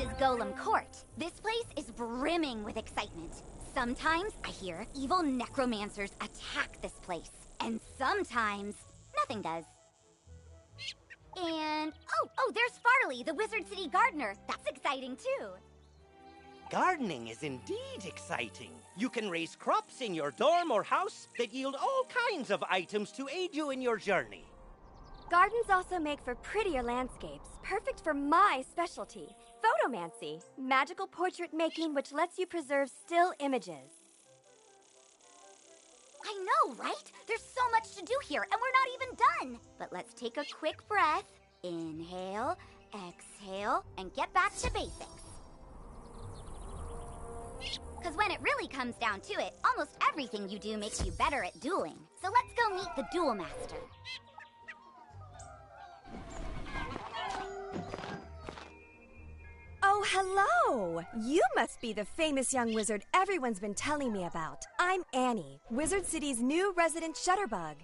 is Golem Court. This place is brimming with excitement. Sometimes I hear evil necromancers attack this place, and sometimes nothing does. And there's Farley, the Wizard City gardener. That's exciting too. Gardening is indeed exciting. You can raise crops in your dorm or house that yield all kinds of items to aid you in your journey. Gardens also make for prettier landscapes, perfect for my specialty, photomancy, magical portrait making which lets you preserve still images. I know, right? There's so much to do here, and we're not even done. But let's take a quick breath. Inhale, exhale, and get back to basics. Because when it really comes down to it, almost everything you do makes you better at dueling. So let's go meet the Duel Master. Oh, hello! You must be the famous young wizard everyone's been telling me about. I'm Annie, Wizard City's new resident Shutterbug.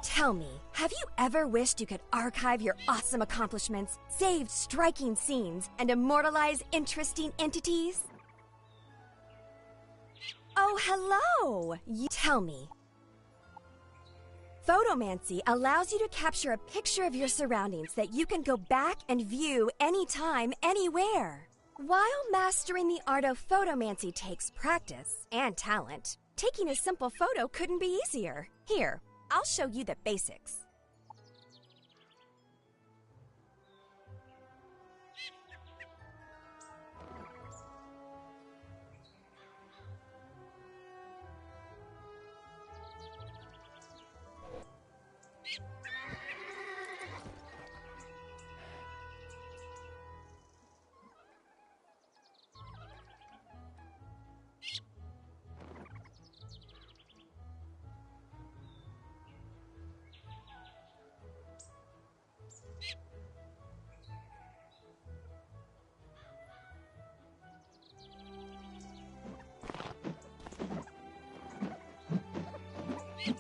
Tell me, have you ever wished you could archive your awesome accomplishments, save striking scenes, and immortalize interesting entities? Oh, hello! Tell me. Photomancy allows you to capture a picture of your surroundings that you can go back and view anytime, anywhere. While mastering the art of photomancy takes practice and talent, taking a simple photo couldn't be easier. Here, I'll show you the basics.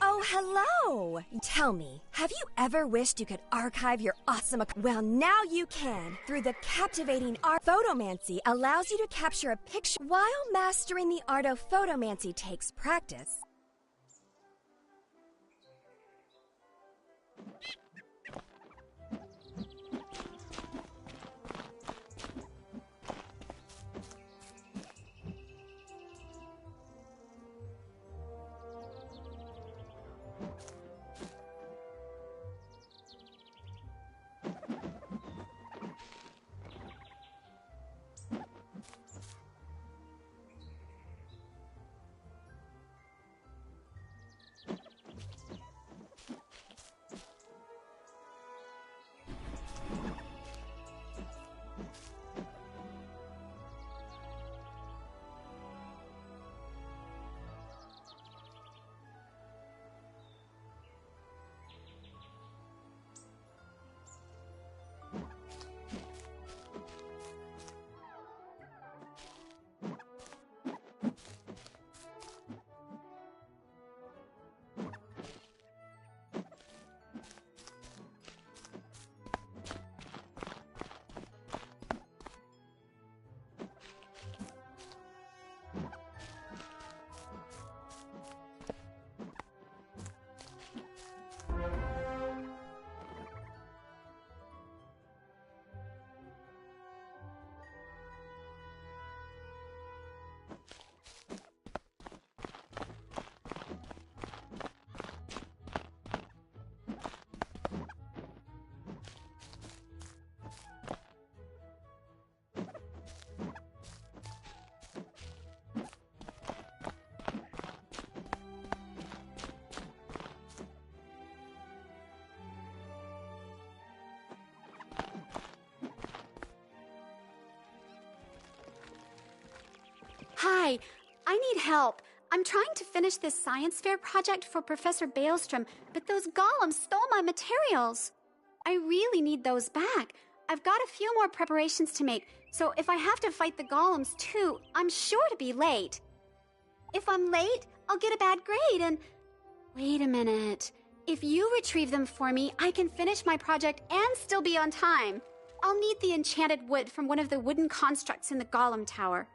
Oh, hello! Tell me, have you ever wished you could archive your awesome... Well, now you can! Through the captivating art... Photomancy allows you to capture a picture... While mastering the art of photomancy takes practice... Hi, I need help. I'm trying to finish this science fair project for Professor Baelstrom, but those golems stole my materials. I really need those back. I've got a few more preparations to make, so if I have to fight the golems too, I'm sure to be late. If I'm late, I'll get a bad grade and... Wait a minute. If you retrieve them for me, I can finish my project and still be on time. I'll need the enchanted wood from one of the wooden constructs in the Golem Tower.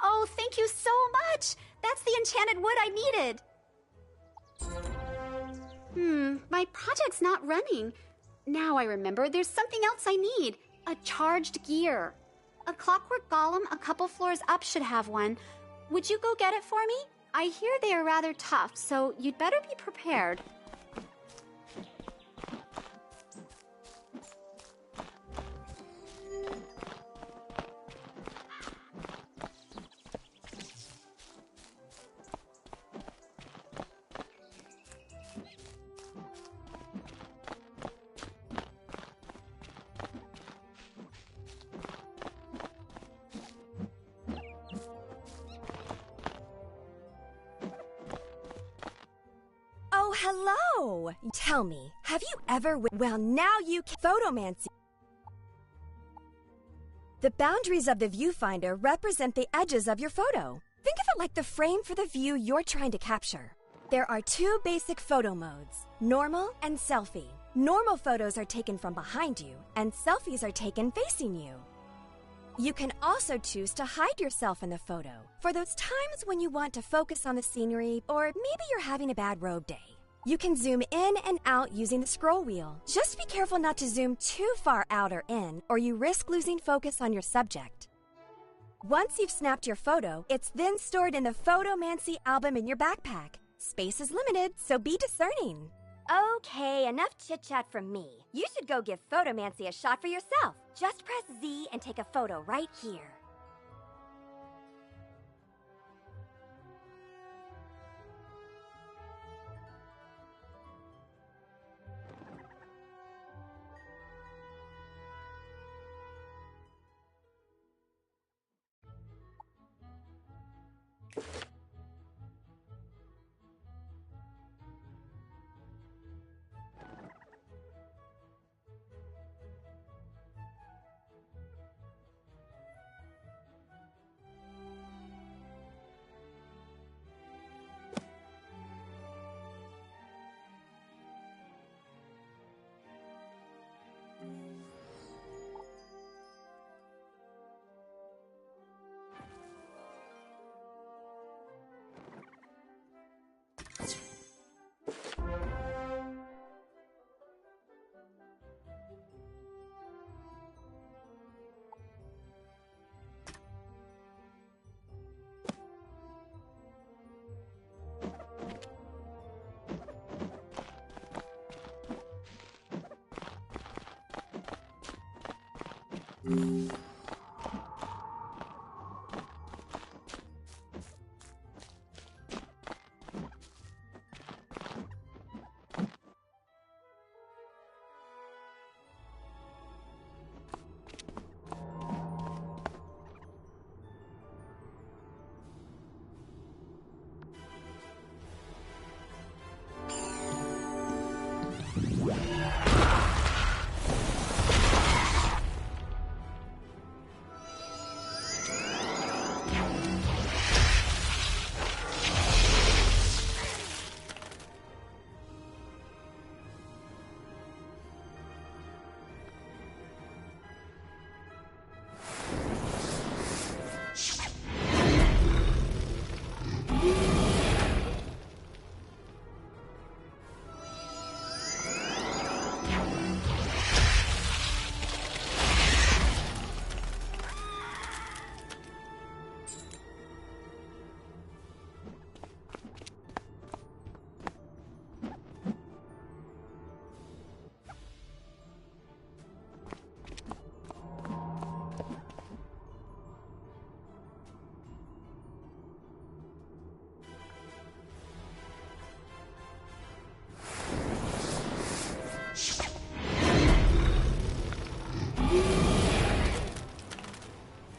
Oh, thank you so much! That's the enchanted wood I needed! My project's not running. Now I remember, there's something else I need. A charged gear. A clockwork golem a couple floors up should have one. Would you go get it for me? I hear they are rather tough, so you'd better be prepared. Oh, hello! Tell me, have you ever well, now you can photomancy. The boundaries of the viewfinder represent the edges of your photo. Think of it like the frame for the view you're trying to capture. There are two basic photo modes, normal and selfie. Normal photos are taken from behind you, and selfies are taken facing you. You can also choose to hide yourself in the photo for those times when you want to focus on the scenery or maybe you're having a bad road day. You can zoom in and out using the scroll wheel. Just be careful not to zoom too far out or in, or you risk losing focus on your subject. Once you've snapped your photo, it's then stored in the Photomancy album in your backpack. Space is limited, so be discerning. Okay, enough chit-chat from me. You should go give Photomancy a shot for yourself. Just press Z and take a photo right here.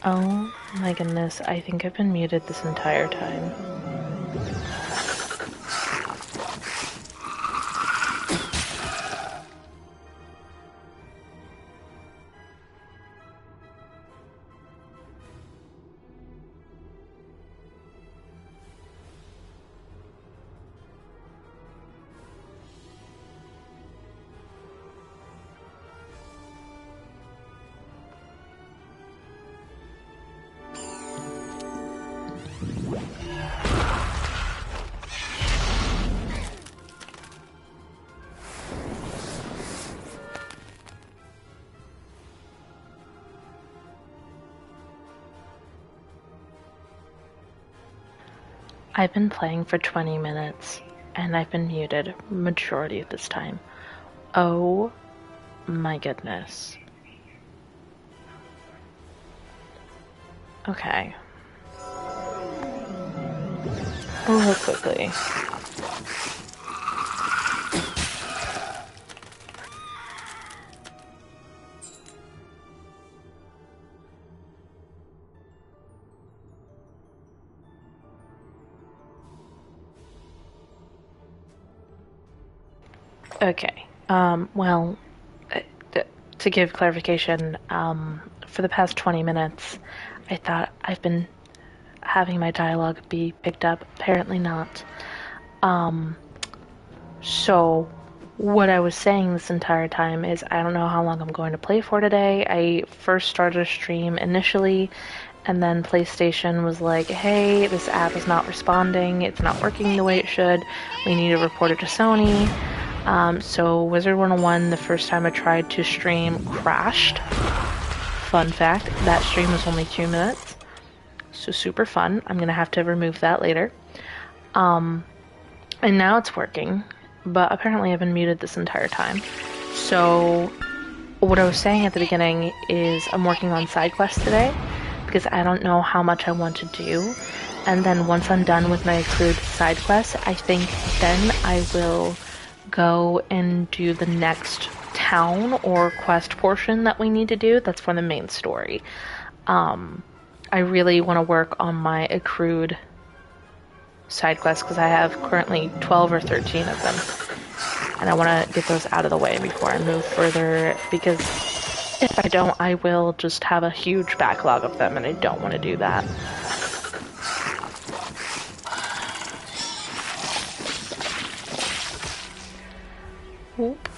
Oh my goodness, I think I've been muted this entire time. I've been playing for 20 minutes, and I've been muted majority of this time. Oh my goodness. Okay. Real quickly. Okay. Well, to give clarification, for the past 20 minutes, I thought I've been having my dialogue be picked up. Apparently not. So what I was saying this entire time is I don't know how long I'm going to play for today. I first started a stream initially, and then PlayStation was like, hey, this app is not responding. It's not working the way it should. We need to report it to Sony. So Wizard 101, the first time I tried to stream, crashed. Fun fact, that stream was only 2 minutes. So super fun. I'm gonna have to remove that later. And now it's working, but apparently I've been muted this entire time. So what I was saying at the beginning is I'm working on side quests today because I don't know how much I want to do. And then once I'm done with my accrued side quests, I think then I will go and do the next town or quest portion that we need to do. That's for the main story. I really want to work on my accrued side quests because I have currently 12 or 13 of them. And I want to get those out of the way before I move further, because if I don't, I will just have a huge backlog of them, and I don't want to do that. Oop.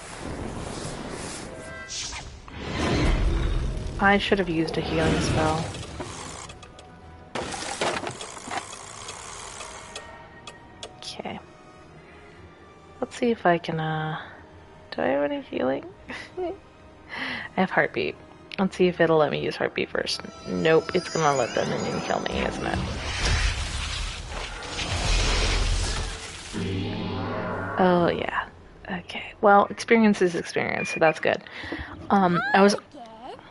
I should have used a healing spell. Okay. Let's see if I can, do I have any healing? I have Heartbeat. Let's see if it'll let me use Heartbeat first. Nope, it's gonna let the minion kill me, isn't it? Oh, yeah. Okay. Well, experience is experience, so that's good. I was...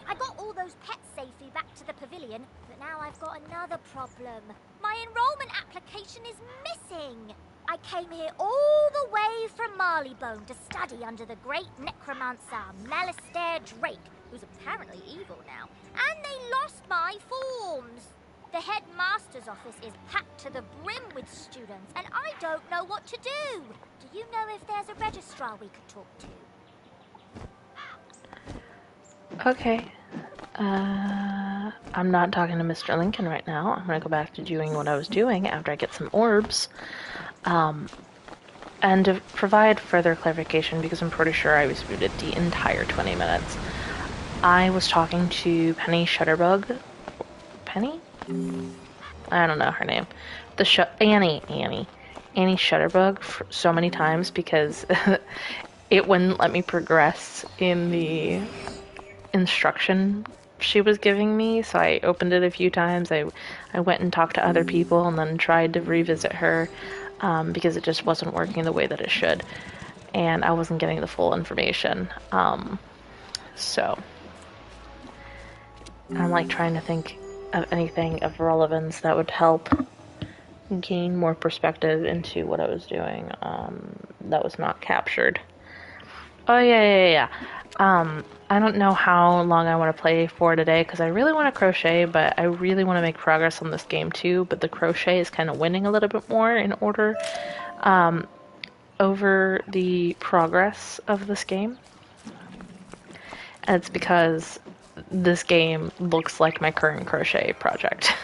I got all those pets safely back to the pavilion, but now I've got another problem. My enrollment application is missing. I came here all the way from Marleybone to study under the great necromancer Malistaire Drake, who's apparently evil now, and they lost my forms. The headmaster's office is packed to the brim with students, and I don't know what to do. Do you know if there's a registrar we could talk to? Okay. I'm not talking to Mr. Lincoln right now. I'm gonna go back to doing what I was doing after I get some orbs. And to provide further clarification, because I'm pretty sure I was muted the entire 20 minutes, I was talking to Penny Shutterbug. Penny? I don't know her name. Annie Shutterbug so many times because it wouldn't let me progress in the instruction she was giving me, so I opened it a few times. I went and talked to other people and then tried to revisit her because it just wasn't working the way that it should, and I wasn't getting the full information. So I'm like trying to think of anything of relevance that would help gain more perspective into what I was doing that was not captured. Oh yeah. I don't know how long I want to play for today because I really want to crochet, but I really want to make progress on this game too, but the crochet is kind of winning a little bit more in order over the progress of this game. And it's because this game looks like my current crochet project.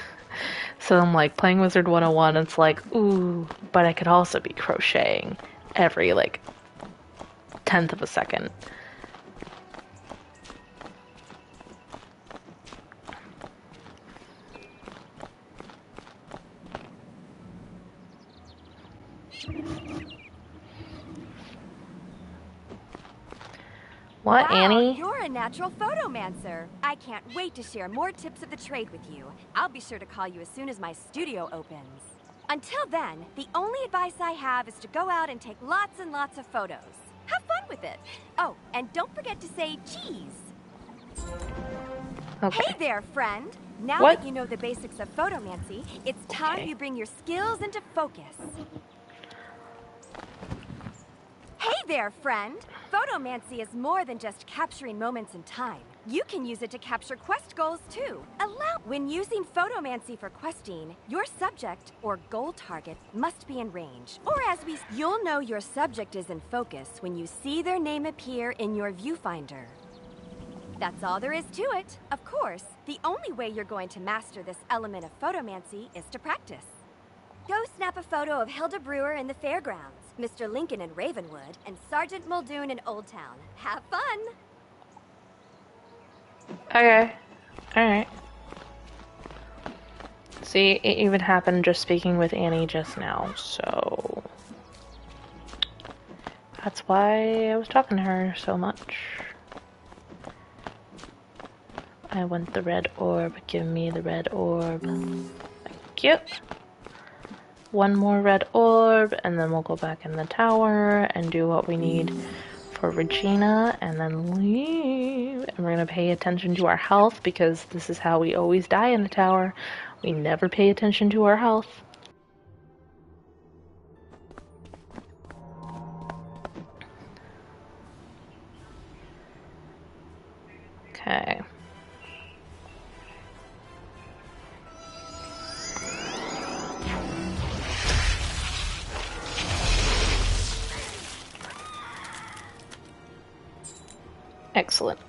So I'm like playing Wizard 101, it's like, ooh, but I could also be crocheting every like 10th of a second. What, Wow, Annie? You're a natural photomancer. I can't wait to share more tips of the trade with you. I'll be sure to call you as soon as my studio opens. Until then, the only advice I have is to go out and take lots and lots of photos. Have fun with it. Oh, and don't forget to say cheese. Okay. Hey there, friend. Now What? that you know the basics of photomancy, it's time Okay. you bring your skills into focus. Hey there, friend. Photomancy is more than just capturing moments in time. You can use it to capture quest goals, too. When using photomancy for questing, your subject, or goal target, must be in range. Or you'll know your subject is in focus when you see their name appear in your viewfinder. That's all there is to it. Of course, the only way you're going to master this element of photomancy is to practice. Go snap a photo of Hilda Brewer in the fairgrounds, Mr. Lincoln in Ravenwood, and Sergeant Muldoon in Old Town. Have fun! Okay. Alright. See, it even happened just speaking with Annie just now, so... That's why I was talking to her so much. I want the red orb. Give me the red orb. Thank you. One more red orb, and then we'll go back in the tower and do what we need for Regina, and then leave. And we're gonna pay attention to our health, because this is how we always die in the tower. We never pay attention to our health. Okay. Excellent.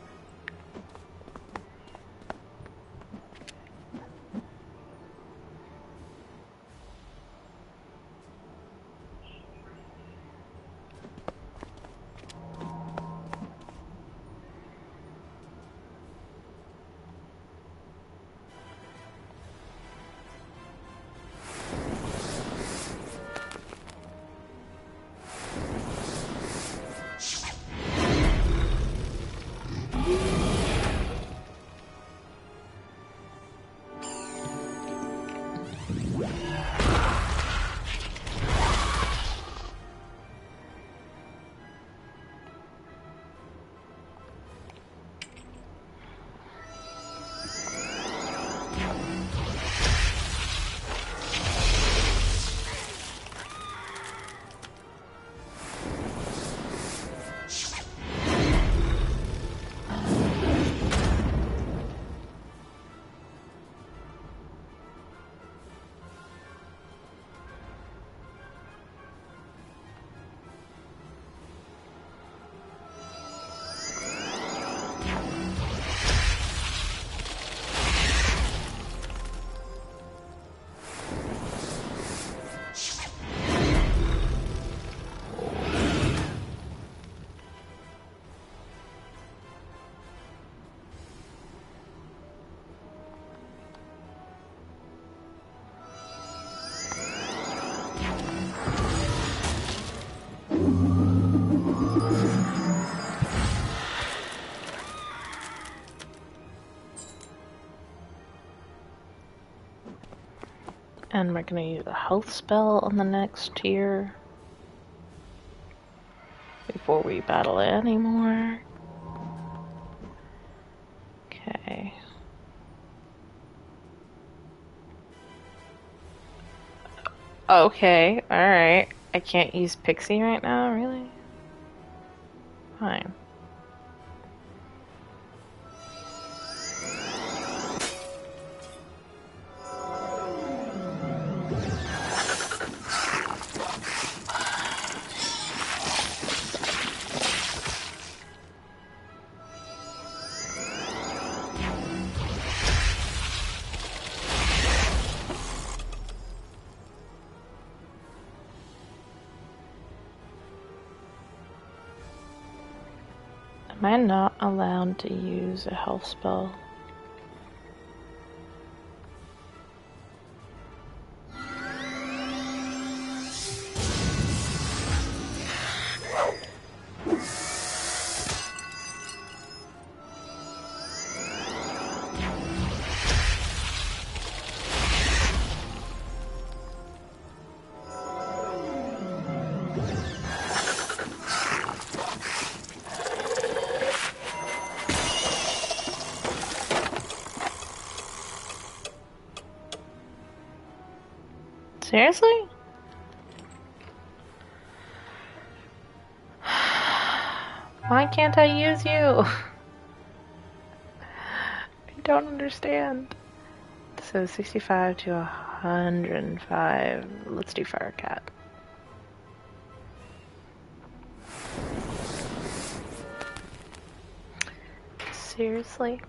And we're gonna use a health spell on the next tier before we battle it anymore. Okay. Okay, alright. I can't use Pixie right now, really? Fine. Am I not allowed to use a health spell? Seriously? Why can't I use you? I don't understand. So 65 to 105. Let's do Firecat. Seriously?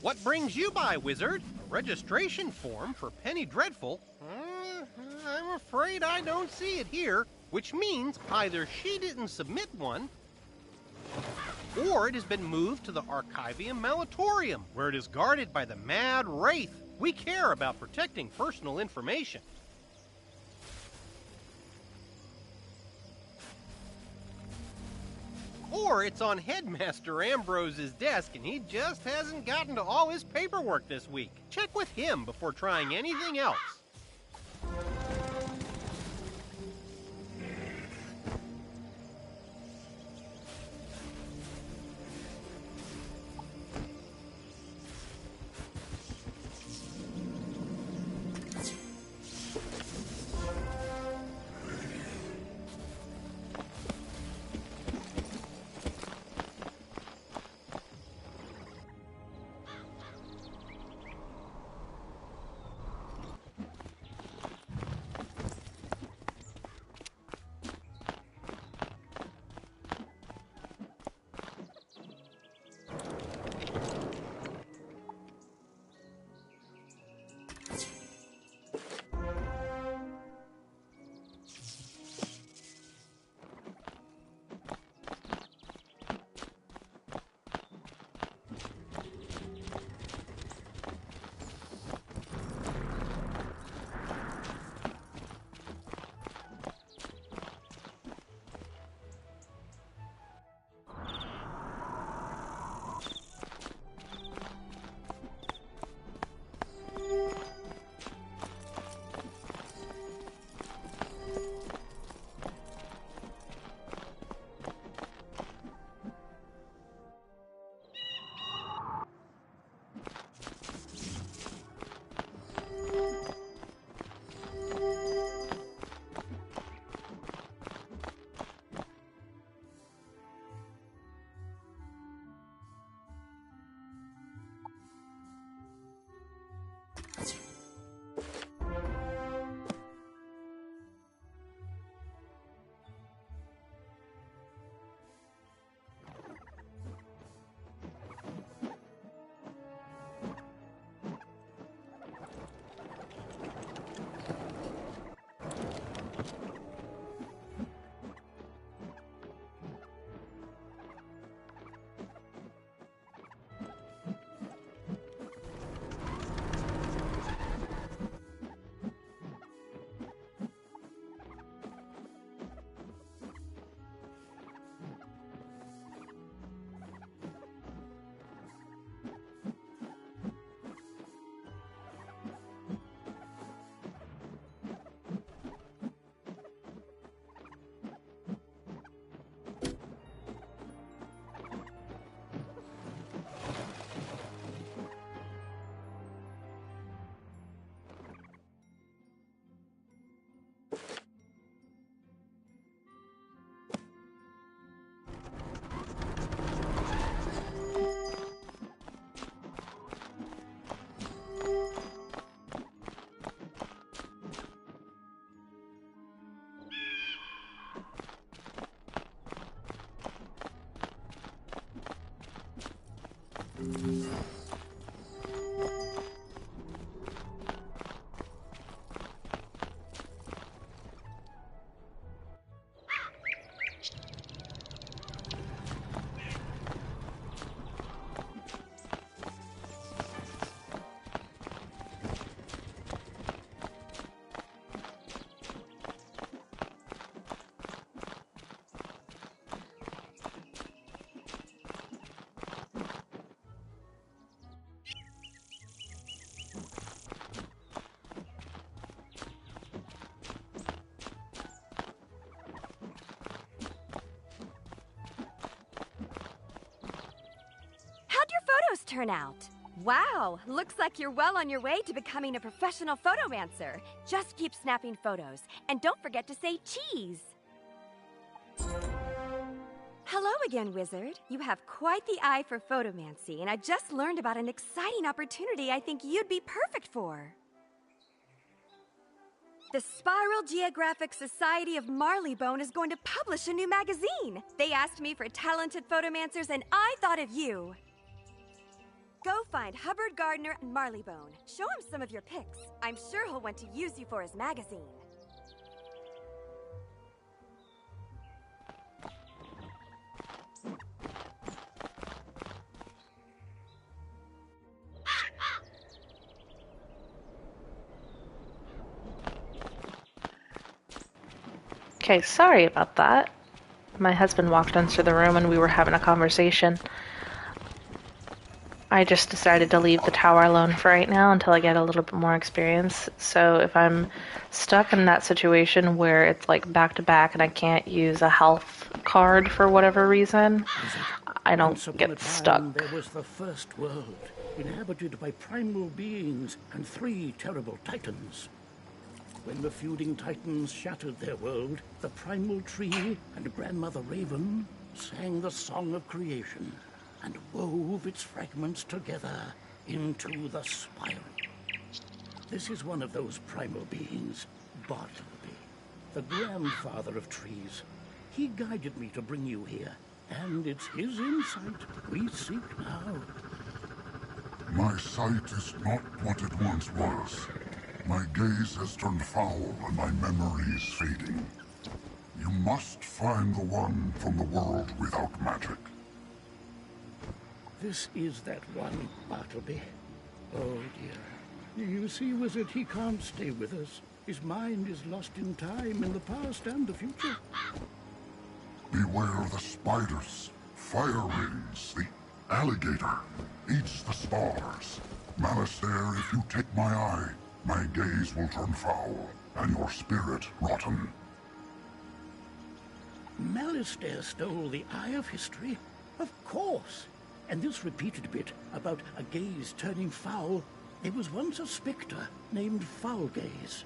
What brings you by, Wizard? A registration form for Penny Dreadful? I'm afraid I don't see it here, which means either she didn't submit one, or it has been moved to the Archivium Malatorium, where it is guarded by the Mad Wraith. We care about protecting personal information. Or it's on Headmaster Ambrose's desk and he just hasn't gotten to all his paperwork this week. Check with him before trying anything else. How'd your photos turn out? Wow, looks like you're well on your way to becoming a professional photomancer. Just keep snapping photos, and don't forget to say cheese. Hello again, Wizard. You have quite the eye for photomancy, and I just learned about an exciting opportunity I think you'd be perfect for. The Spiral Geographic Society of Marleybone is going to publish a new magazine. They asked me for talented photomancers, and I thought of you. Go find Hubbard Gardner and Marleybone. Show him some of your pics. I'm sure he'll want to use you for his magazine. Okay, sorry about that. My husband walked into the room and we were having a conversation. I just decided to leave the tower alone for right now until I get a little bit more experience. So if I'm stuck in that situation where it's like back to back and I can't use a health card for whatever reason, I don't get stuck. There was the first world, inhabited by primal beings and 3 terrible titans. When the feuding titans shattered their world, the primal tree and Grandmother Raven sang the song of creation and wove its fragments together into the spiral. This is one of those primal beings, Bartleby, the grandfather of trees. He guided me to bring you here, and it's his insight we seek now. My sight is not what it once was. My gaze has turned foul and my memory is fading. You must find the one from the world without magic. This is that one, Bartleby. Oh, dear. You see, Wizard, he can't stay with us. His mind is lost in time, in the past and the future. Beware the spiders, fire rings, the alligator eats the stars. Malistaire, if you take my eye, my gaze will turn foul, and your spirit rotten. Malistaire stole the Eye of History? Of course. And this repeated bit about a gaze turning foul, there was once a spectre named Foulgaze.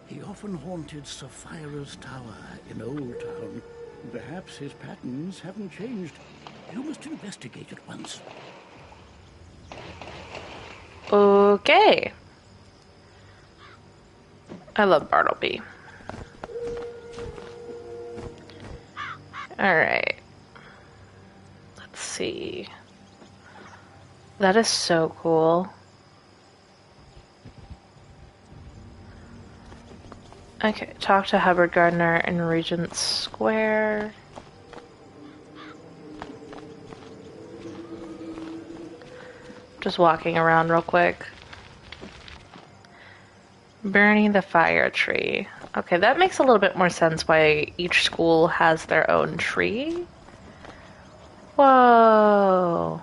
He often haunted Sapphira's tower in Old Town. Perhaps his patterns haven't changed. You must investigate at once. Okay. I love Bartleby. Alright. Let's see. That is so cool. Okay, talk to Hubbard Gardner in Regent Square. Just walking around real quick. Burning the fire tree. Okay, that makes a little bit more sense why each school has their own tree. Whoa.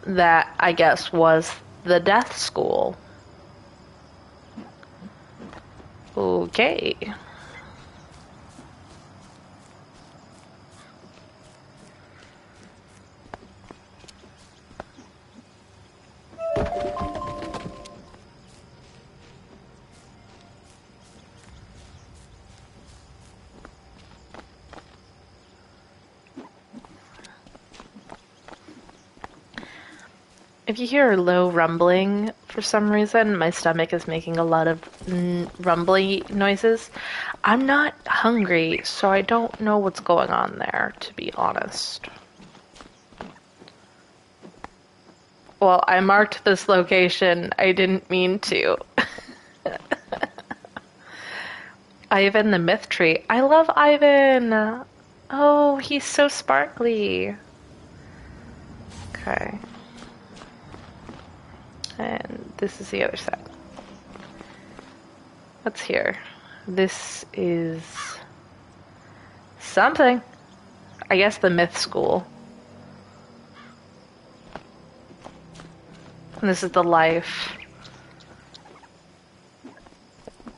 That, I guess, was the death school. Okay. If you hear a low rumbling for some reason, my stomach is making a lot of rumbly noises. I'm not hungry, so I don't know what's going on there, to be honest. Well, I marked this location. I didn't mean to. Ivan the Myth Tree. I love Ivan! Oh, he's so sparkly. Okay. And this is the other side. What's here? This is something. I guess the myth school. And this is the life.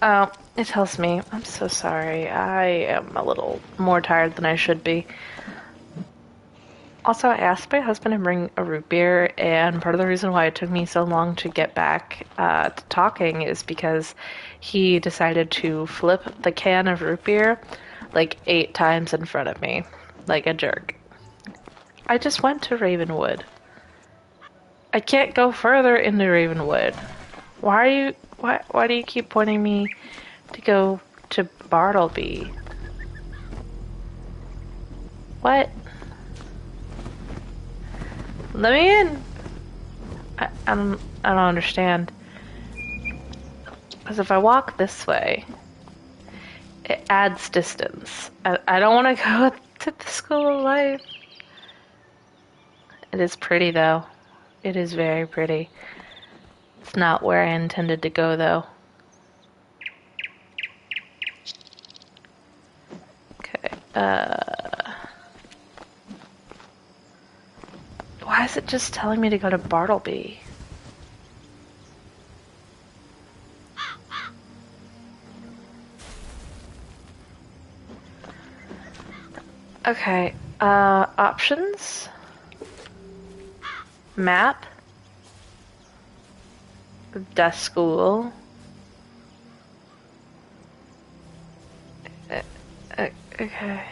Oh, it tells me. I'm so sorry. I am a little more tired than I should be. Also, I asked my husband to bring a root beer, and part of the reason why it took me so long to get back to talking is because he decided to flip the can of root beer like 8 times in front of me, like a jerk. I just went to Ravenwood. I can't go further into Ravenwood. Why do you keep pointing me to go to Bartleby? What? Let me in. I don't understand. Because if I walk this way, it adds distance. I don't want to go to the School of Life. It is pretty though. It is very pretty. It's not where I intended to go though. Okay. Why is it just telling me to go to Bartleby? Okay, options? Map? Desk school? Okay.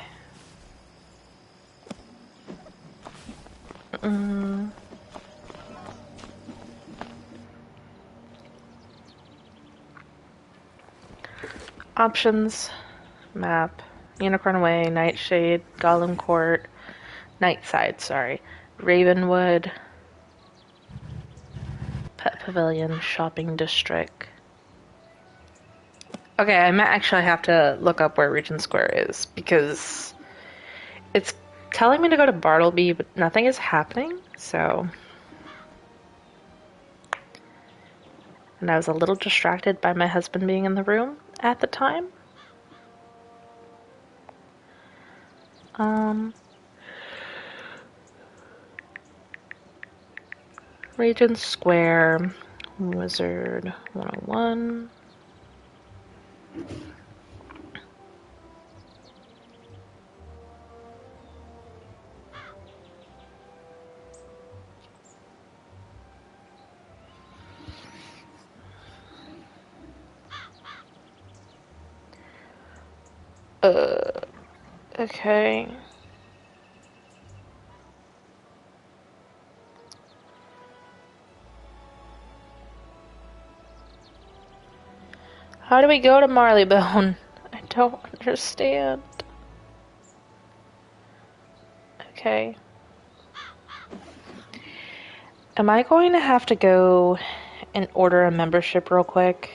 Options, map, Unicorn Way, Nightshade, Gollum Court, Nightside, sorry, Ravenwood, Pet Pavilion, Shopping District. Okay, I might actually have to look up where Regent Square is, because it's telling me to go to Bartleby, but nothing is happening, so... And I was a little distracted by my husband being in the room at the time. Regent Square, Wizard 101. Okay. How do we go to Marleybone? I don't understand. Okay. Am I going to have to go and order a membership real quick?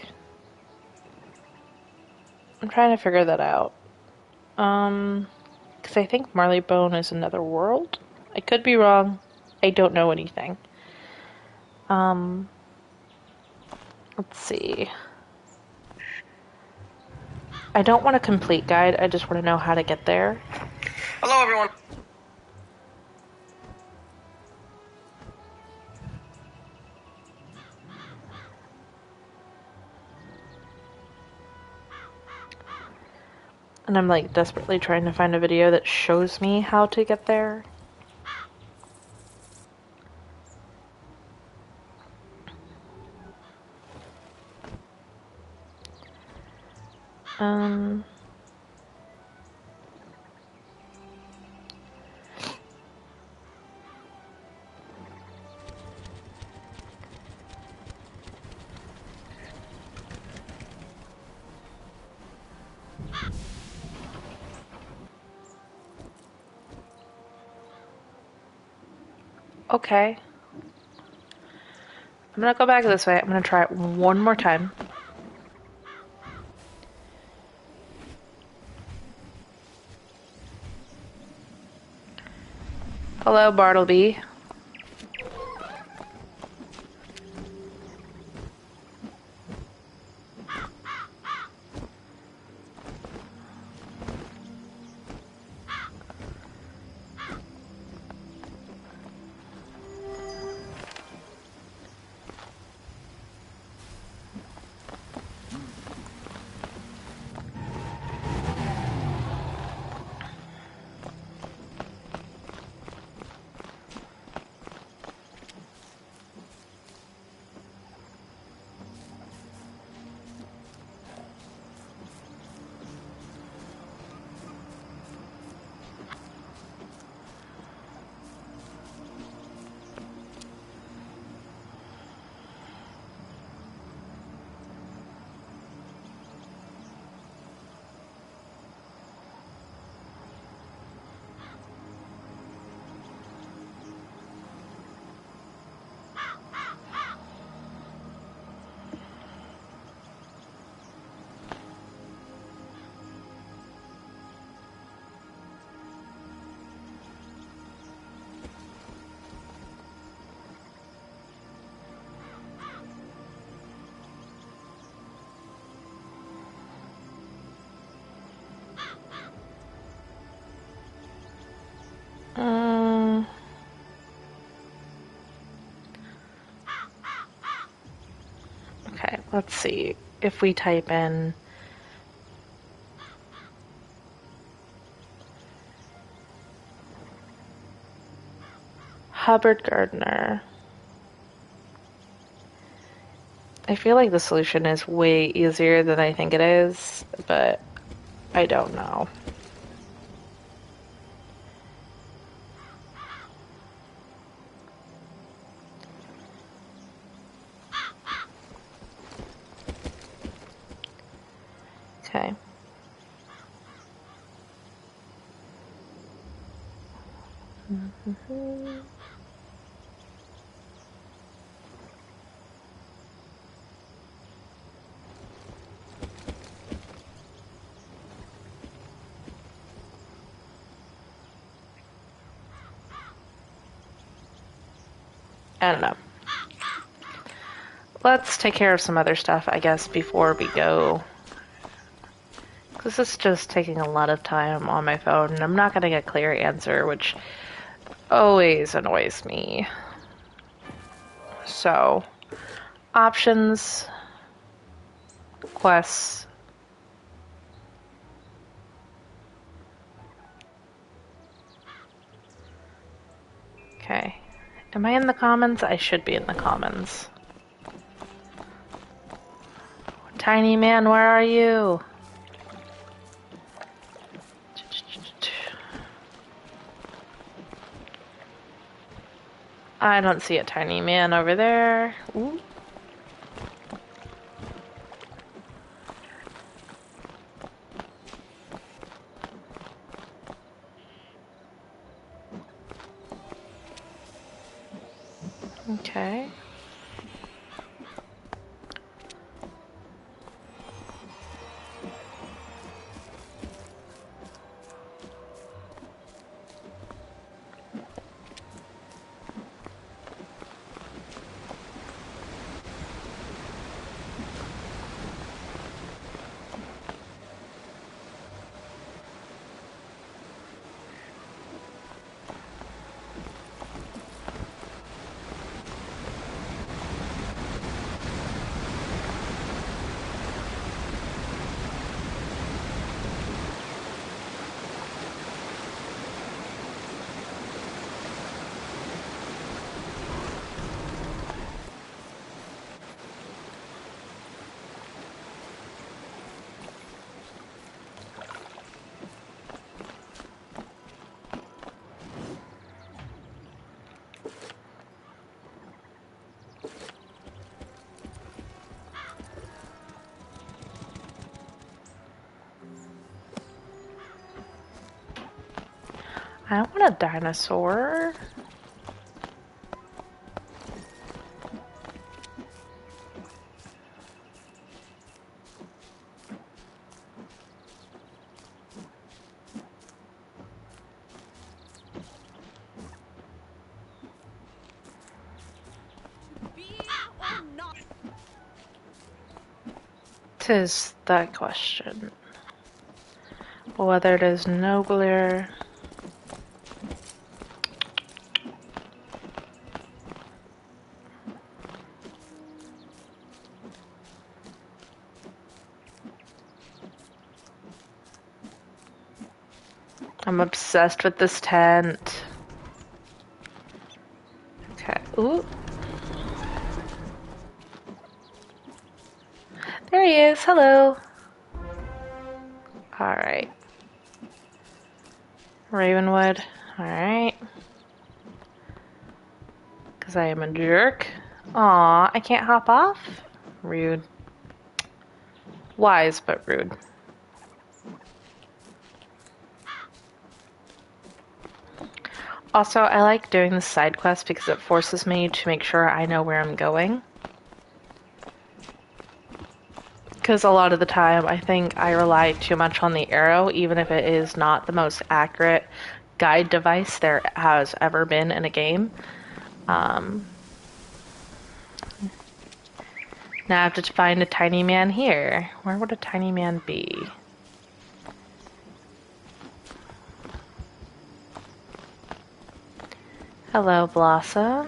I'm trying to figure that out. Because I think Marleybone is another world. I could be wrong. I don't know anything. Let's see. I don't want a complete guide, I just want to know how to get there. Hello, everyone. And I'm like desperately trying to find a video that shows me how to get there. Okay. I'm gonna go back this way. I'm gonna try it one more time. Hello, Bartleby. Okay, let's see. If we type in Hubbard Gardner, I feel like the solution is way easier than I think it is, but I don't know. Okay. I don't know. Let's take care of some other stuff, I guess, before we go. This is just taking a lot of time on my phone, and I'm not going to get a clear answer, which always annoys me. So, options, quests. Okay. Am I in the commons? I should be in the commons. Tiny man, where are you? I don't see a tiny man over there. Ooh. Okay. I want a dinosaur. 'Tis that question. Whether it is nobler. I'm obsessed with this tent. Okay. Ooh. There he is. Hello. Alright. Ravenwood. Alright. Because I am a jerk. Aw, I can't hop off? Rude. Wise, but rude. Also, I like doing the side quest because it forces me to make sure I know where I'm going. Because a lot of the time, I think I rely too much on the arrow, even if it is not the most accurate guide device there has ever been in a game. Now I have to find a tiny man here. Where would a tiny man be? Hello, Blossom.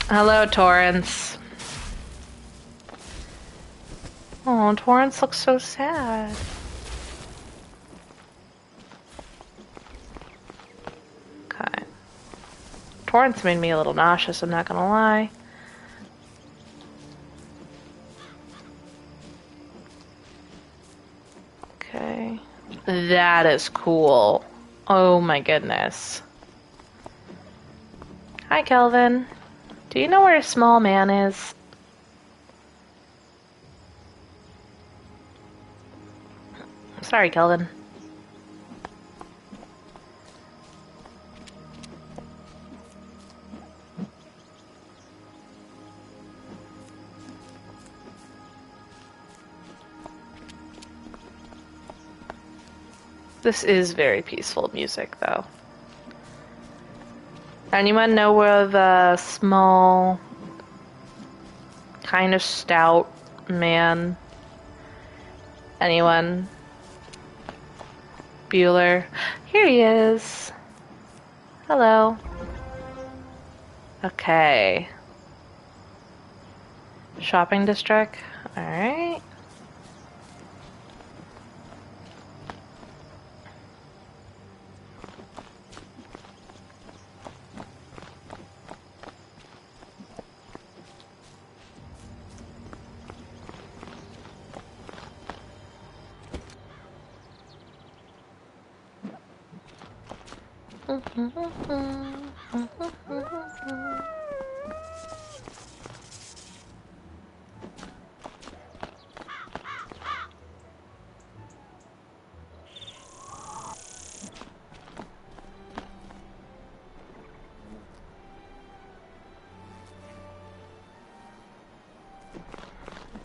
Hello, Torrance. Oh, Torrance looks so sad. Okay. Torrance made me a little nauseous, I'm not gonna lie. Okay. That is cool. Oh my goodness. Hi, Kelvin. Do you know where a small man is? Sorry, Kelvin. This is very peaceful music, though. Anyone know where the small, kind of stout man? Anyone? Bueller? Here he is. Hello. Okay. Shopping district? Alright.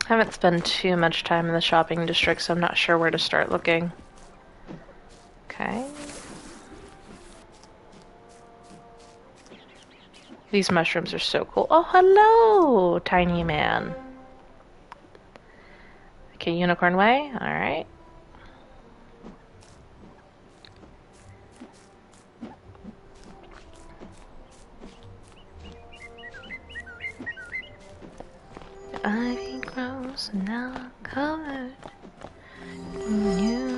I haven't spent too much time in the shopping district, so I'm not sure where to start looking. Okay. These mushrooms are so cool. Oh, hello, tiny man. Okay, Unicorn Way. Alright. Ivy grows now covered in you.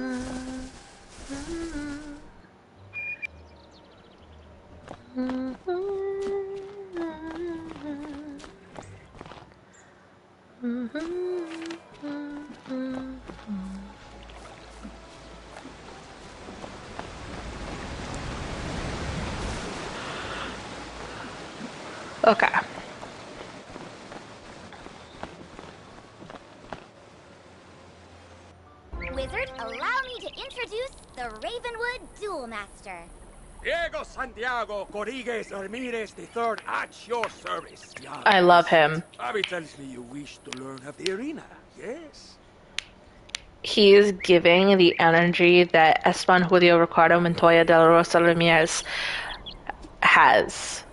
Okay. Wizard, allow me to introduce the Ravenwood Duel Master. Diego Santiago Rodriguez Ramirez III at your service. I love him. Abby tells me you wish to learn of the arena, yes? He is giving the energy that Esteban Julio Ricardo Montoya de la Rosa Ramirez has.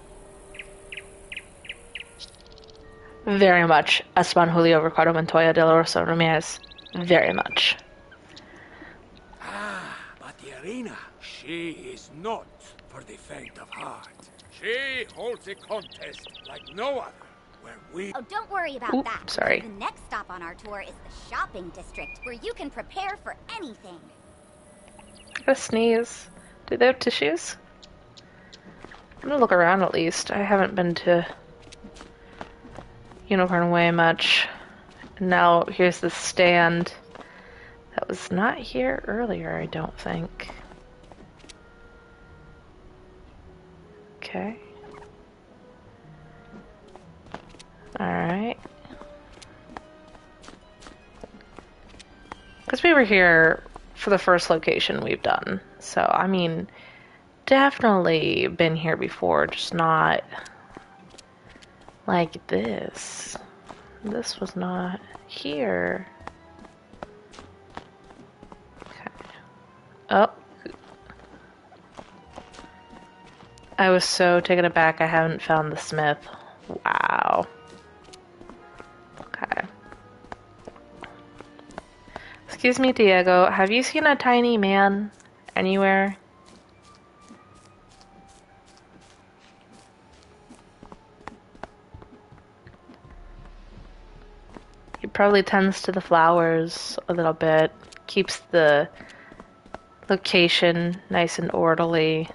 Very much Esteban Julio Ricardo Montoya de la Rosa Ramirez. Very much. But the arena, she is not for the faint of heart. She holds a contest like no other, where we... Oh, don't worry about Oop, that. sorry. The next stop on our tour is the shopping district, where you can prepare for anything. I gotta sneeze. Do they have tissues? I'm gonna look around at least. I haven't been to Unicorn Way much. Now here's the stand. That was not here earlier, I don't think. Okay. Alright. Because we were here for the first location we've done. So, I mean, definitely been here before, just not like this. This was not here. Okay. Oh. I was so taken aback I haven't found the smith. Wow. Okay. Excuse me, Diego, have you seen a tiny man anywhere? He probably tends to the flowers a little bit, keeps the location nice and orderly.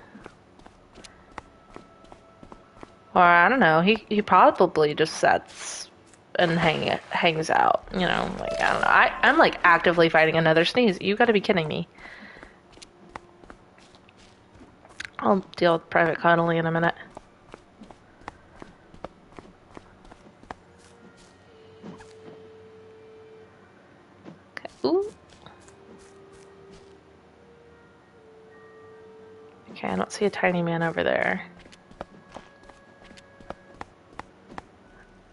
Or I don't know, he probably just sits and hangs out, you know, like I don't know. I'm like actively fighting another sneeze. You gotta be kidding me. I'll deal with private cuddling in a minute. Okay. Ooh. Okay, I don't see a tiny man over there.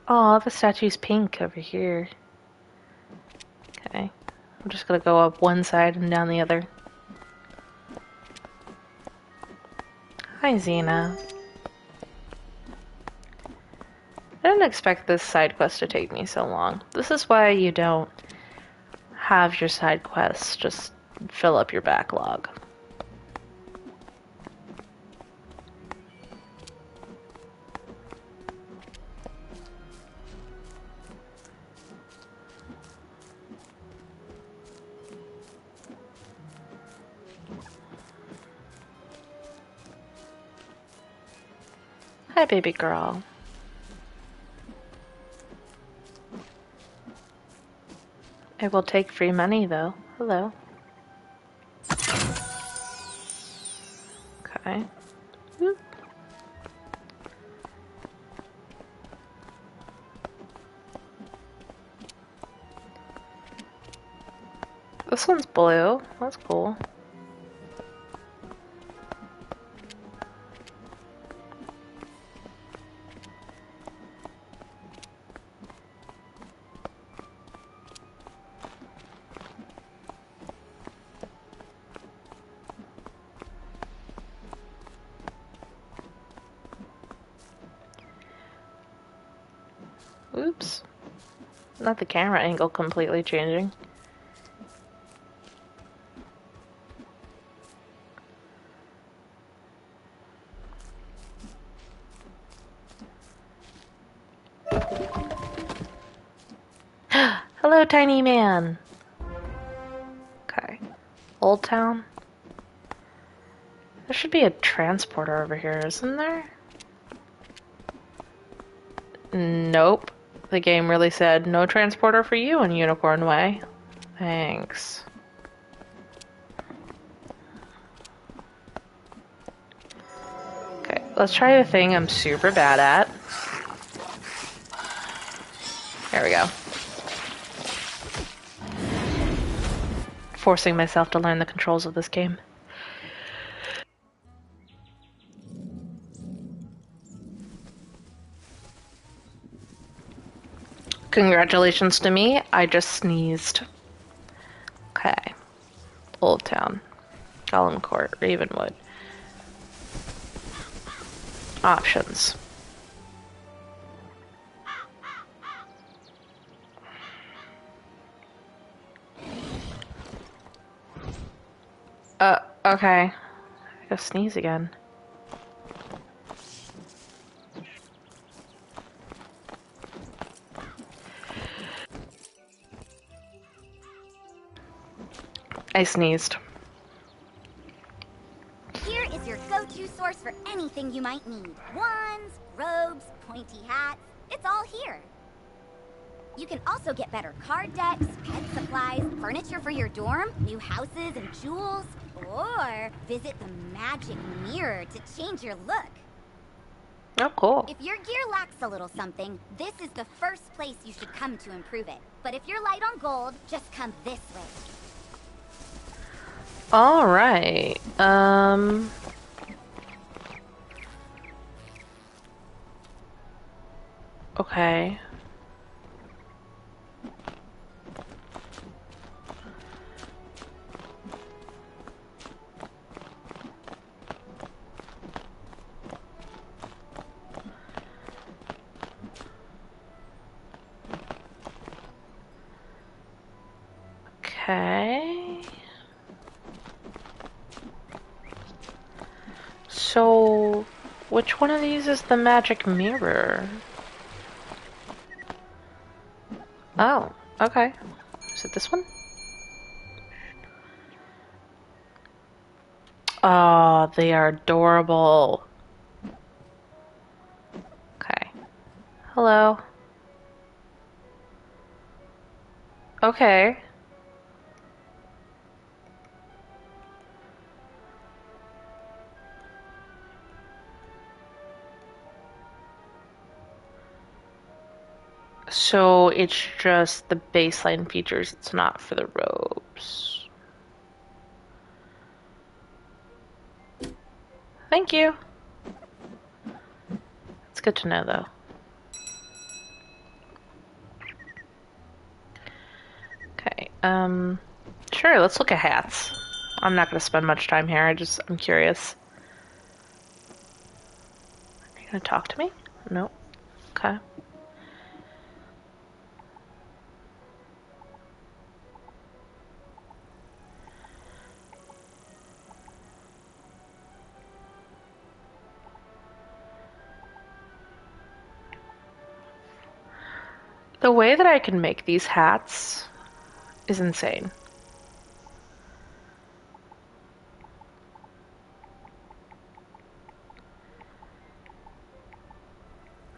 Oh, the statue's pink over here. Okay. I'm just gonna go up one side and down the other. Hi, Xena. I didn't expect this side quest to take me so long. This is why you don't have your side quests just fill up your backlog. Hi, baby girl. I will take free money, though. Hello. Okay. Whoop. This one's blue. That's cool. Oops. Not the camera angle completely changing. Hello, tiny man. Okay. Old Town. There should be a transporter over here, isn't there? Nope. The game really said, no transporter for you in Unicorn Way. Thanks. Okay, let's try the thing I'm super bad at. There we go. Forcing myself to learn the controls of this game. Congratulations to me, I just sneezed. Okay. Old Town. Gollum Court. Ravenwood. Options. Okay. I gotta sneeze again. I sneezed. Here is your go-to source for anything you might need. Wands, robes, pointy hats. It's all here. You can also get better card decks, pet supplies, furniture for your dorm, new houses and jewels, or visit the magic mirror to change your look. Oh, cool. If your gear lacks a little something, this is the first place you should come to improve it. But if you're light on gold, just come this way. All right. Okay. Okay. So, which one of these is the magic mirror? Oh, okay. Is it this one? Oh, they are adorable. Okay. Hello. Okay. So it's just the baseline features, it's not for the robes. Thank you. It's good to know though. Okay, sure, let's look at hats. I'm not gonna spend much time here, I'm curious. Are you gonna talk to me? Nope. Okay. The way that I can make these hats is insane.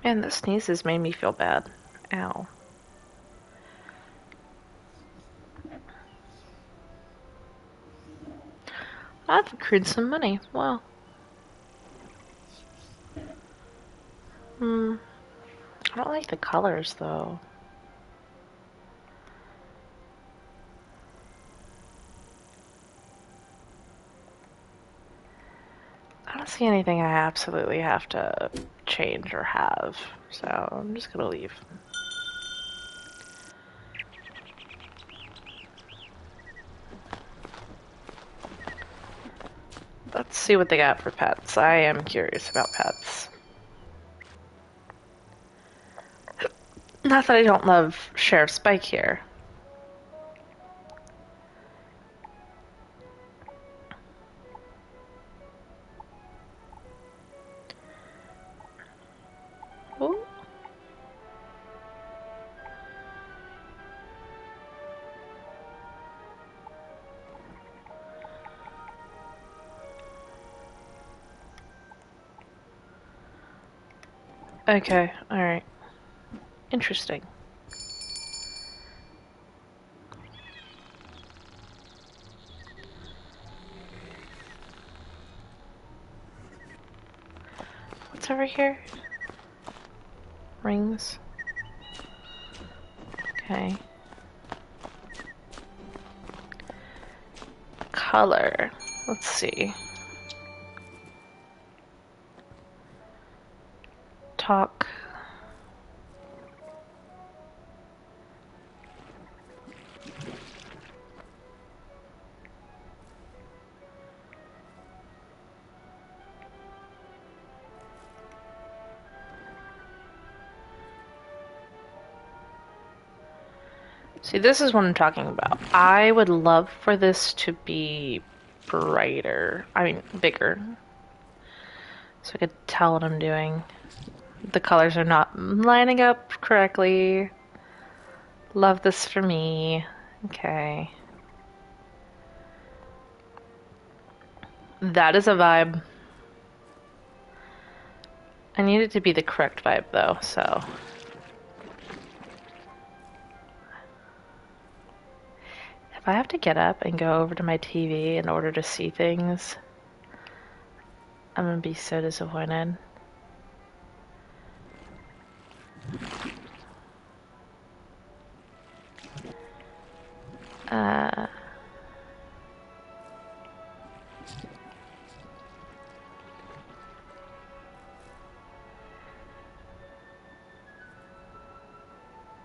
Man, the sneezes made me feel bad. Ow. I've accrued some money. Wow. I don't like the colors though. I don't see anything I absolutely have to change or have, so I'm just gonna leave. Let's see what they got for pets. I am curious about pets. Not that I don't love Sheriff Spike here. Ooh. Okay, alright. Interesting. What's over here? Rings. Okay. Color. Let's see. Talk. See, this is what I'm talking about. I would love for this to be brighter. I mean, bigger. So I could tell what I'm doing. The colors are not lining up correctly. Love this for me. Okay. That is a vibe. I need it to be the correct vibe though, so. If I have to get up and go over to my TV in order to see things, I'm gonna be so disappointed.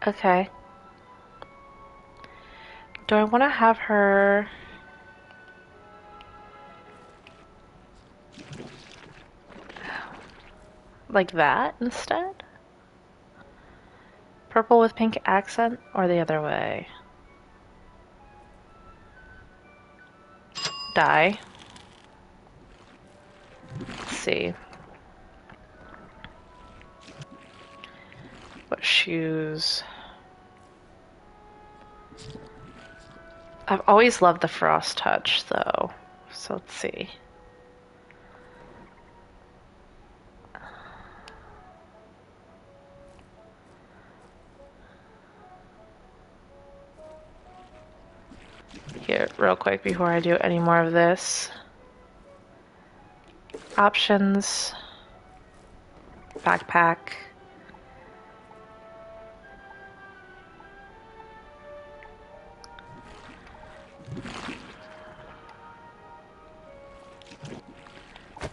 Okay. Do I want to have her... like that instead? Purple with pink accent, or the other way? Dye. Let's see. What shoes? I've always loved the frost touch though, so let's see. Here, real quick before I do any more of this. Options. Backpack.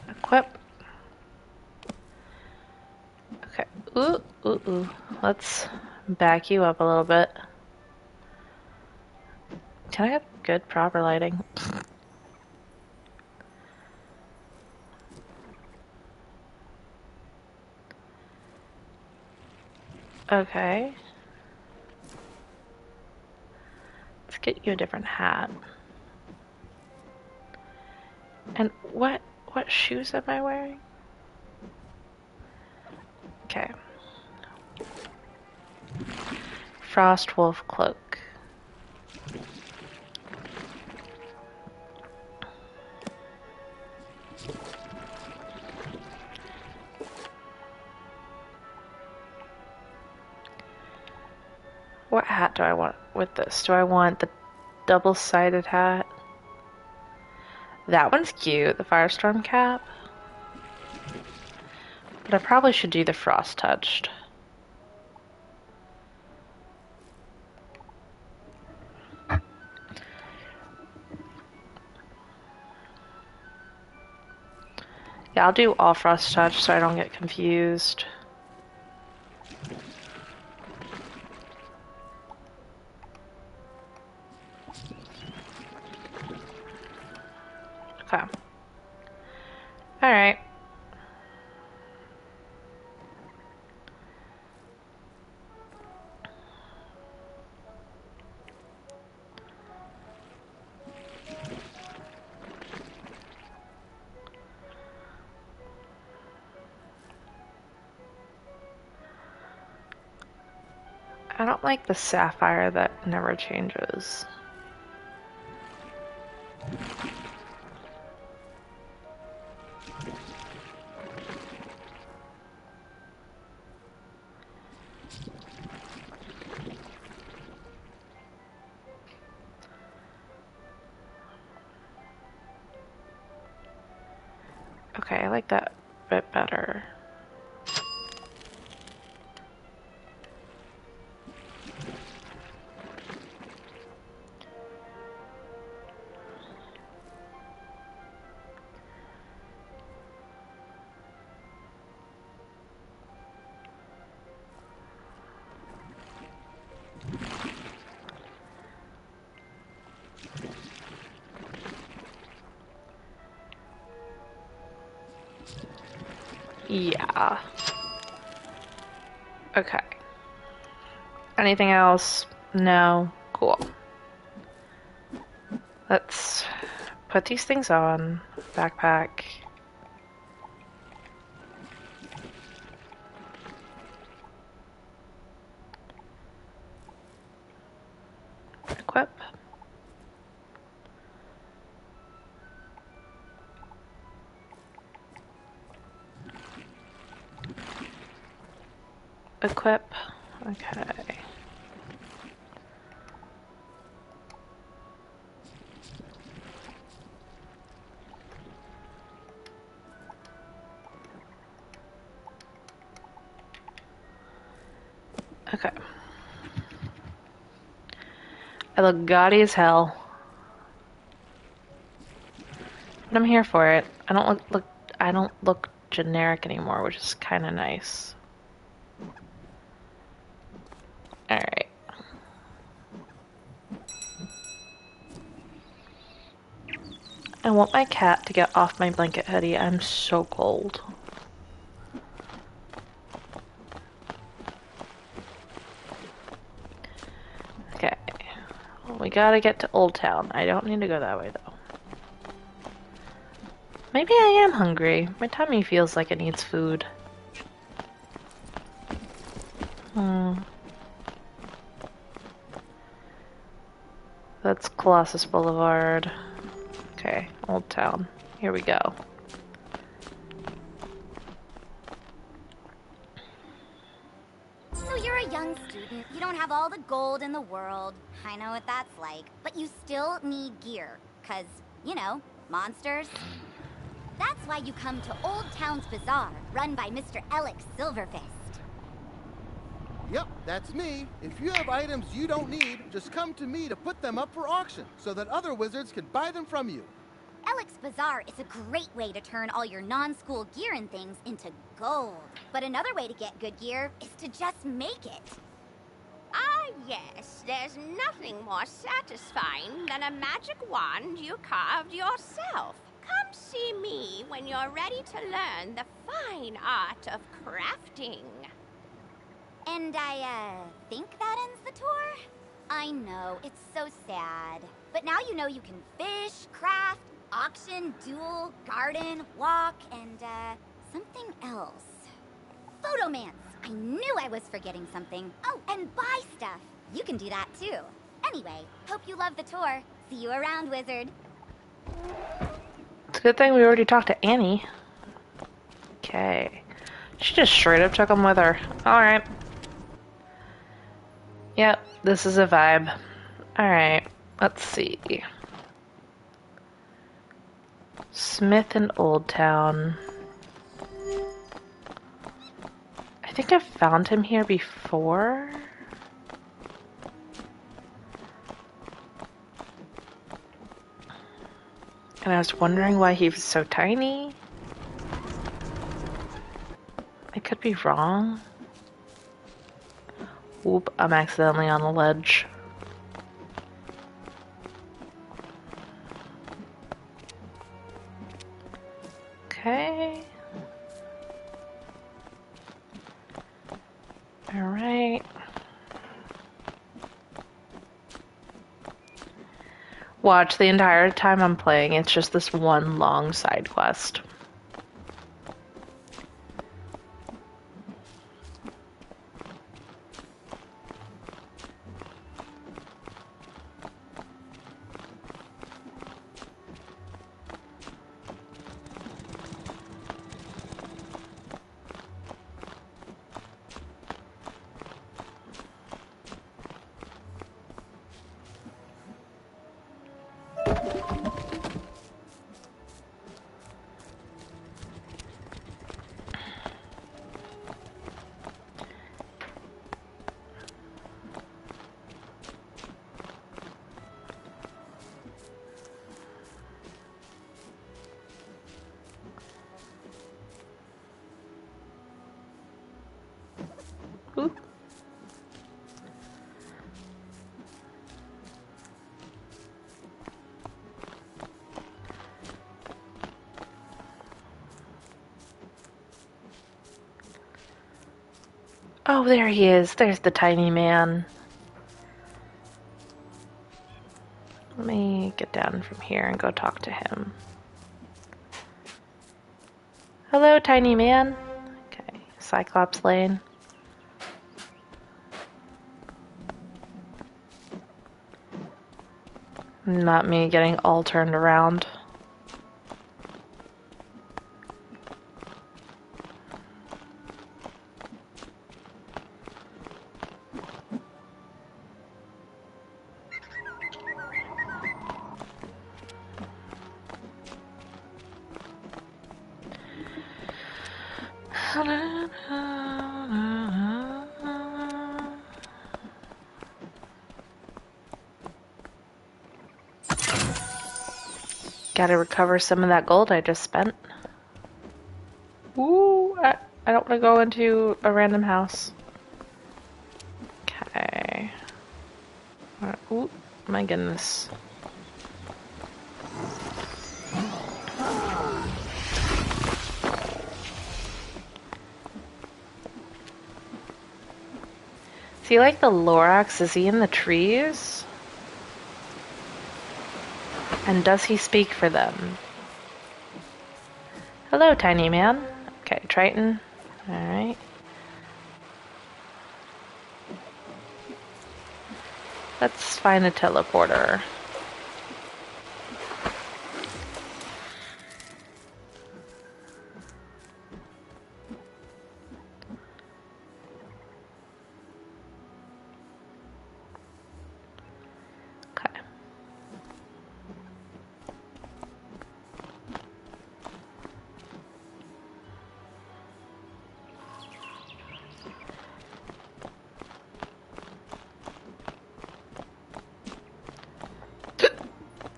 Equip. Okay. Ooh. Let's back you up a little bit. Can I have good proper lighting? Okay. Let's get you a different hat. And what shoes am I wearing? Okay. Frost Wolf cloak. What hat do I want with this? Do I want the double-sided hat? That one's cute, the Firestorm cap. But I probably should do the frost touched. Yeah, I'll do all frost touch so I don't get confused. Okay. Alright. I don't like the sapphire that never changes. Okay, I like that a bit better. Yeah. Okay. Anything else? No. Cool. Let's put these things on. Backpack. Equip. Equip. Okay. Okay. I look gaudy as hell. But I'm here for it. I don't look generic anymore, which is kind of nice. All right. I want my cat to get off my blanket hoodie. I'm so cold. Okay. Well, we gotta get to Old Town. I don't need to go that way though. Maybe I am hungry. My tummy feels like it needs food. That's Colossus Boulevard. Okay, Old Town. Here we go. So you're a young student, you don't have all the gold in the world. I know what that's like. But you still need gear, 'cause, you know, monsters. That's why you come to Old Town's Bazaar, run by Mr. Alex Silverfist. Yep, that's me. If you have items you don't need, just come to me to put them up for auction, so that other wizards can buy them from you. Alex Bazaar is a great way to turn all your non-school gear and things into gold. But another way to get good gear is to just make it. Ah, yes. There's nothing more satisfying than a magic wand you carved yourself. Come see me when you're ready to learn the fine art of crafting. And I think that ends the tour? I know, it's so sad. But now you know you can fish, craft, auction, duel, garden, walk, and, something else. Photomance! I knew I was forgetting something. Oh, and buy stuff. You can do that too. Anyway, hope you love the tour. See you around, wizard. It's a good thing we already talked to Annie. Okay. She just straight up took him with her. Alright. Yep, this is a vibe. Alright, let's see. Smith and Old Town. I think I've found him here before. And I was wondering why he was so tiny. I could be wrong. Oop, I'm accidentally on the ledge. Okay. Alright. Watch, the entire time I'm playing, it's just this one long side quest. Ooh. Oh, there he is. There's the tiny man. get down from here and go talk to him. Hello, tiny man. Okay, Cyclops Lane. Not me getting all turned around. Gotta recover some of that gold I just spent. Ooh, I don't want to go into a random house. Okay. Ooh, my goodness. Is he like the Lorax? Is he in the trees? And does he speak for them? Hello, tiny man. Okay, Triton. Alright. Let's find a teleporter.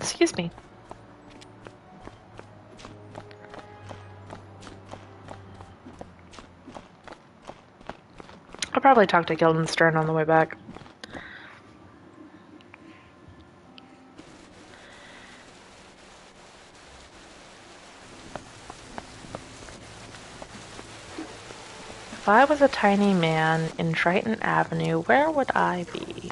Excuse me. I'll probably talk to Guildenstern on the way back. If I was a tiny man in Triton Avenue, where would I be?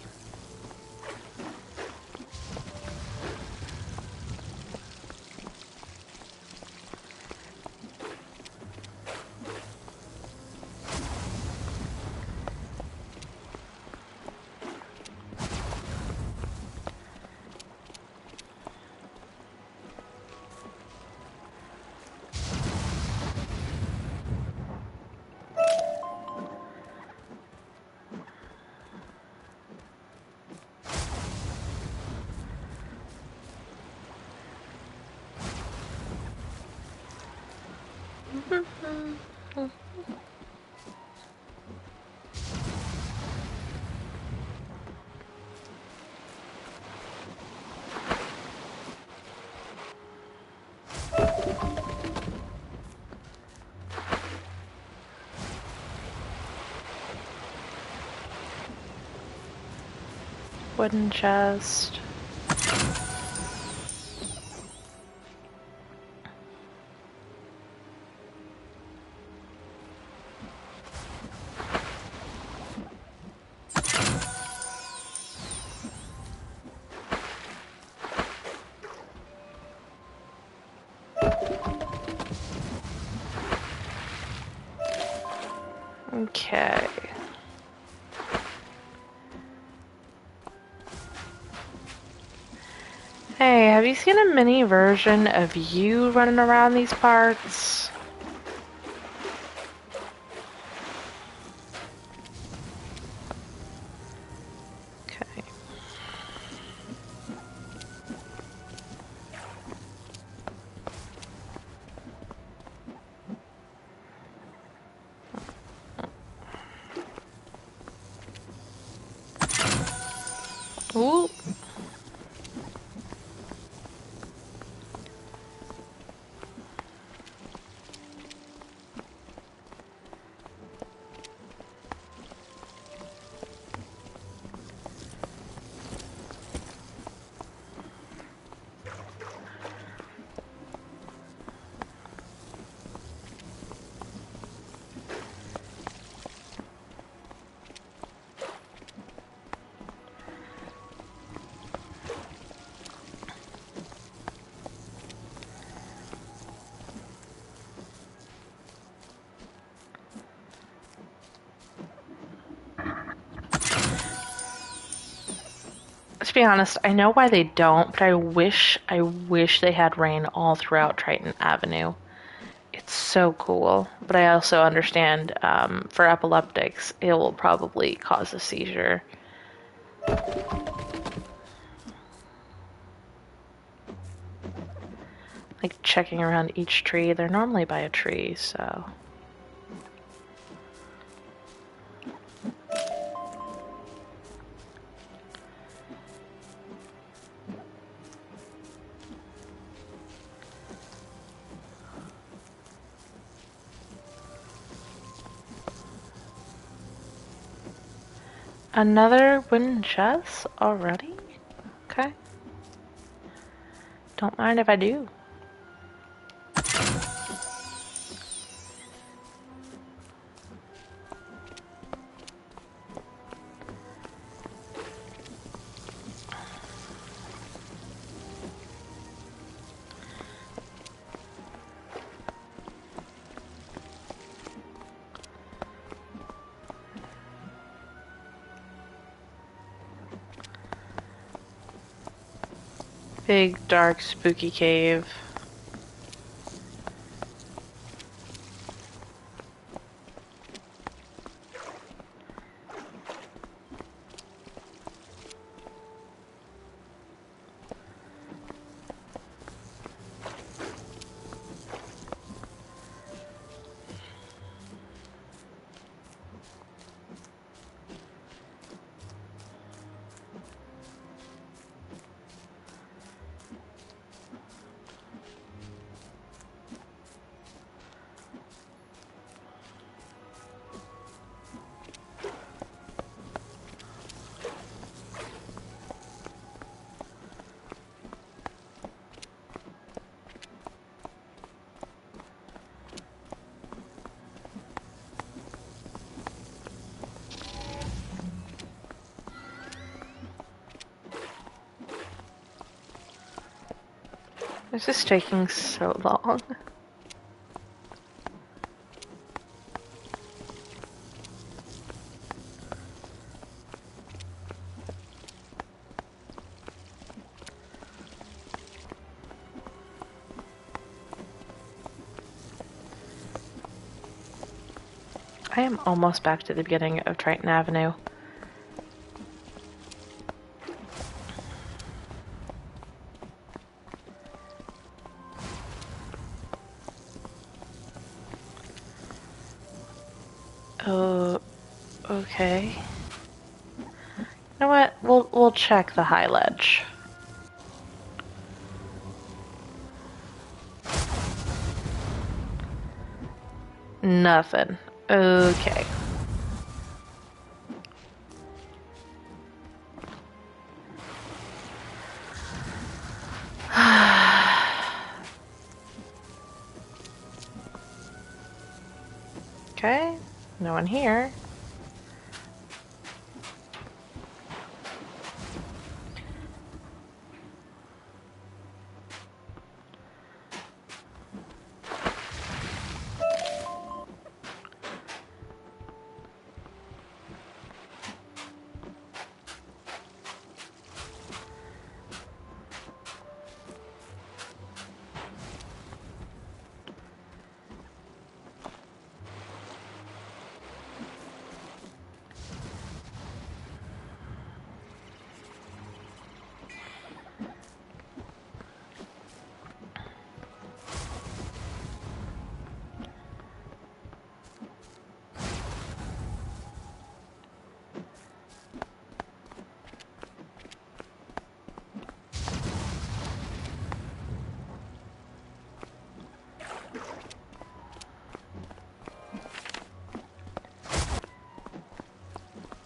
Wooden chest. Okay. Hey, have you seen a mini version of you running around these parts? Okay. Ooh. To be honest, I know why they don't, but I wish they had rain all throughout Triton Avenue. It's so cool, but I also understand for epileptics, it will probably cause a seizure. Like checking around each tree, they're normally by a tree, so... Another wooden chest already? Okay. Don't mind if I do. Big, dark, spooky cave. This is taking so long. I am almost back to the beginning of Triton Avenue. Oh, okay. You know what? We'll check the high ledge. Nothing. Okay. Okay, no one here.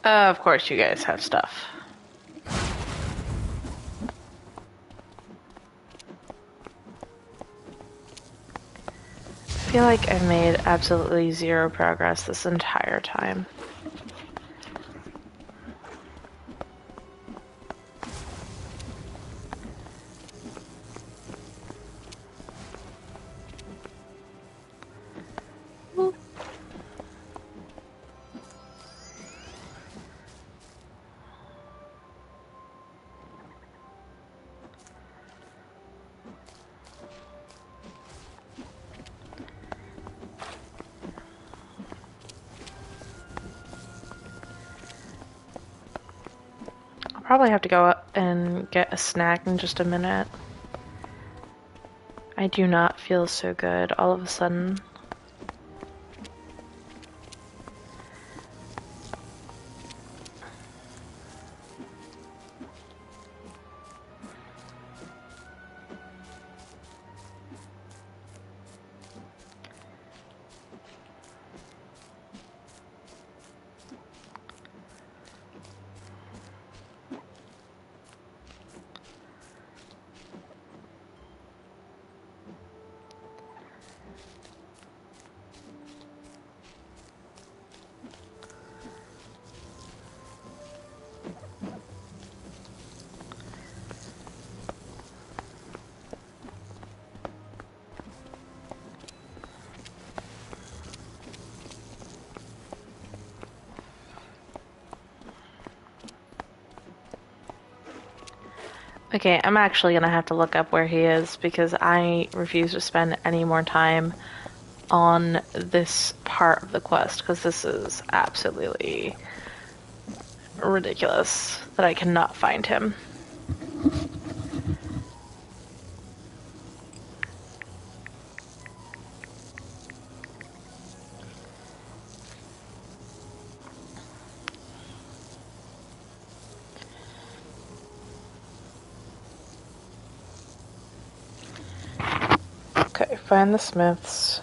Of course you guys have stuff. I feel like I've made absolutely zero progress this entire time. probably have to go up and get a snack in just a minute. I do not feel so good all of a sudden. Okay, I'm actually gonna have to look up where he is because I refuse to spend any more time on this part of the quest because this is absolutely ridiculous that I cannot find him. Okay, find the Smiths.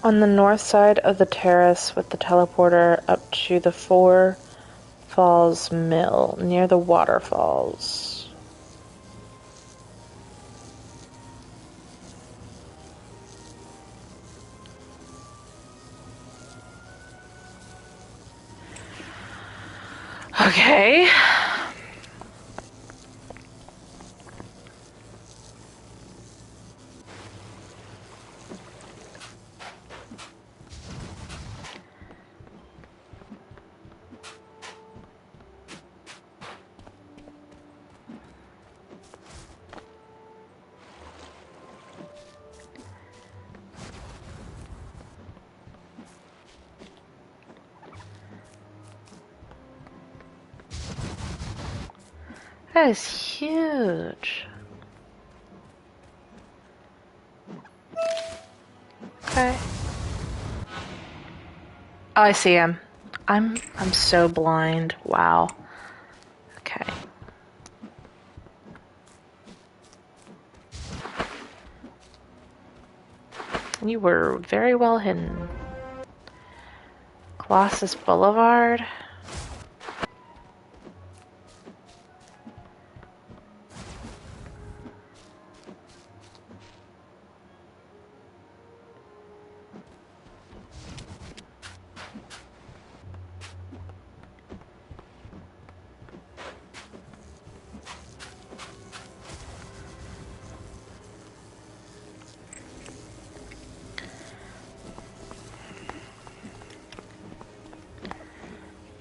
On the north side of the terrace with the teleporter up to the Four Falls Mill, near the waterfalls. Okay. That is huge. Okay. Oh, I see him. I'm so blind. Wow. Okay. You were very well hidden. Colossus Boulevard.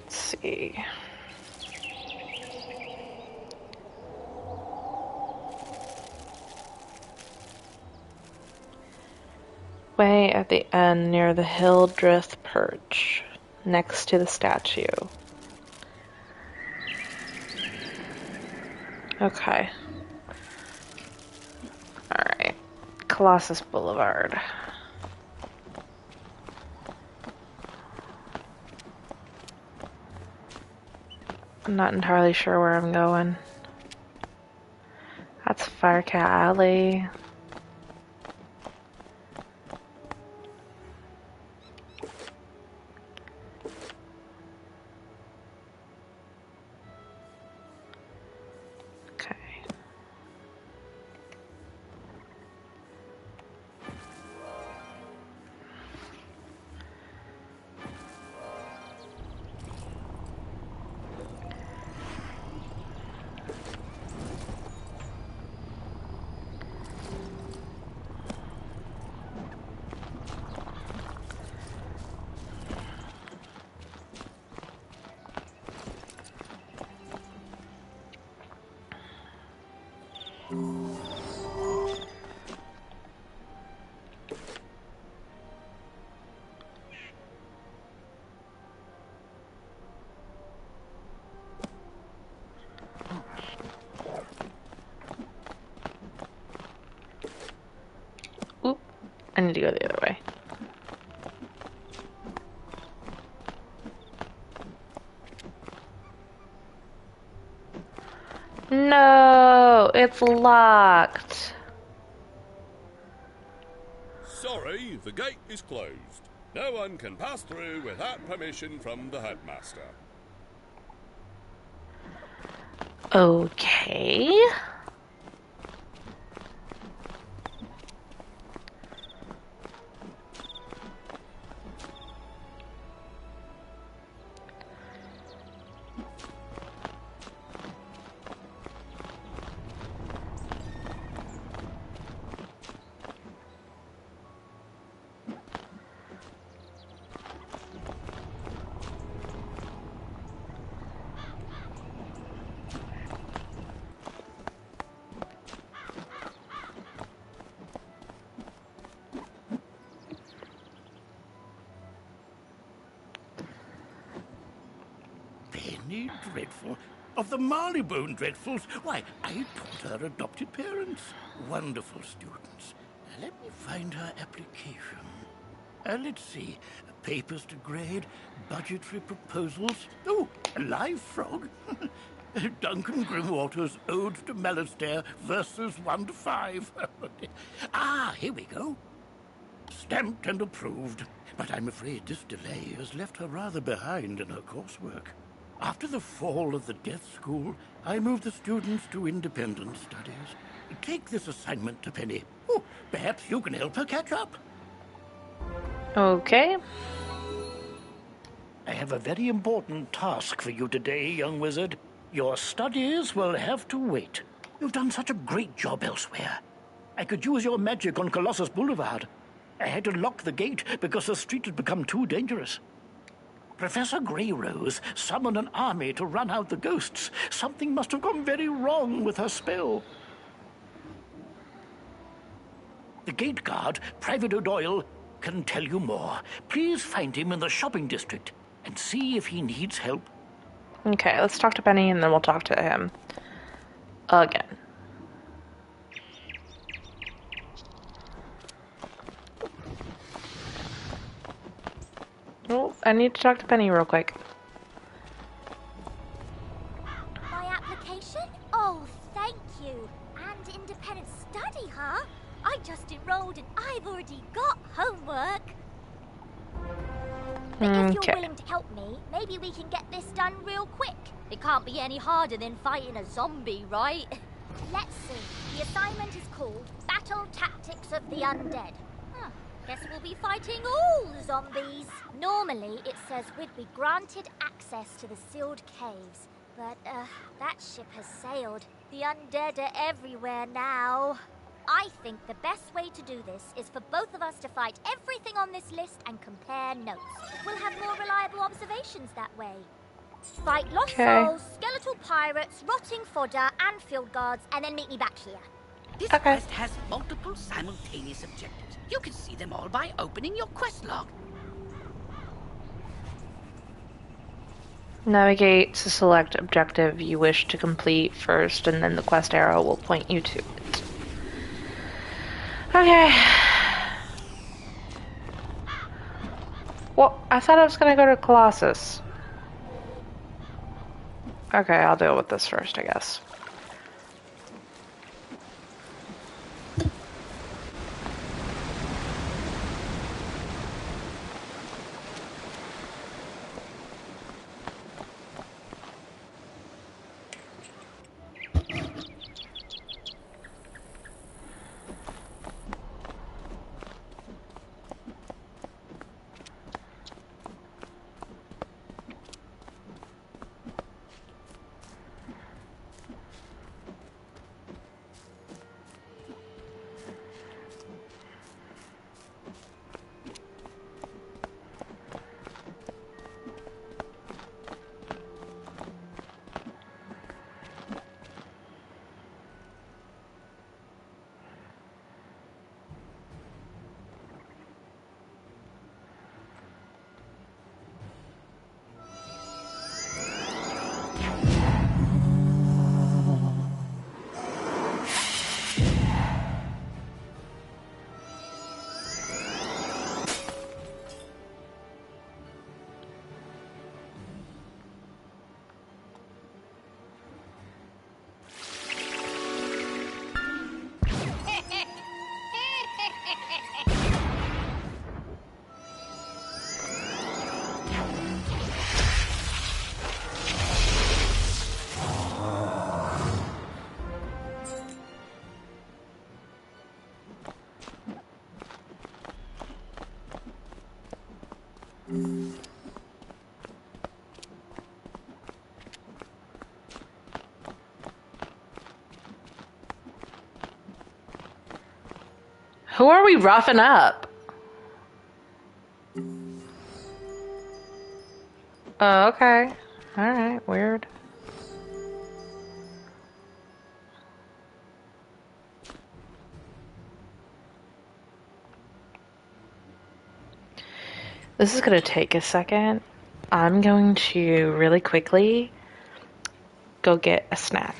See. Way at the end near the Hildreth Perch, next to the statue. Okay. Alright. Colossus Boulevard. I'm not entirely sure where I'm going. That's Firecat Alley. Okay. to go the other way. No, it's locked. Sorry, the gate is closed. No one can pass through without permission from the headmaster. Okay. Penny Dreadful? Of the Marleybone Dreadfuls? Why, I taught her adopted parents. Wonderful students. Let me find her application. Let's see. Papers to grade, budgetary proposals. Oh, a live frog. Duncan Grimwater's Ode to Malastair, verses 1 to 5. Here we go. Stamped and approved. But I'm afraid this delay has left her rather behind in her coursework. After the fall of the Death School, I moved the students to independent studies. Take this assignment to Penny. Oh, perhaps you can help her catch up. Okay. I have a very important task for you today, young wizard. Your studies will have to wait. You've done such a great job elsewhere. I could use your magic on Colossus Boulevard. I had to lock the gate because the street had become too dangerous. Professor Greyrose summoned an army to run out the ghosts. Something must have gone very wrong with her spell. The gate guard, Private O'Doyle, can tell you more. Please find him in the shopping district and see if he needs help. Okay, let's talk to Penny and then we'll talk to him again. Oh, I need to talk to Penny real quick. My application? Oh, thank you. And independent study, huh? I just enrolled and I've already got homework. But if you're willing to help me, maybe we can get this done real quick. It can't be any harder than fighting a zombie, right? Let's see. The assignment is called Battle Tactics of the Undead. Guess we'll be fighting all the zombies. Normally, it says we'd be granted access to the sealed caves. But, that ship has sailed. The undead are everywhere now. I think the best way to do this is for both of us to fight everything on this list and compare notes. We'll have more reliable observations that way. Fight lost souls, skeletal pirates, rotting fodder, and field guards, and then meet me back here. This quest has multiple simultaneous objectives. You can see them all by opening your quest log. Navigate to select objective you wish to complete first, and then the quest arrow will point you to it. Okay. Well, I thought I was gonna go to Colossus. Okay, I'll deal with this first, I guess. Who are we roughing up? Oh, okay. Alright, weird. This is gonna take a second. I'm going to really quickly go get a snack.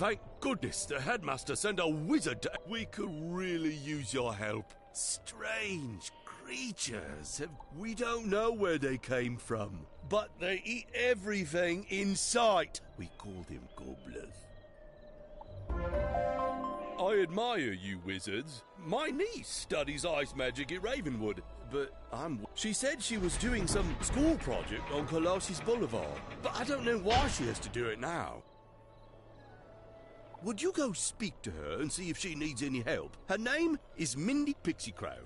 Thank goodness the headmaster sent a wizard. We could really use your help. Strange creatures. We don't know where they came from, but they eat everything in sight. We call them gobblers. I admire you wizards. My niece studies ice magic at Ravenwood, but she said she was doing some school project on Colossus Boulevard, but I don't know why she has to do it now. Would you go speak to her and see if she needs any help? Her name is Mindy Pixie Crown.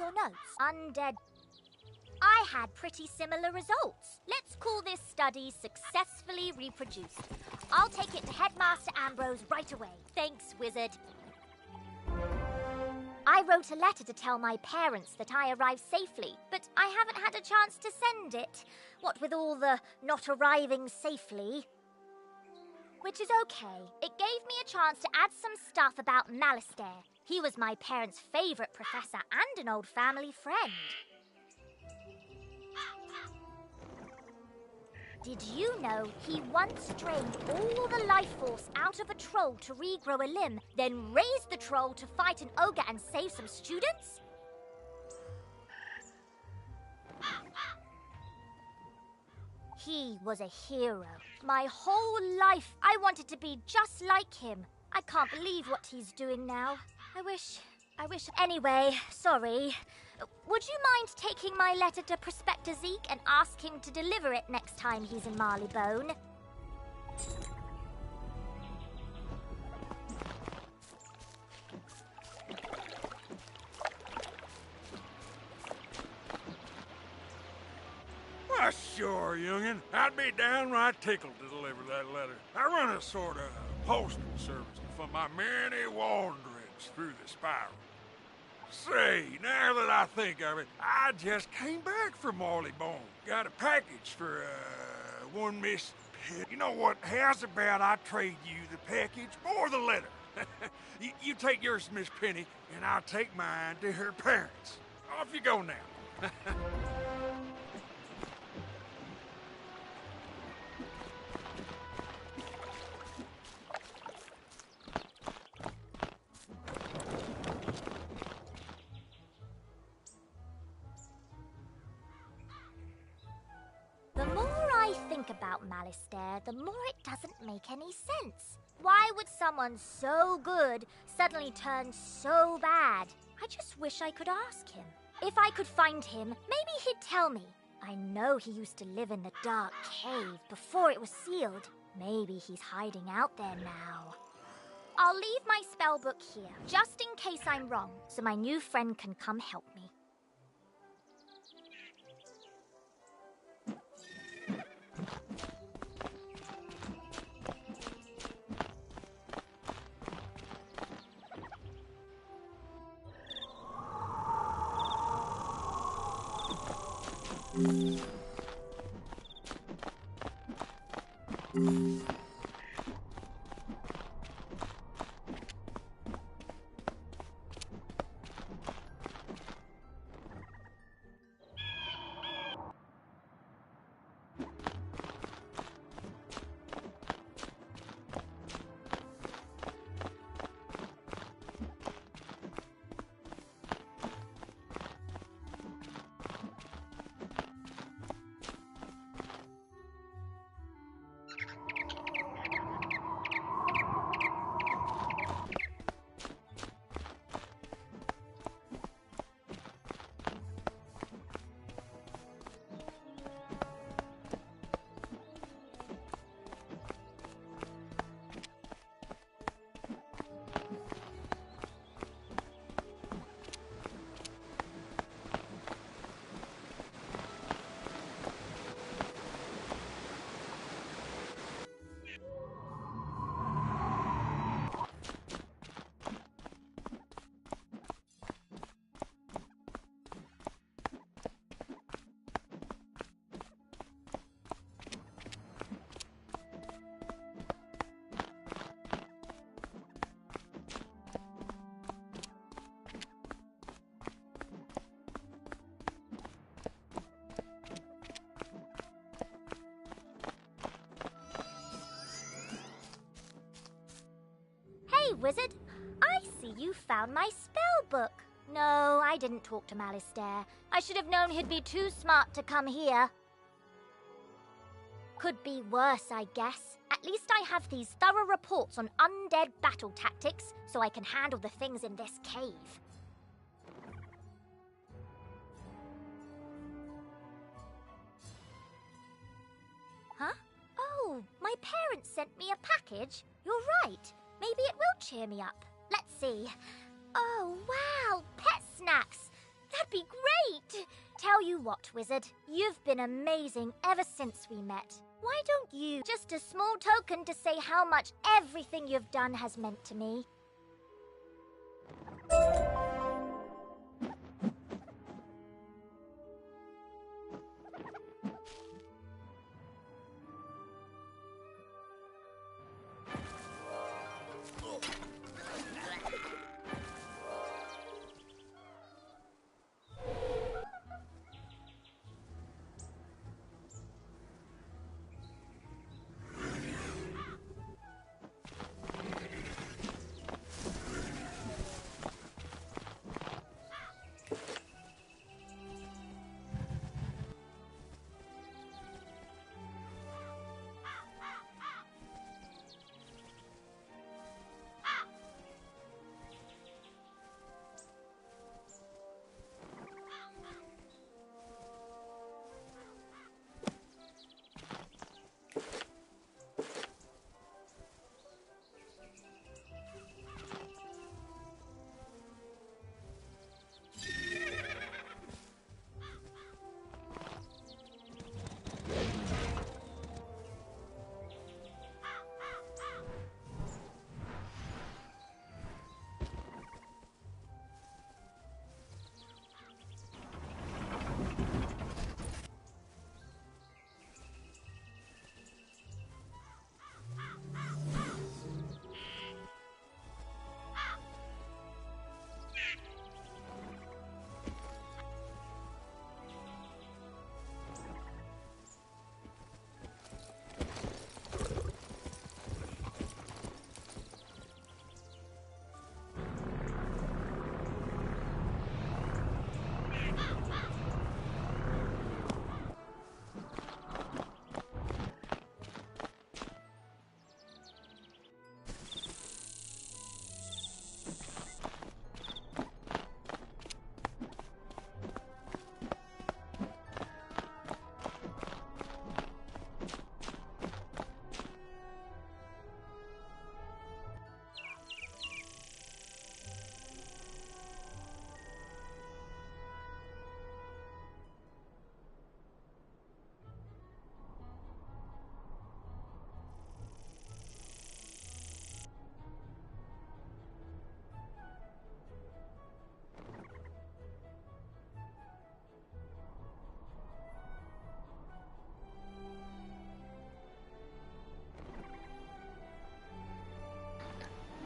your notes? Undead. I had pretty similar results. Let's call this study successfully reproduced. I'll take it to Headmaster Ambrose right away. Thanks, Wizard. I wrote a letter to tell my parents that I arrived safely, but I haven't had a chance to send it. What with all the not arriving safely. Which is okay. It gave me a chance to add some stuff about Malistaire. He was my parents' favorite professor and an old family friend. Did you know he once drained all the life force out of a troll to regrow a limb, then raised the troll to fight an ogre and save some students? He was a hero. My whole life I wanted to be just like him. I can't believe what he's doing now. I wish... Anyway, sorry. Would you mind taking my letter to Prospector Zeke and ask him to deliver it next time he's in Marleybone? Why, sure, youngin'. I'd be downright tickled to deliver that letter. I run a sort of postal service for my many wanderings through the spiral. Say, now that I think of it, I just came back from Marleybone. Got a package for, one Miss Penny. You know what? How's about I trade you the package for the letter? you take yours to Miss Penny, and I'll take mine to her parents. Off you go now. About Malistaire, the more it doesn't make any sense. Why would someone so good suddenly turn so bad? I just wish I could ask him. If I could find him, maybe he'd tell me. I know he used to live in the dark cave before it was sealed. Maybe he's hiding out there now. I'll leave my spellbook here, just in case I'm wrong, so my new friend can come help me. Hey, Wizard! I see you found my spell book. No, I didn't talk to Malistaire. I should have known he'd be too smart to come here. Could be worse, I guess. At least I have these thorough reports on undead battle tactics, so I can handle the things in this cave. Huh? Oh, my parents sent me a package. You're right. Maybe it will cheer me up. Let's see. Oh, wow, pet snacks. That'd be great! Tell you what, Wizard, you've been amazing ever since we met. Why don't you? Just a small token to say how much everything you've done has meant to me.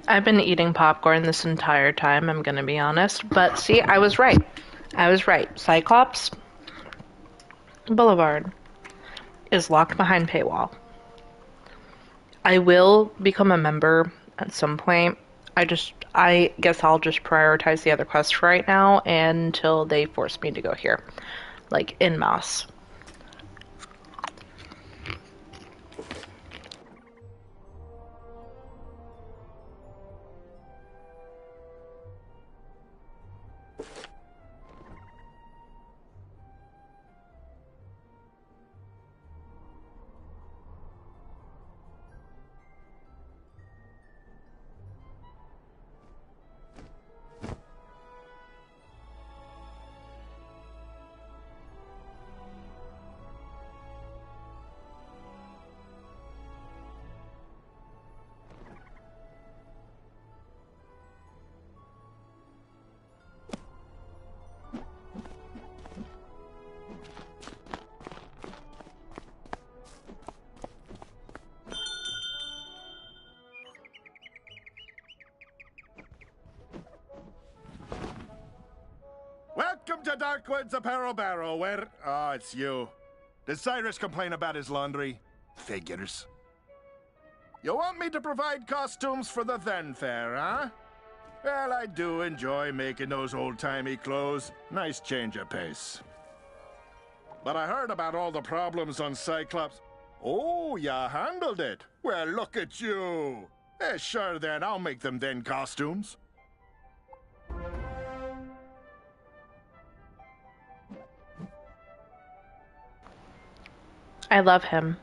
I've been eating popcorn this entire time, I'm gonna be honest. But see, I was right. I was right. Cyclops Boulevard is locked behind paywall. I will become a member at some point. I guess I'll just prioritize the other quests for right now until they force me to go here. Like, en masse. Welcome to Darkwood's Apparel Barrel, where... Oh, it's you. Does Cyrus complain about his laundry? Figures. You want me to provide costumes for the Then Fair, huh? Well, I do enjoy making those old-timey clothes. Nice change of pace. But I heard about all the problems on Cyclops. Oh, you handled it. Well, look at you. Sure then, I'll make them then costumes. I love him.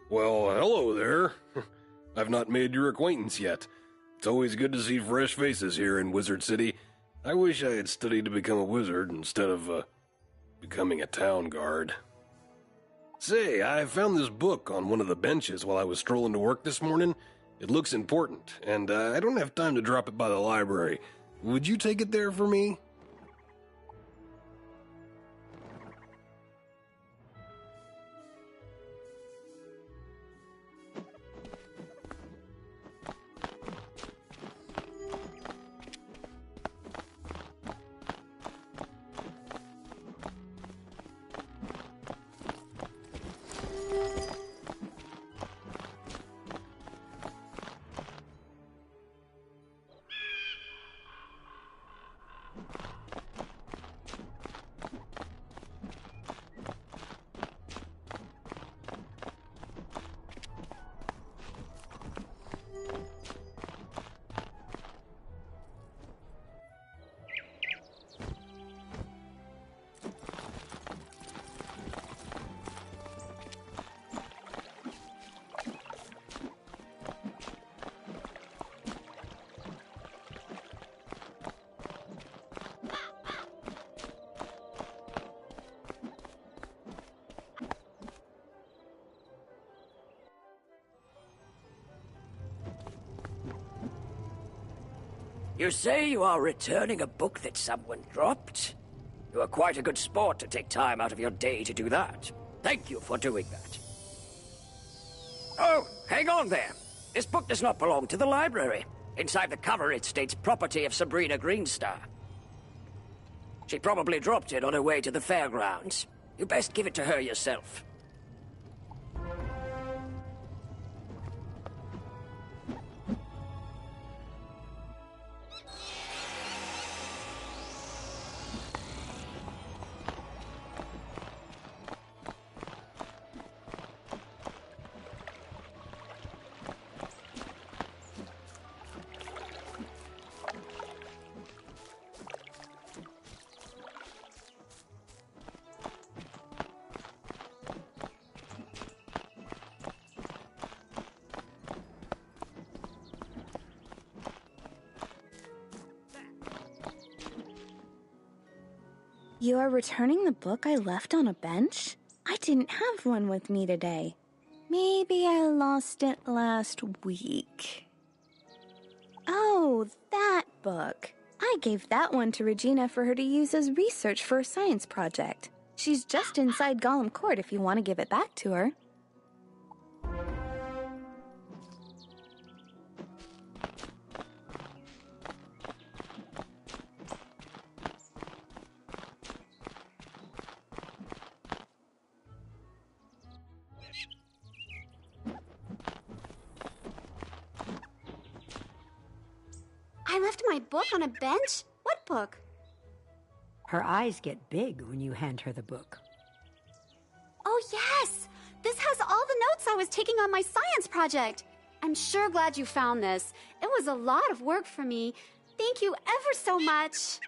Well, hello there. I've not made your acquaintance yet. It's always good to see fresh faces here in Wizard City. I wish I had studied to become a wizard instead of, becoming a town guard. Say, I found this book on one of the benches while I was strolling to work this morning. It looks important, and I don't have time to drop it by the library. Would you take it there for me? You say you are returning a book that someone dropped? You are quite a good sport to take time out of your day to do that. Thank you for doing that. Oh, hang on there. This book does not belong to the library. Inside the cover it states property of Sabrina Greenstar. She probably dropped it on her way to the fairgrounds. You best give it to her yourself. You are returning the book I left on a bench? I didn't have one with me today. Maybe I lost it last week. Oh, that book. I gave that one to Regina for her to use as research for a science project. She's just inside Gollum Court if you want to give it back to her. I left my book on a bench? What book? Her eyes get big when you hand her the book. Oh, yes! This has all the notes I was taking on my science project. I'm sure glad you found this. It was a lot of work for me. Thank you ever so much.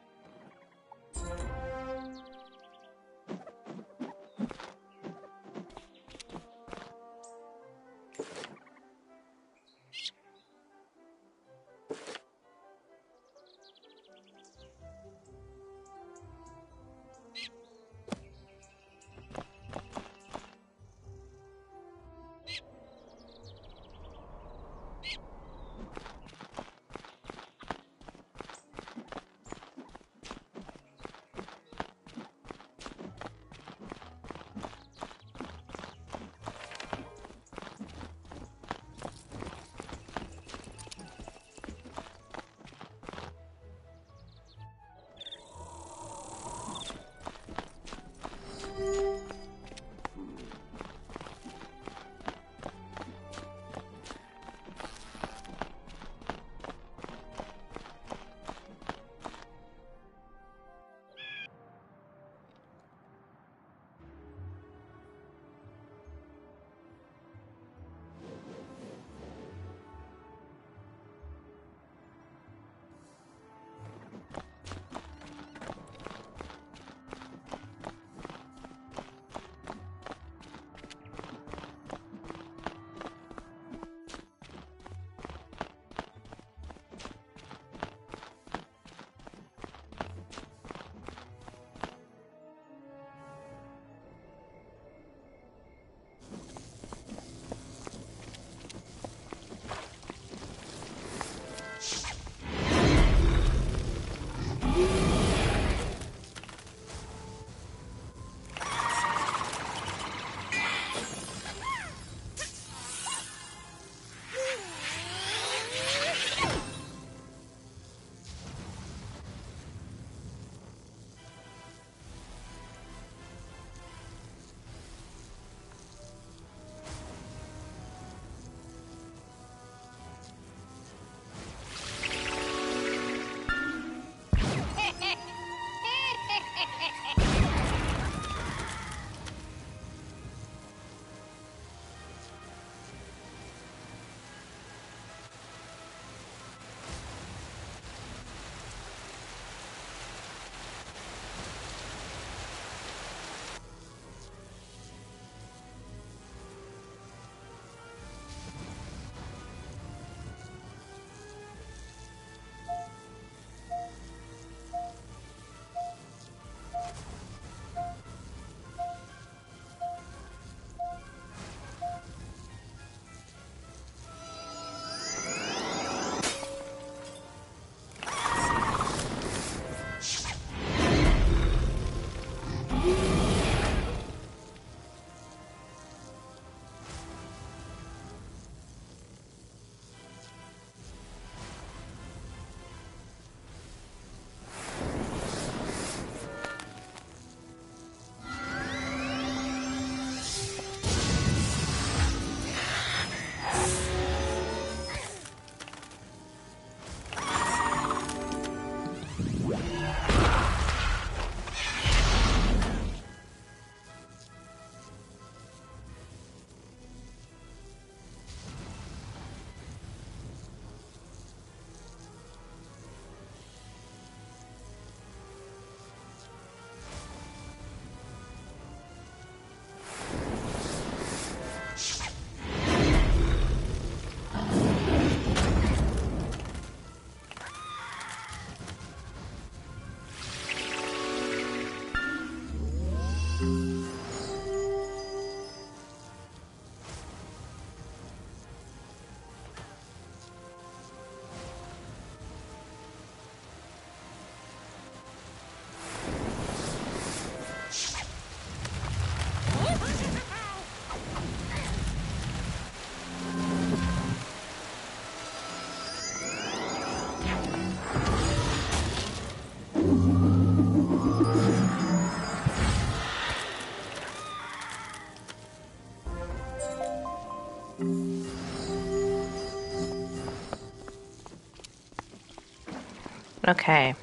Okay.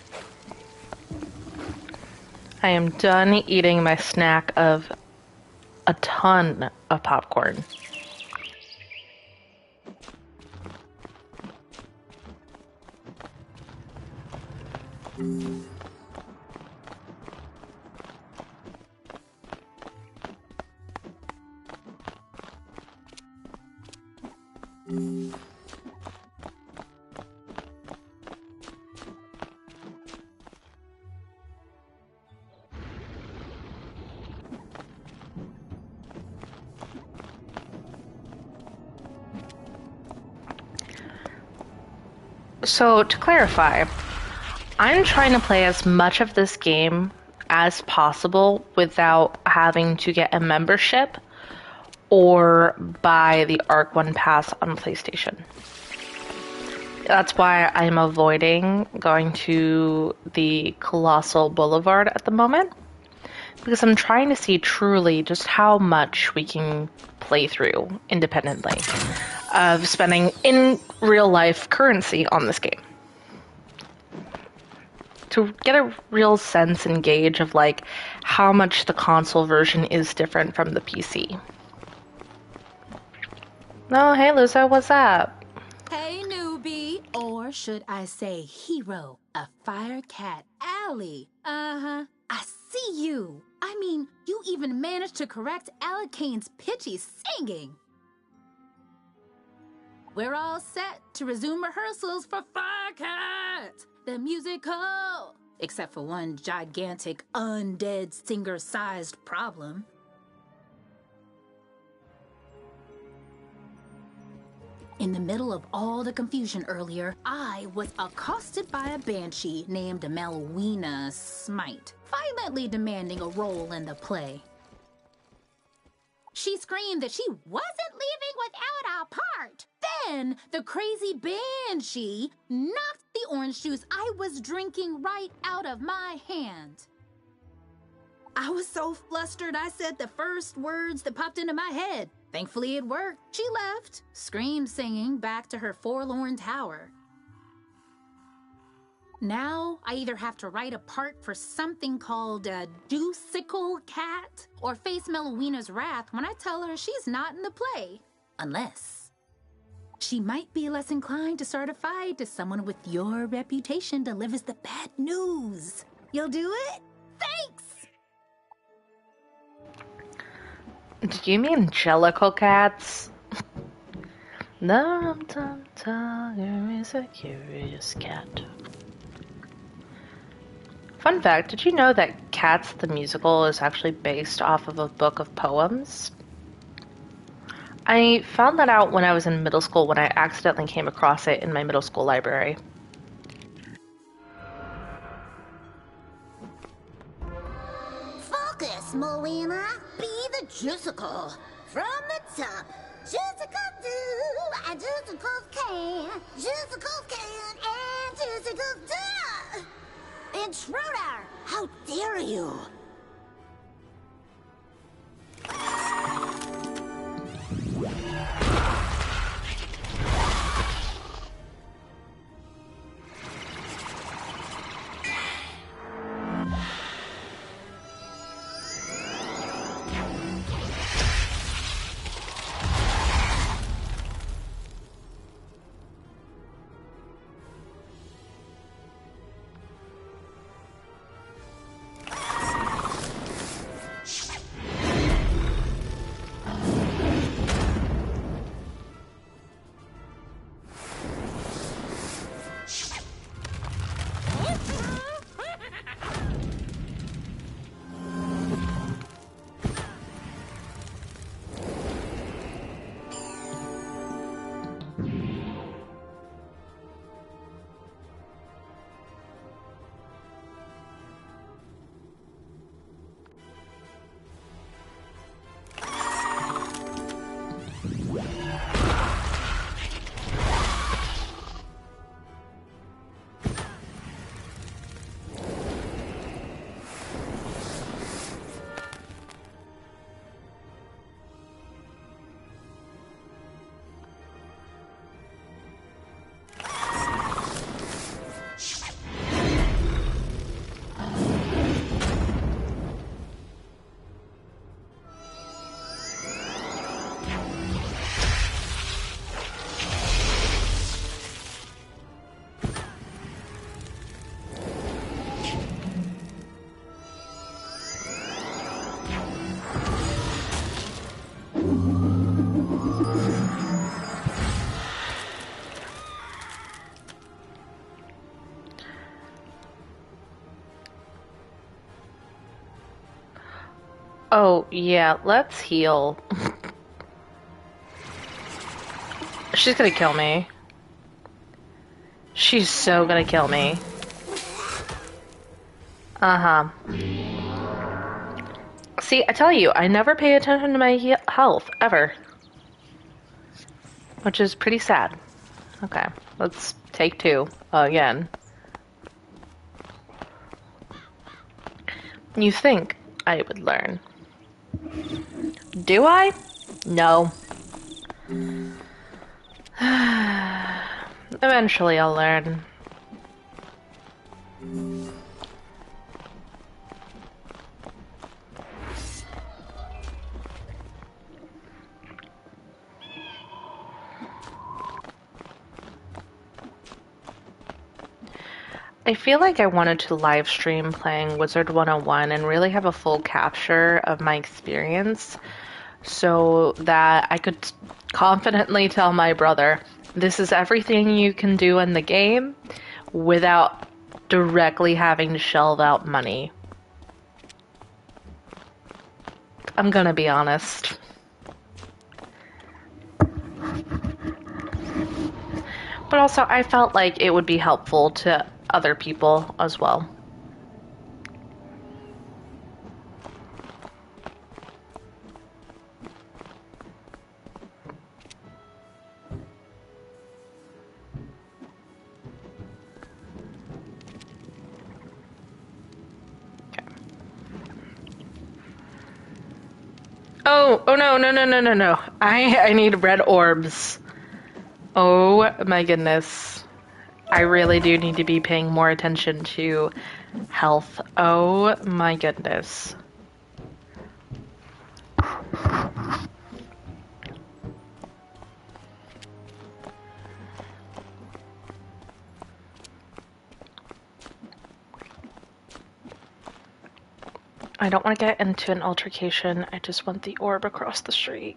I am done eating my snack of a ton of popcorn. So, to clarify, I'm trying to play as much of this game as possible without having to get a membership or buy the Arc 1 Pass on PlayStation. That's why I'm avoiding going to the Colossal Boulevard at the moment, because I'm trying to see truly just how much we can play through independently of spending in real life currency on this game. To get a real sense and gauge of like how much the console version is different from the PC. Oh, hey Lusa, what's up? Hey newbie, or should I say hero of Firecat Alley. I see you. I mean, you even managed to correct Alicane's pitchy singing. We're all set to resume rehearsals for Firecat, the musical. Except for one gigantic undead singer-sized problem. In the middle of all the confusion earlier, I was accosted by a banshee named Malwina Smite, violently demanding a role in the play. She screamed that she wasn't leaving without a part. Then the crazy banshee knocked the orange juice I was drinking right out of my hand. I was so flustered I said the first words that popped into my head. Thankfully it worked. She left, scream singing back to her forlorn tower. Now I either have to write a part for something called a Deucical Cat or face Melowina's wrath when I tell her she's not in the play. Unless she might be less inclined to start a fight if someone with your reputation delivers the bad news. You'll do it? Thanks! Do you mean Jellicle Cats? No, Tiger is a curious cat. Fun fact, did you know that Cats the Musical is actually based off of a book of poems? I found that out when I was in middle school when I accidentally came across it in my middle school library. Focus, Melina. Be the Juicicle. From the top. Juicicles do, and Juicicles can. Juicicles can, and Juicicles do. Intruder! How dare you! Oh, yeah, let's heal. She's gonna kill me. She's so gonna kill me. Uh-huh. See, I tell you, I never pay attention to my health, ever. Which is pretty sad. Okay, let's take 2 again. You think I would learn. Do I? No. Eventually I'll learn. I feel like I wanted to live stream playing Wizard 101 and really have a full capture of my experience so that I could confidently tell my brother, this is everything you can do in the game without directly having to shell out money. I'm gonna be honest. But also, I felt like it would be helpful to other people as well. Oh no. I need red orbs. Oh my goodness. I really do need to be paying more attention to health. Oh my goodness. I don't want to get into an altercation. I just want the orb across the street.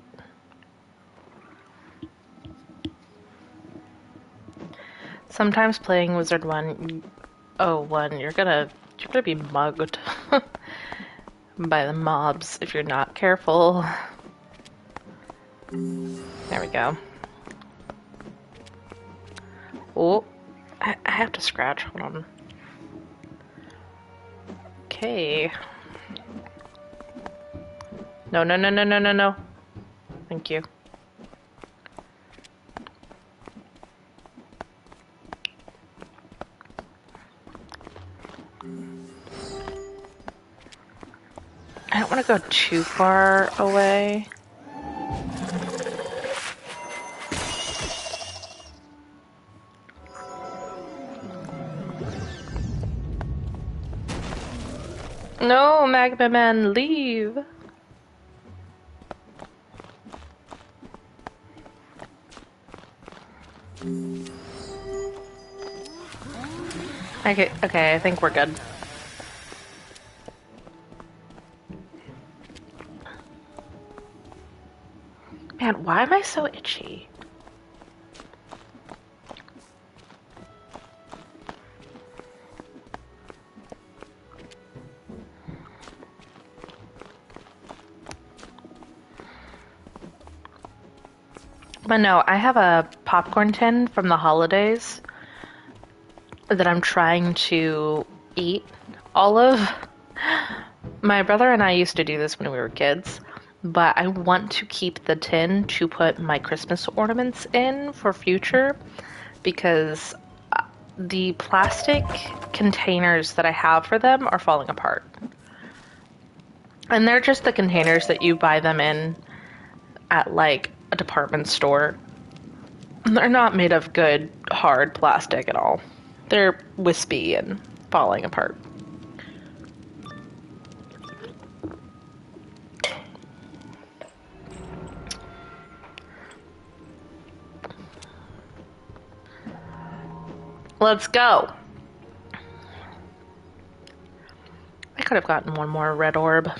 Sometimes playing Wizard 101, you're gonna be mugged by the mobs if you're not careful. There we go. Oh, I have to scratch. Hold on. Okay. No. Thank you. I don't want to go too far away. No, Magma Man, leave. Okay, I think we're good. Man, why am I so itchy? But no, I have a popcorn tin from the holidays that I'm trying to eat all of. My brother and I used to do this when we were kids, but I want to keep the tin to put my Christmas ornaments in for future because the plastic containers that I have for them are falling apart. And they're just the containers that you buy them in at like a department store. They're not made of good, hard plastic at all. They're wispy and falling apart. Let's go. I could have gotten one more red orb.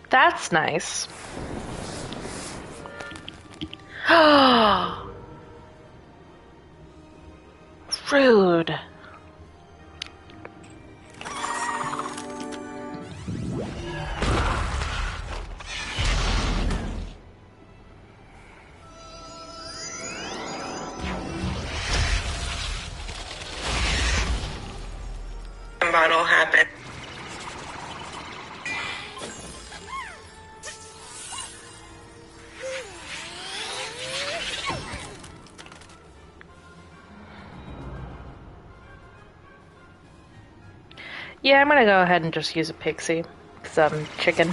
That's nice. Rude. Battle happened. Yeah, I'm gonna go ahead and just use a pixie, because I'm chicken.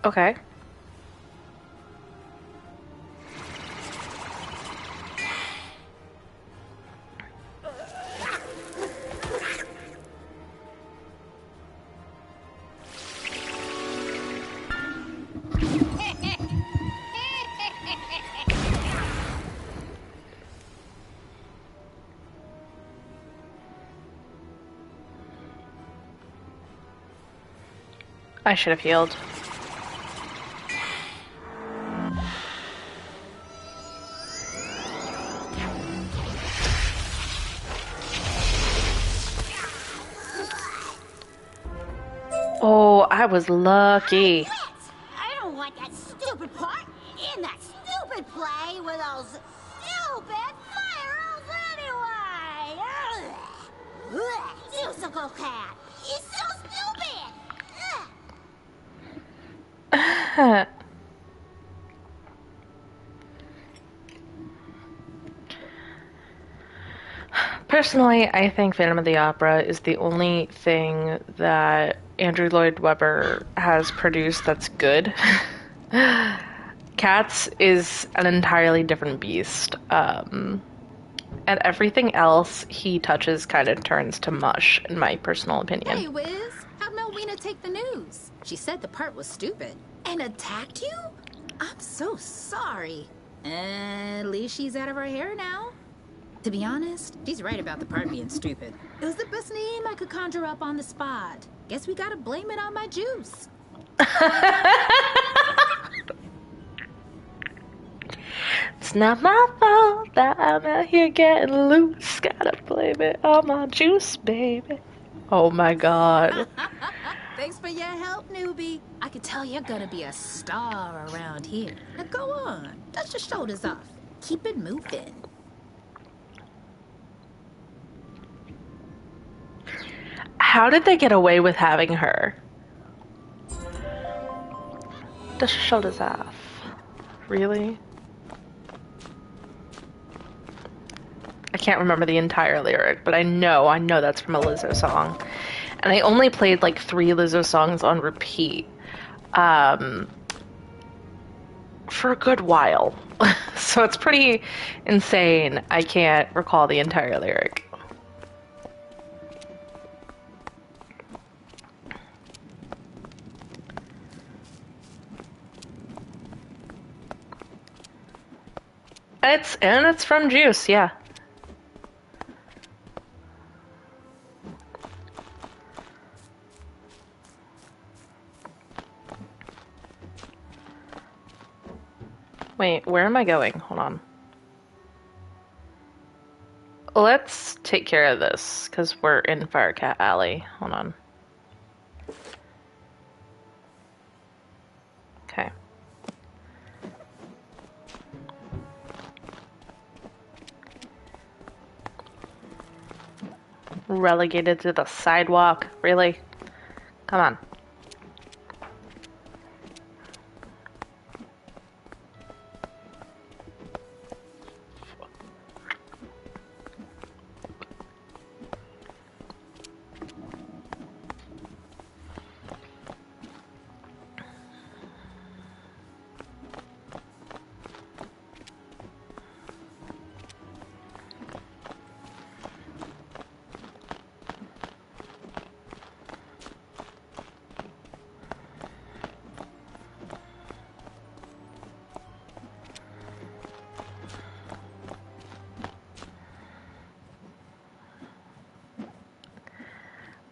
Okay. I should have healed. Oh, I was lucky. I don't want that stupid part in that stupid play with those stupid fire-elves anyway! Ugh. Musical cat! He's so stupid! Personally, I think Phantom of the Opera is the only thing that Andrew Lloyd Webber has produced that's good. Cats is an entirely different beast. And everything else he touches kind of turns to mush, in my personal opinion. Hey, Wiz, how'd Melwina take the news? She said the part was stupid. And attacked you? I'm so sorry. At least she's out of her hair now. To be honest, she's right about the part being stupid. It was the best name I could conjure up on the spot. Guess we gotta blame it on my juice. It's not my fault that I'm out here getting loose. Gotta blame it on my juice, baby. Oh my god. Thanks for your help, newbie. I could tell you're gonna be a star around here. Now go on, dust your shoulders off. Keep it moving. How did they get away with having her? Dust your shoulders off. Really? I can't remember the entire lyric, but I know that's from a Lizzo song. And I only played like 3 Lizzo songs on repeat for a good while. So it's pretty insane. I can't recall the entire lyric. It's from Juice, yeah. Wait, where am I going? Hold on. Let's take care of this, because we're in Firecat Alley. Hold on. Okay. Relegated to the sidewalk? Really? Come on.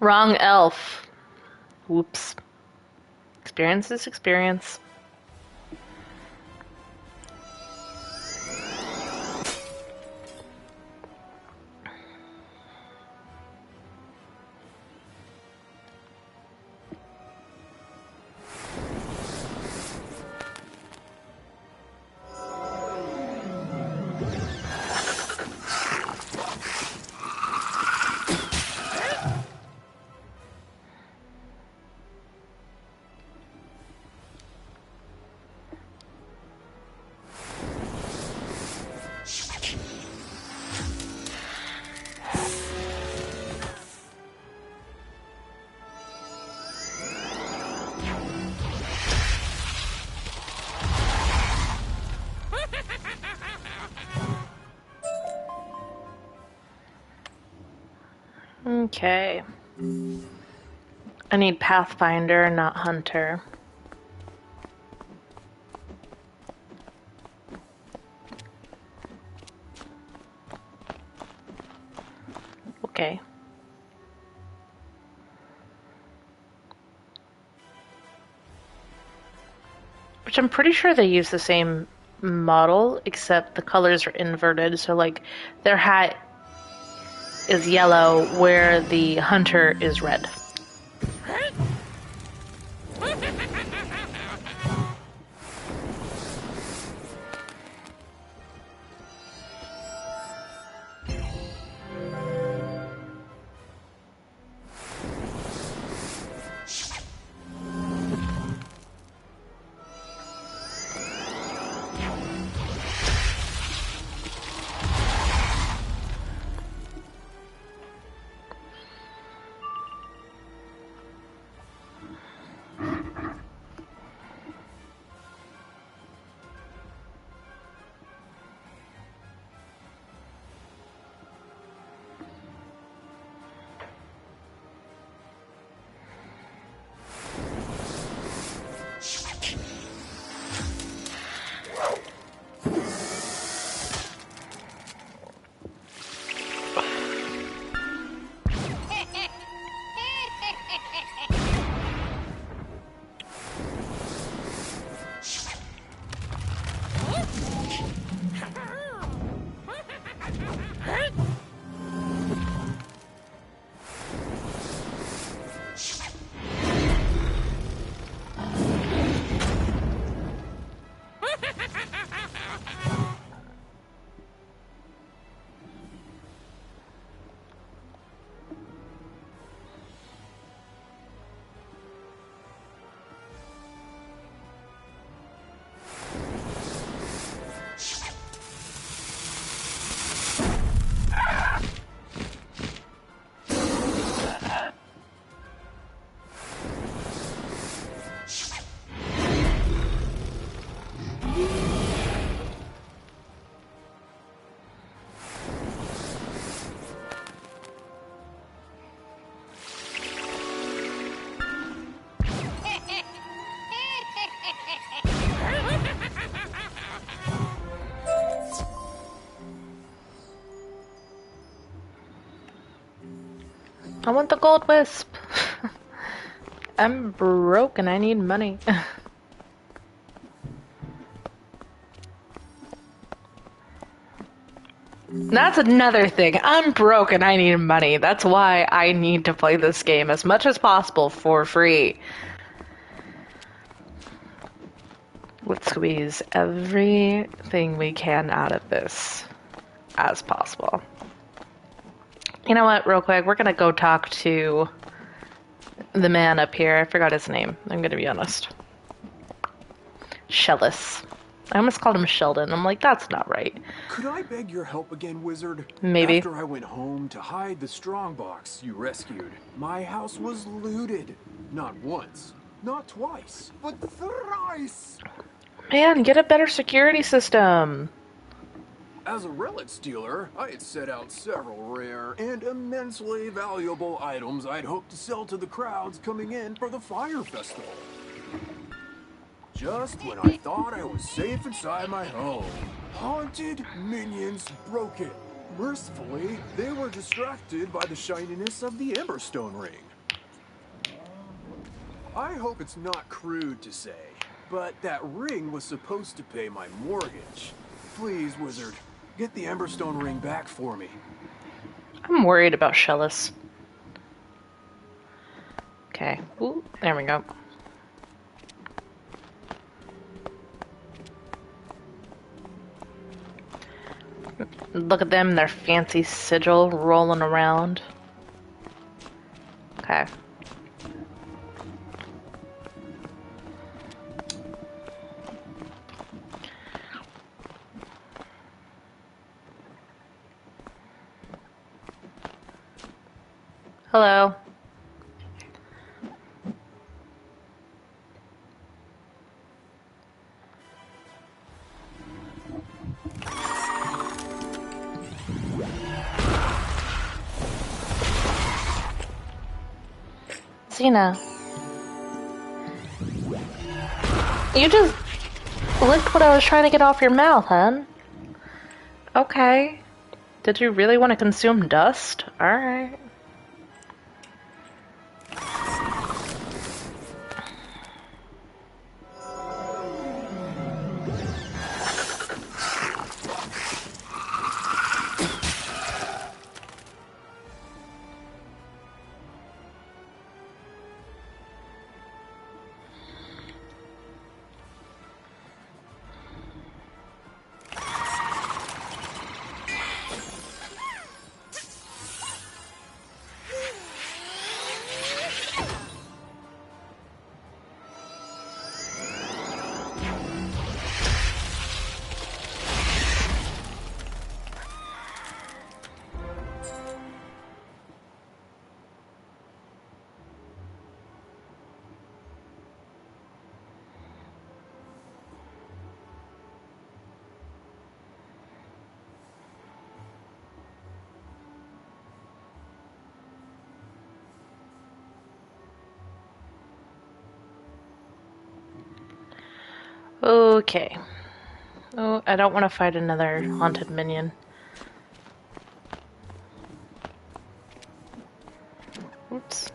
Wrong elf. Whoops. Experience is experience. Okay. I need Pathfinder, not Hunter. Okay. Which I'm pretty sure they use the same model, except the colors are inverted, so like their hat is yellow where the hunter is red. I want the gold wisp. I'm broke and I need money. That's another thing. I'm broke and I need money. That's why I need to play this game as much as possible for free. Let's squeeze everything we can out of this as possible. You know what, real quick, we're gonna go talk to the man up here. I forgot his name, I'm gonna be honest. Shellis. I almost called him Sheldon. I'm like, that's not right. Could I beg your help again, wizard? Maybe. After I went home to hide the strongbox you rescued, my house was looted. Not once, not twice, but thrice. Man, get a better security system. As a relic stealer, I had set out several rare and immensely valuable items I'd hoped to sell to the crowds coming in for the fire festival. Just when I thought I was safe inside my home, haunted minions broke it. Mercifully, they were distracted by the shininess of the Emberstone ring. I hope it's not crude to say, but that ring was supposed to pay my mortgage. Please, wizard, get the Emberstone ring back for me. I'm worried about Shellis. Okay. Ooh, there we go. Look at them, their fancy sigil rolling around. Okay. Hello. Xena. You just licked what I was trying to get off your mouth, hun. Okay. Did you really want to consume dust? Alright. Okay. Oh, I don't want to fight another haunted minion. Oops.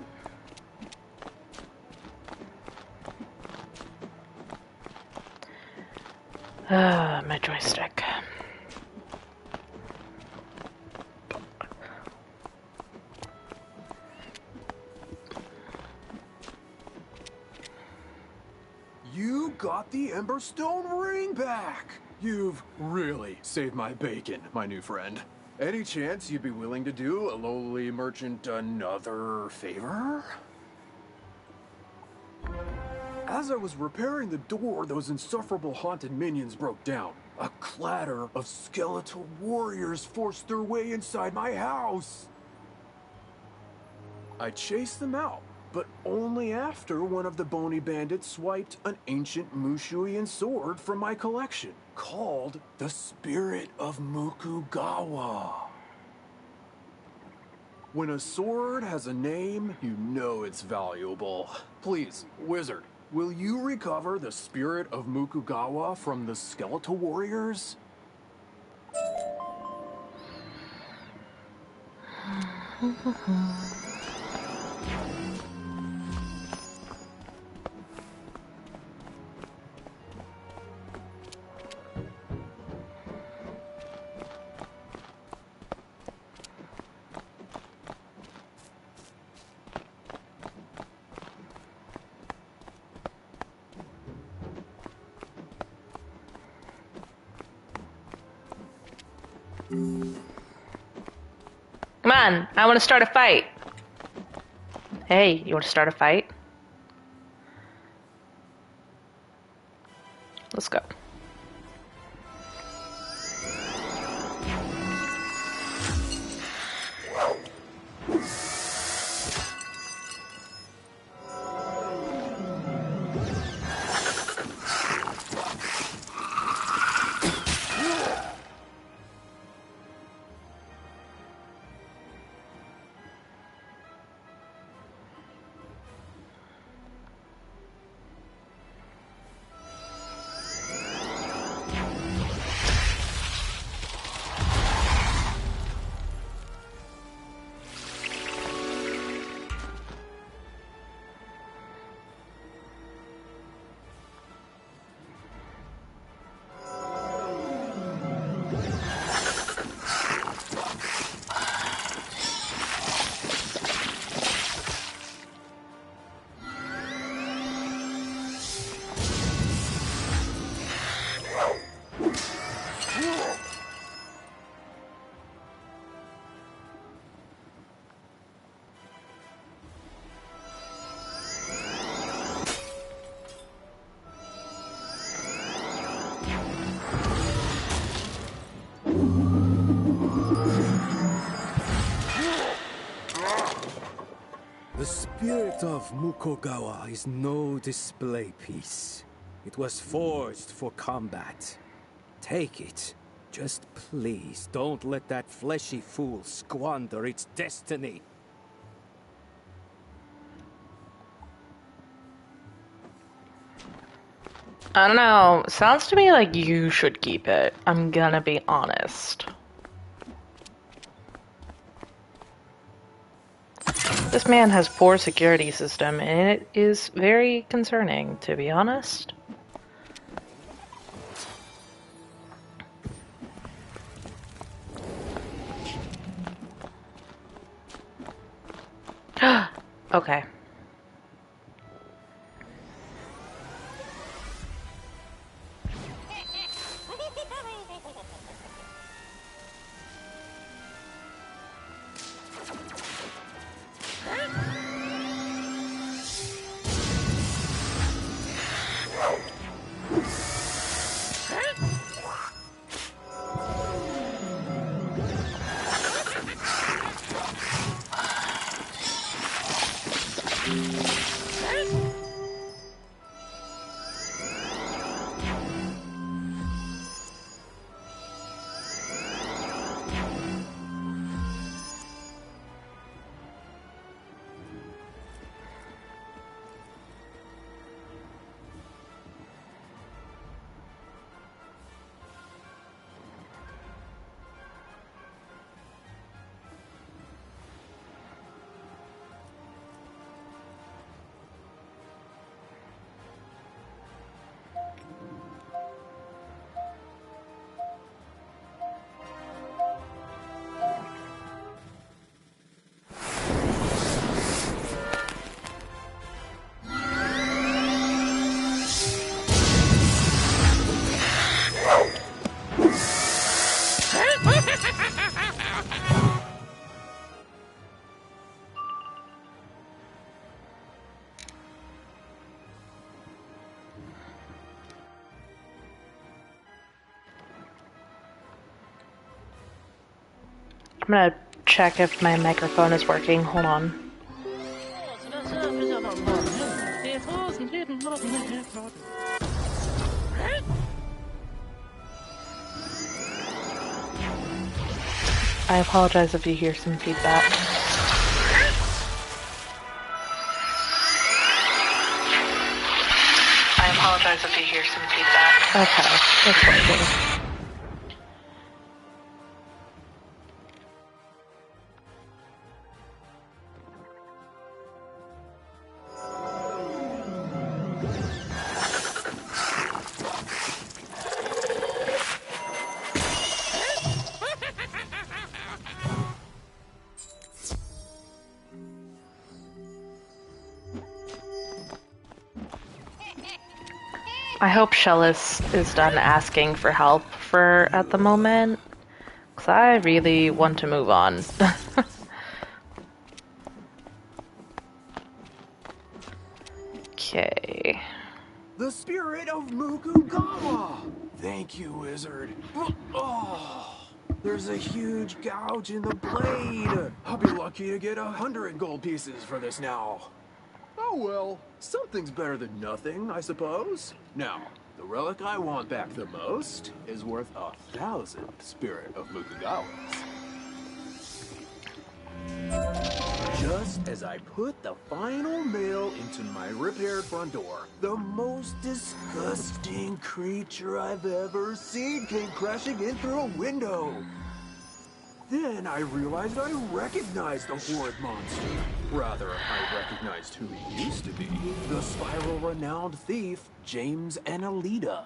My joystick. You got the Emberstone ring back! You've really saved my bacon, my new friend. Any chance you'd be willing to do a lowly merchant another favor? As I was repairing the door, those insufferable haunted minions broke down. A clatter of skeletal warriors forced their way inside my house. I chased them out, but only after one of the bony bandits swiped an ancient Mushuian sword from my collection, called the Spirit of Mukugawa. When a sword has a name, you know it's valuable. Please, wizard, will you recover the Spirit of Mukugawa from the skeletal warriors? Come on, I want to start a fight. Hey, you want to start a fight? Let's go. The spirit of Mukogawa is no display piece. It was forged for combat. Take it. Just please don't let that fleshy fool squander its destiny. I don't know. Sounds to me like you should keep it. I'm gonna be honest. This man has poor security system, and it is very concerning, to be honest. Okay. I'm gonna check if my microphone is working. Hold on. I apologize if you hear some feedback. I apologize if you hear some feedback. Okay, it's working. I hope Shellis is done asking for help at the moment, because because I really want to move on. Okay. The spirit of Mukugawa! Thank you, wizard. Oh, there's a huge gouge in the blade. I'll be lucky to get 100 gold pieces for this now. Oh well, something's better than nothing, I suppose. Now, the relic I want back the most is worth 1,000 spirit of Mukugawas. Just as I put the final nail into my repaired front door, the most disgusting creature I've ever seen came crashing in through a window. Then I realized I recognized the horrid monster. Rather, I recognized who he used to be. The spiral-renowned thief, James Annalita.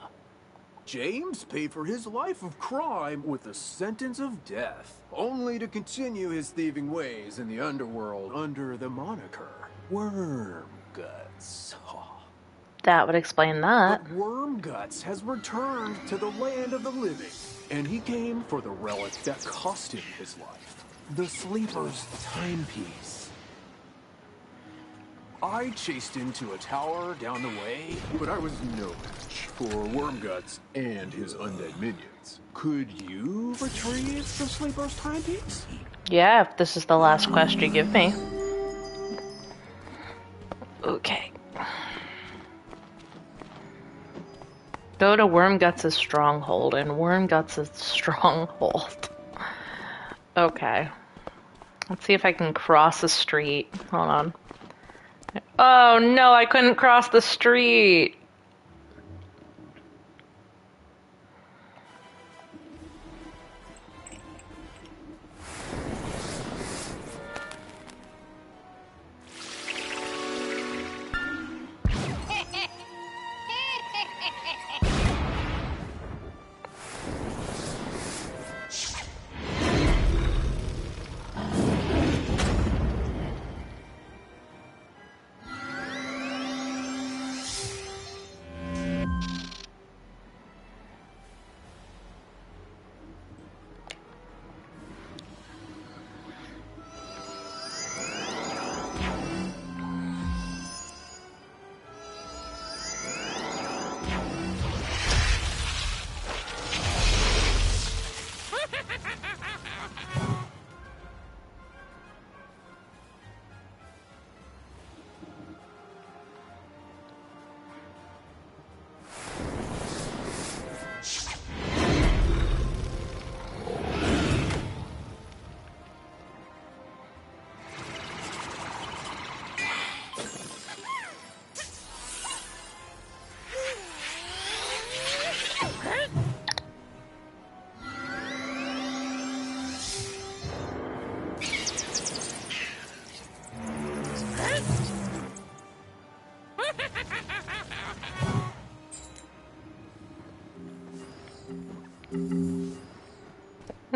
James paid for his life of crime with a sentence of death, only to continue his thieving ways in the underworld under the moniker Wormguts. That would explain that. But Wormguts has returned to the land of the living, and he came for the relic that cost him his life, the Sleeper's timepiece. I chased into a tower down the way, but I was no match for Wormguts and his undead minions. Could you retrieve the Sleeper's timepiece? Yeah, if this is the last quest you give me. Okay. Go to Wormguts' stronghold, and Wormguts' stronghold. Okay. Let's see if I can cross a street. Hold on. Oh no, I couldn't cross the street.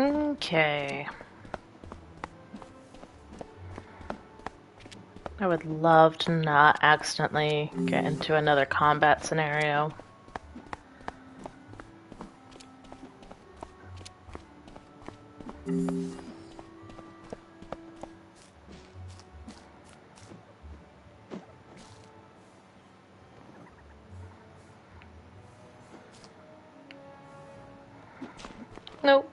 Okay. I would love to not accidentally get into another combat scenario. Nope.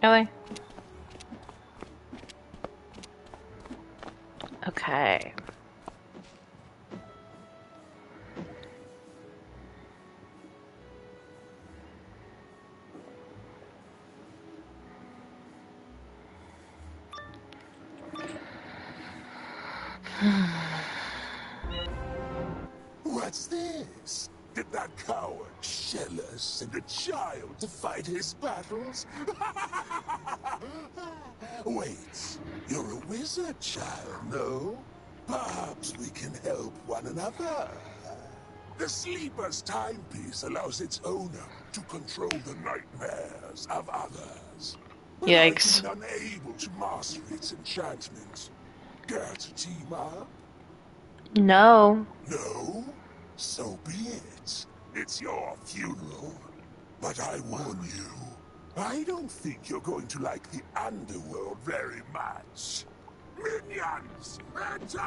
Really? Okay. What's this? Did that coward Shella send a child to fight his battles? Wait, you're a wizard child, no? Perhaps we can help one another. The Sleeper's timepiece allows its owner to control the nightmares of others. But Yikes. I've been unable to master its enchantments. Care to team up? No. No? So be it. It's your funeral. But I warn you, I don't think you're going to like the underworld very much. Minions, attack!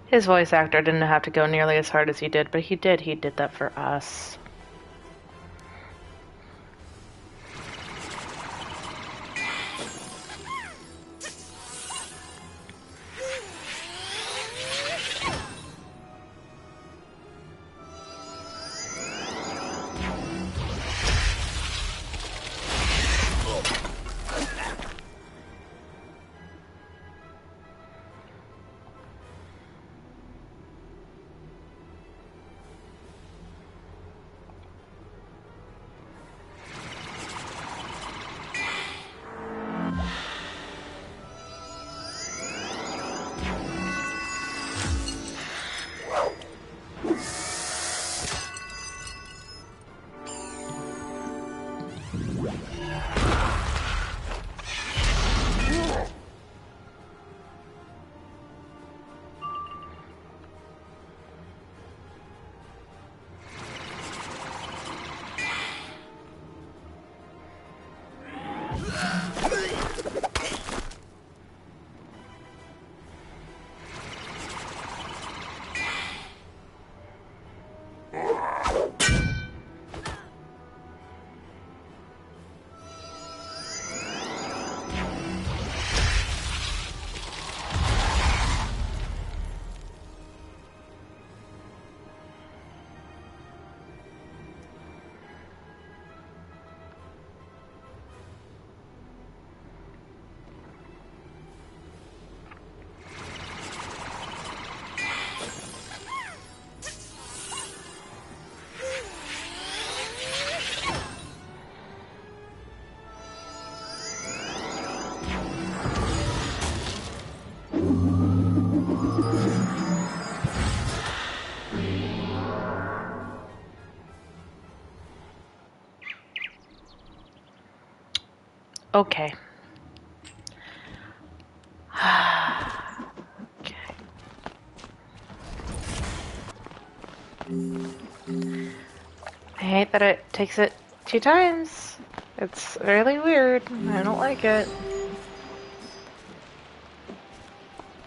His voice actor didn't have to go nearly as hard as he did, but he did. He did that for us. Okay. Okay. I hate that it takes it 2 times. It's really weird. I don't like it.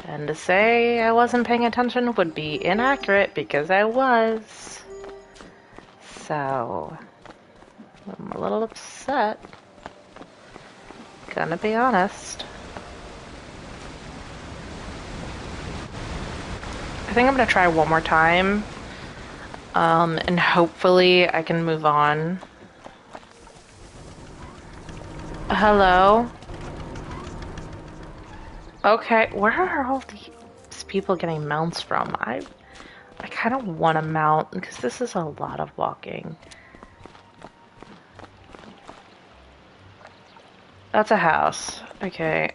And to say I wasn't paying attention would be inaccurate because I was. So, I'm a little upset. Gonna be honest. I think I'm gonna try one more time. And hopefully I can move on. Hello? Okay, where are all these people getting mounts from? I kind of want a mount because this is a lot of walking. That's a house. Okay,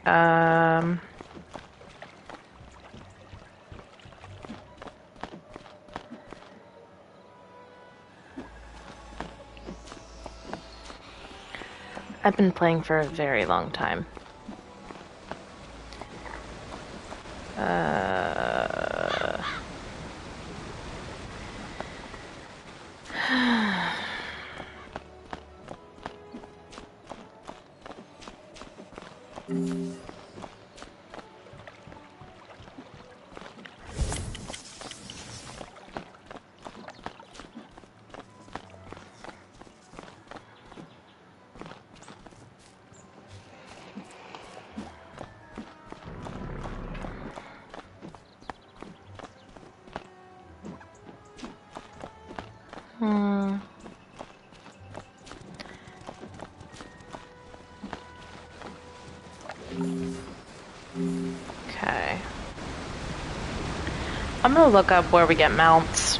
I've been playing for a very long time. Okay. I'm gonna look up where we get mounts.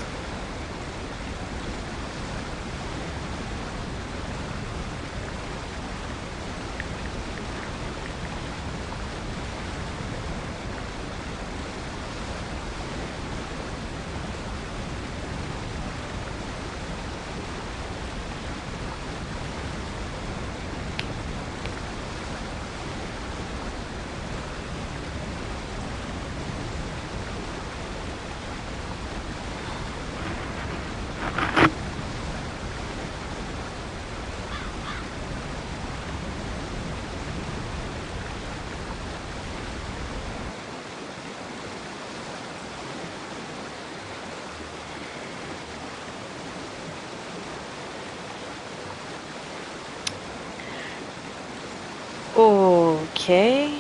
Okay.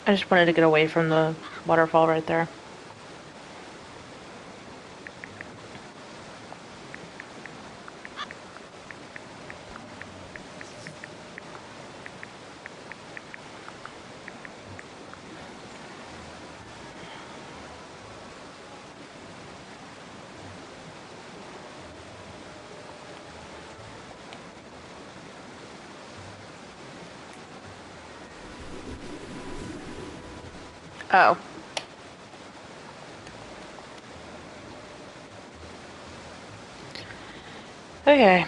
I just wanted to get away from the waterfall right there. Oh. Okay.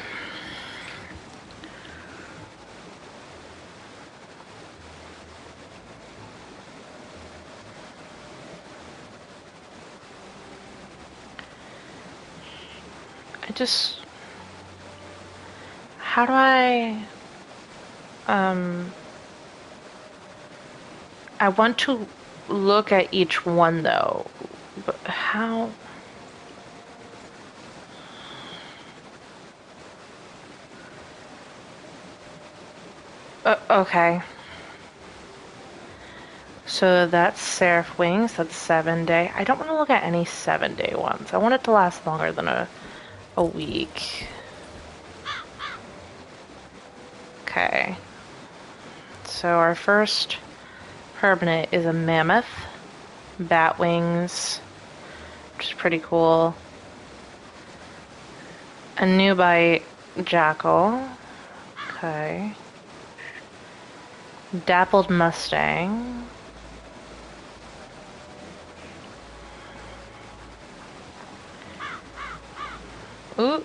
How do I want to look at each one though, but how? Okay. So that's Seraph Wings, that's 7-day. I don't want to look at any 7-day ones. I want it to last longer than a week. Okay. So our first permanent is a mammoth, bat wings, which is pretty cool. A Nubite jackal. Okay. Dappled mustang. Ooh.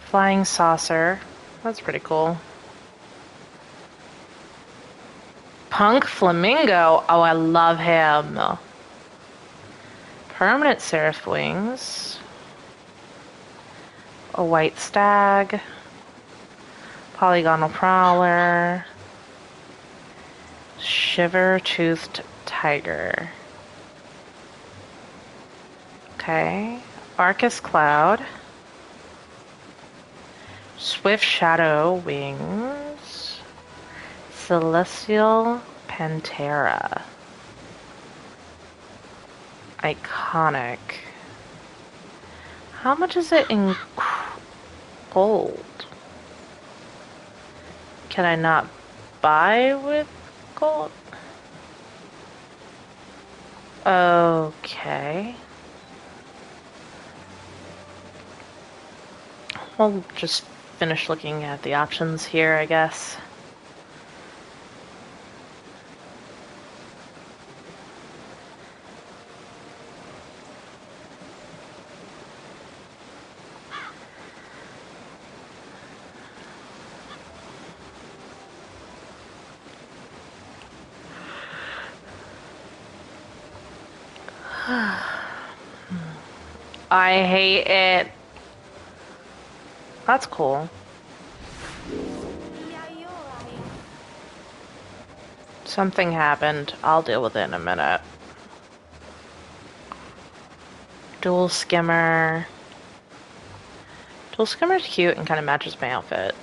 Flying saucer. That's pretty cool. Punk flamingo. Oh, I love him. Permanent seraph wings. A white stag. Polygonal prowler. Shiver-toothed tiger. Okay. Arcus cloud. Swift shadow wings. Celestial pantera. Iconic. How much is it in gold? Can I not buy with gold? Okay. We'll just finish looking at the options here, I guess. I hate it. That's cool. Something happened. I'll deal with it in a minute. Dual skimmer. Dual skimmer's cute and kind of matches my outfit.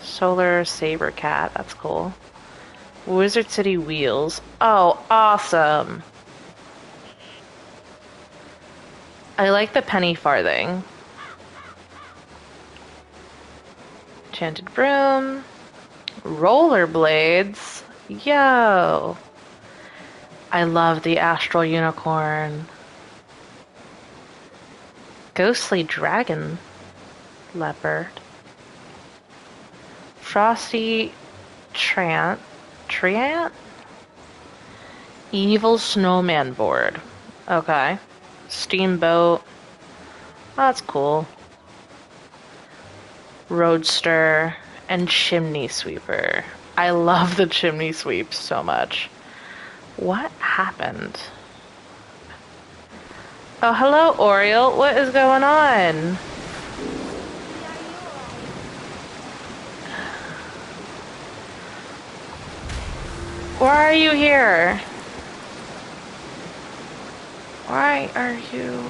Solar saber cat. That's cool. Wizard City wheels. Oh, awesome. I like the penny farthing. Enchanted broom. Rollerblades. Yo. I love the astral unicorn. Ghostly dragon leopard. Frosty Treant. Evil snowman board. Okay. Steamboat. That's cool. Roadster and chimney sweeper. I love the chimney sweep so much. What happened? Oh, hello, Oriole. What is going on? Why are you here? Why are you...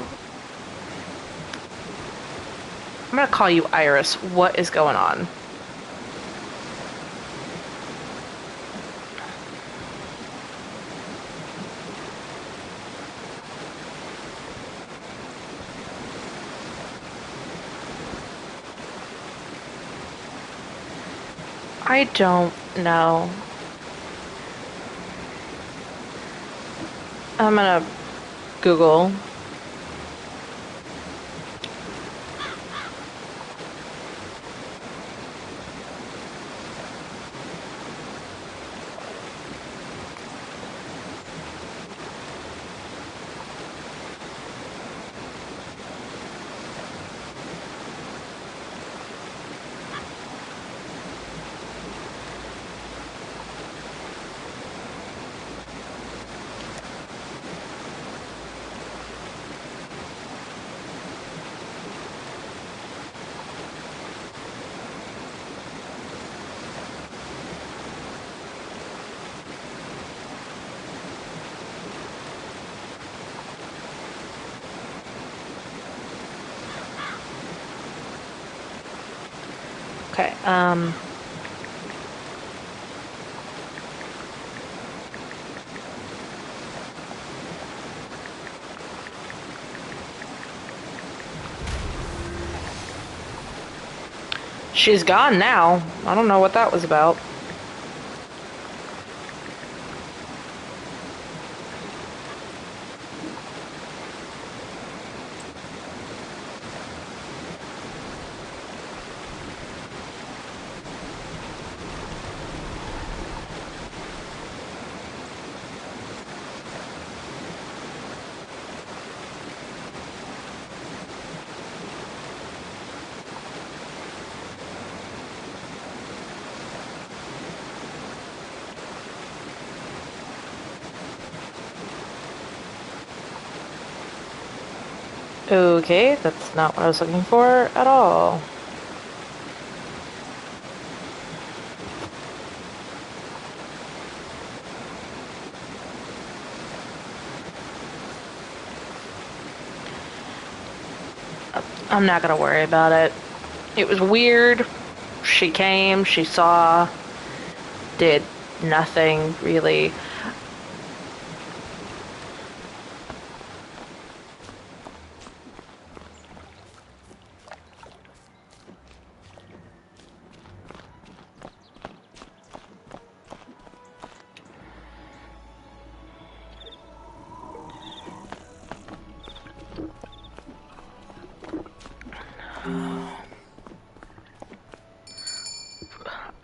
I'm gonna call you Iris. What is going on? I don't know. I'm gonna Google. Okay, she's gone now. I don't know what that was about. Okay, that's not what I was looking for at all. I'm not gonna worry about it. It was weird. She came, she saw, did nothing really.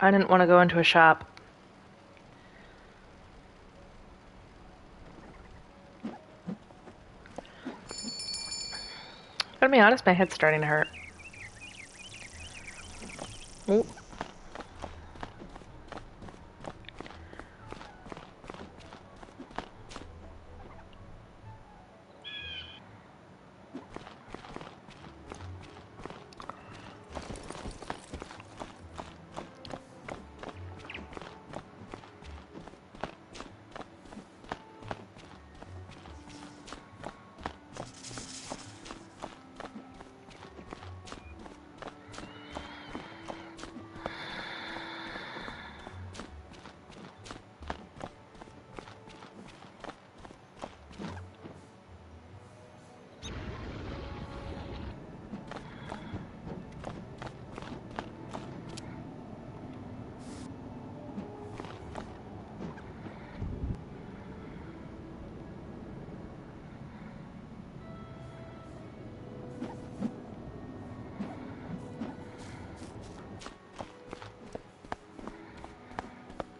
I didn't want to go into a shop. Gotta be honest, my head's starting to hurt. Ooh.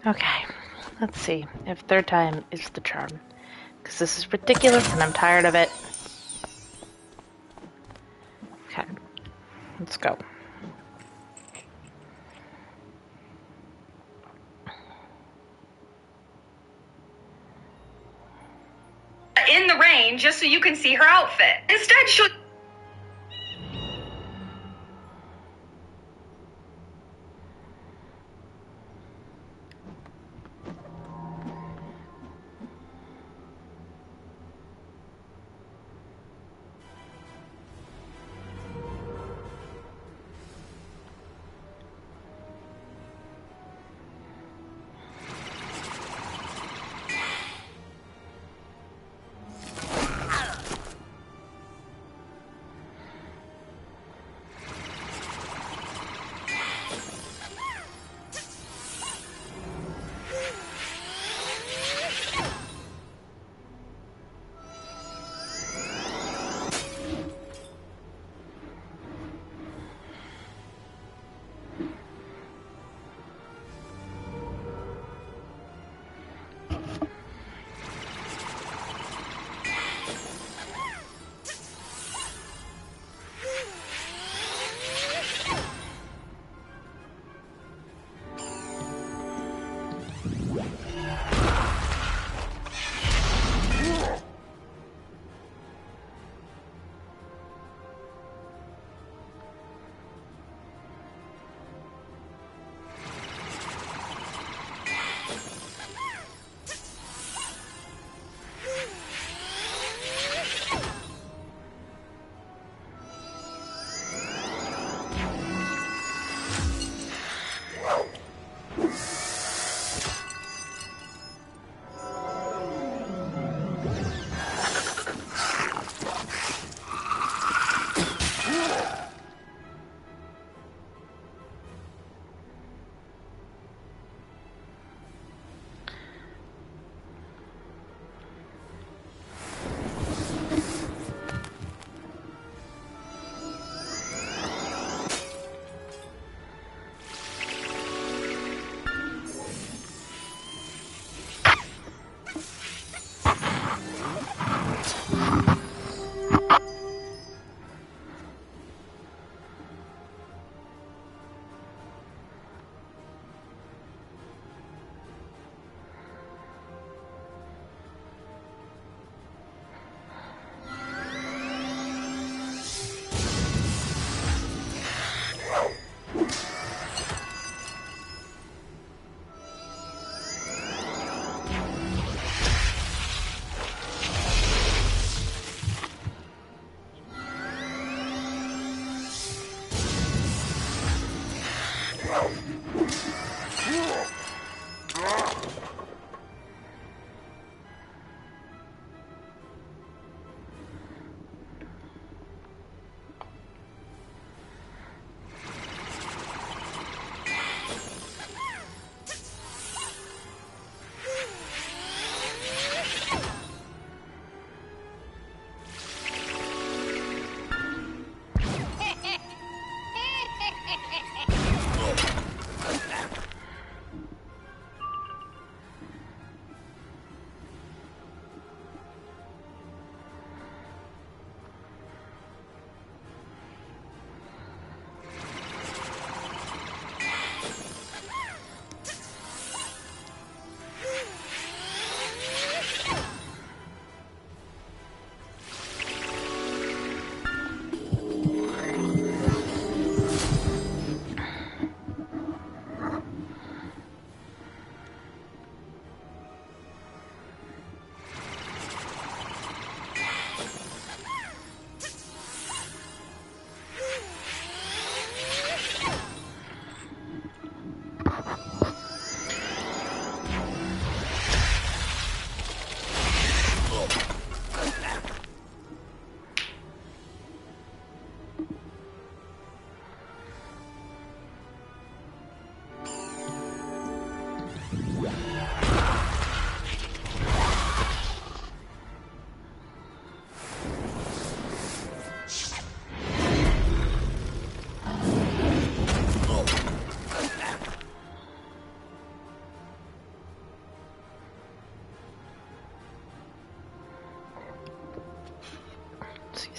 Okay, let's see if third time is the charm. Because this is ridiculous and I'm tired of it. Okay. Let's go. In the rain just so you can see her outfit. Instead, she'll...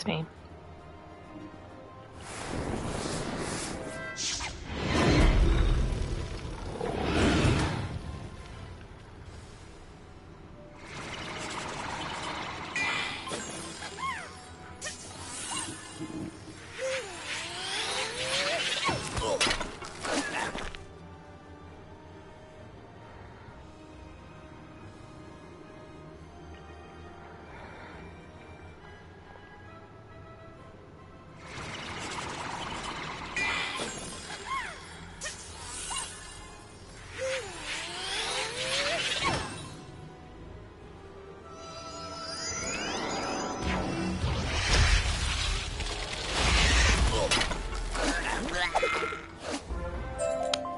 Excuse me.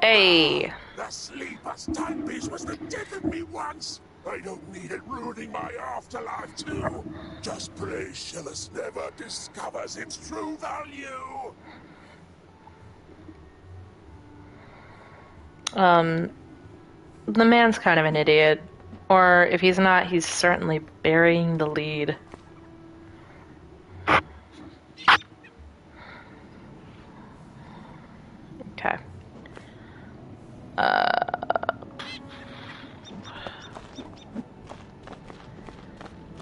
Hey! The Sleeper's timepiece was the death of me once. I don't need it ruining my afterlife too. Just pray Shillis never discovers its true value. The man's kind of an idiot. Or if he's not, he's certainly burying the lead. Okay.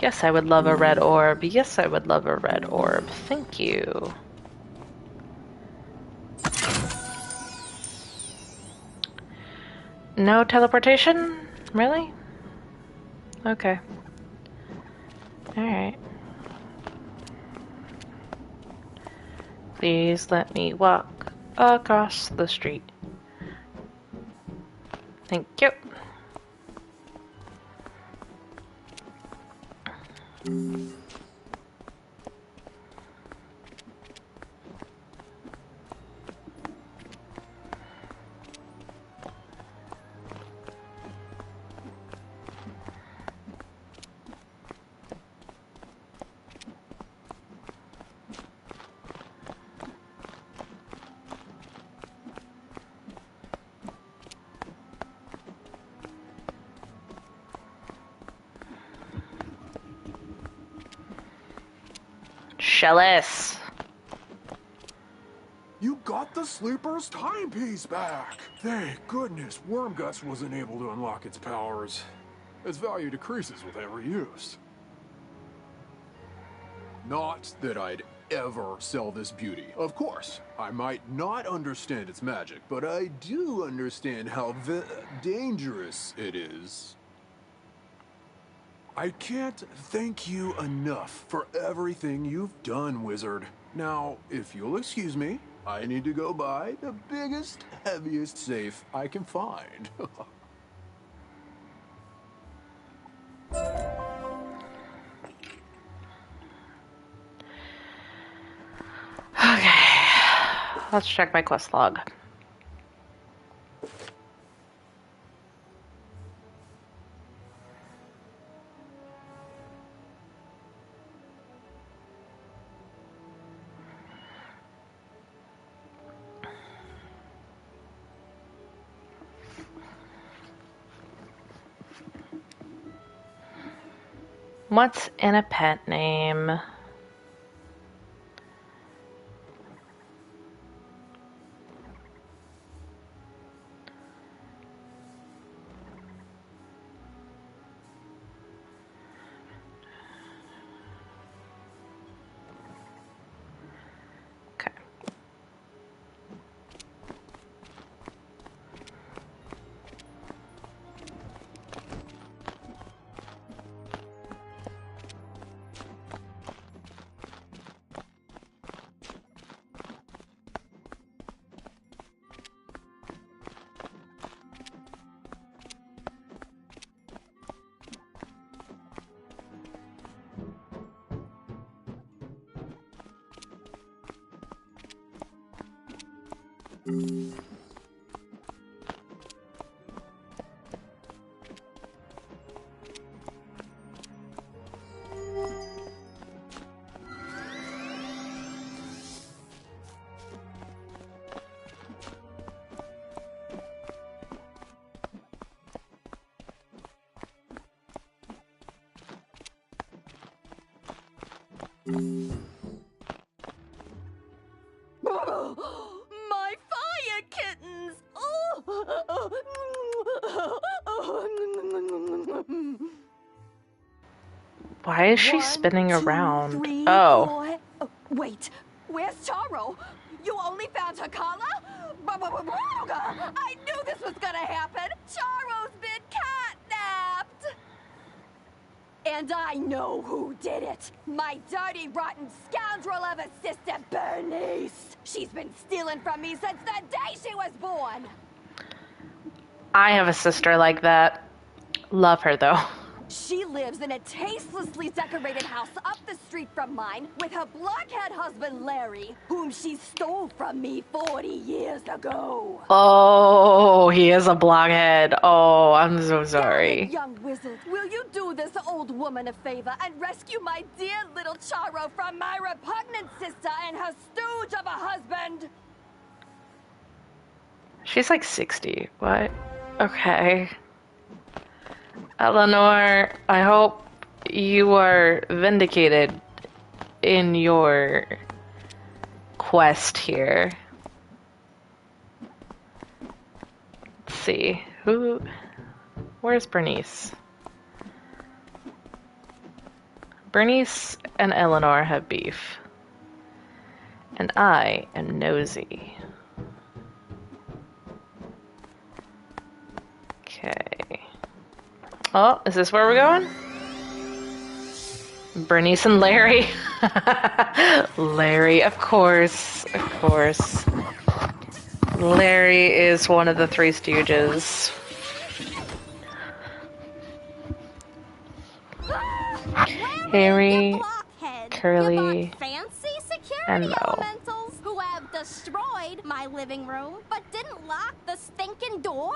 Yes, I would love a red orb. Yes, I would love a red orb. Thank you. No teleportation? Really? Okay. Alright. Please let me walk across the street. Thank you. Shillis. You got the Sleeper's timepiece back! Thank goodness Wormguts wasn't able to unlock its powers. Its value decreases with every use. Not that I'd ever sell this beauty. Of course, I might not understand its magic, but I do understand how dangerous it is. I can't thank you enough for everything you've done, Wizard. Now, if you'll excuse me, I need to go buy the biggest, heaviest safe I can find. Okay. Let's check my quest log. What's in a pet name? Why is she spinning around? Oh. Wait, where's Charo? You only found Hakala? I knew this was gonna happen! Charo's been catnapped! And I know who did it! My dirty, rotten scoundrel of a sister, Bernice! She's been stealing from me since the day she was born! I have a sister like that. Love her, though. She lives in a tastelessly decorated house up the street from mine with her blockhead husband, Larry, whom she stole from me 40 years ago. Oh, he is a blockhead. Oh, I'm so sorry. Young wizard, will you do this old woman a favor and rescue my dear little Charo from my repugnant sister and her stooge of a husband? She's like 60. What? Okay. Eleanor, I hope you are vindicated in your quest here. Let's see. Where's Bernice? Bernice and Eleanor have beef. And I am nosy. Okay. Oh, is this where we're going? Bernice and Larry. Larry, of course. Of course. Larry is one of the Three Stooges. Harry, Curly, and Mo. Elementals who have destroyed my living room, but didn't lock the stinking door?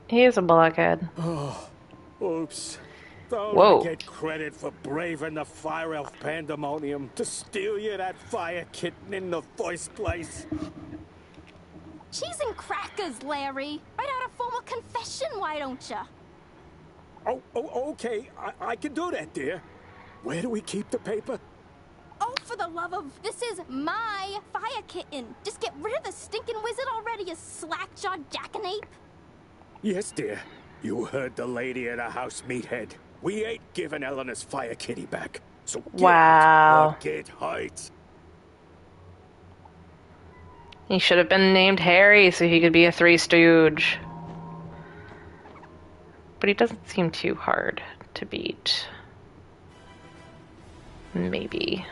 He is a blockhead. Oh, oops. Don't Whoa. I get credit for braving the fire elf pandemonium to steal you that fire kitten in the first place? Cheese and crackers, Larry. Write out a formal confession, why don't you? Oh, okay. I can do that, dear. Where do we keep the paper? Oh, for the love of... This is my fire kitten. Just get rid of the stinking wizard already, you slack-jawed jackanape. Yes, dear. You heard the lady at our house, Meathead. We ain't giving Eleanor's fire kitty back. So get Wow. or get hurt. He should have been named Harry so he could be a Three Stooge. But he doesn't seem too hard to beat. Maybe.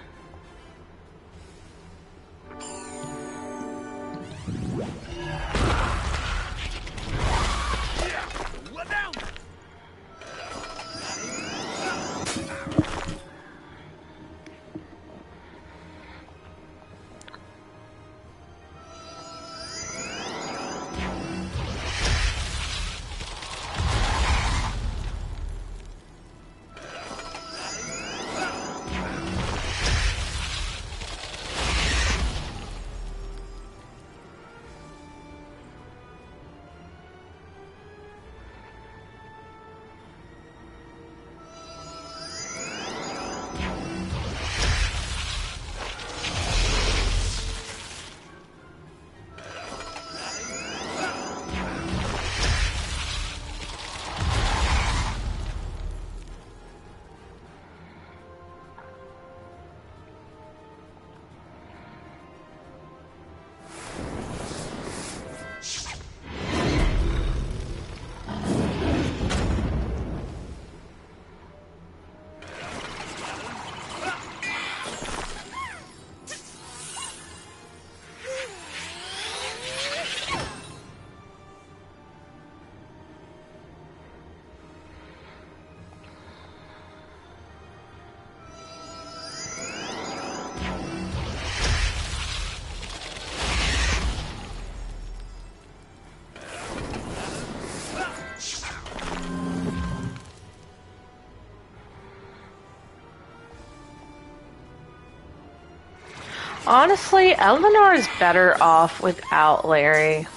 Honestly, Eleanor is better off without Larry.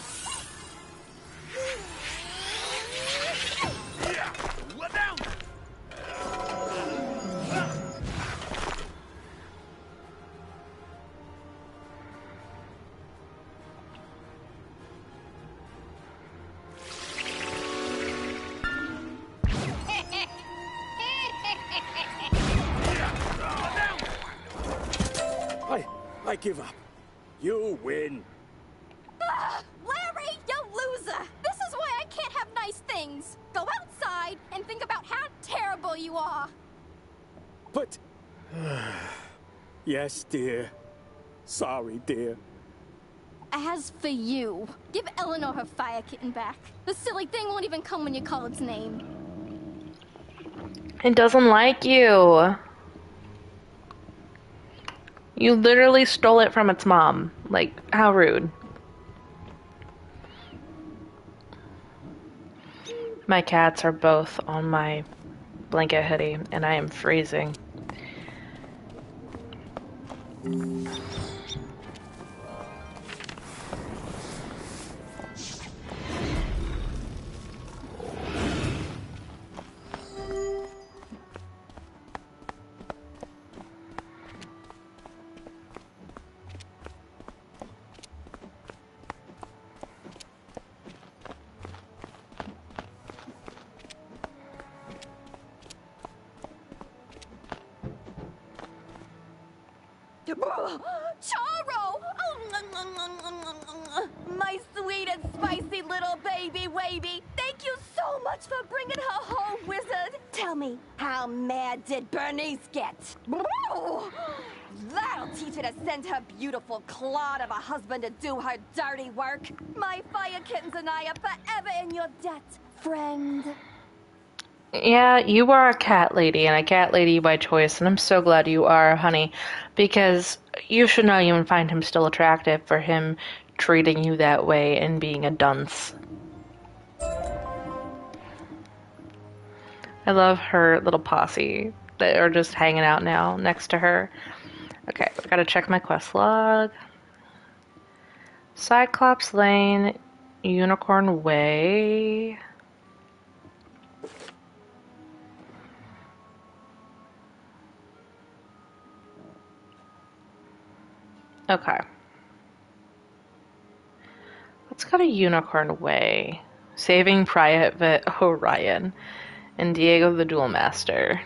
I give up. You win. Larry, you loser! This is why I can't have nice things. Go outside and think about how terrible you are. But... Yes, dear. Sorry, dear. As for you, give Eleanor her fire kitten back. The silly thing won't even come when you call its name. It doesn't like you. You literally stole it from its mom. Like, how rude. My cats are both on my blanket hoodie, and I am freezing. Charo! My sweet and spicy little baby wavy. Thank you so much for bringing her home, wizard. Tell me, how mad did Bernice get? That'll teach her to send her beautiful clod of a husband to do her dirty work. My fire kittens and I are forever in your debt, friend. Yeah, you are a cat lady, and a cat lady by choice, and I'm so glad you are, honey, because you should not even find him still attractive for him treating you that way and being a dunce. I love her little posse that are just hanging out now next to her. Okay, I gotta check my quest log. Cyclops Lane, Unicorn Way. Okay. Let's go to Unicorn Way. Saving Private Orion and Diego the Duel Master.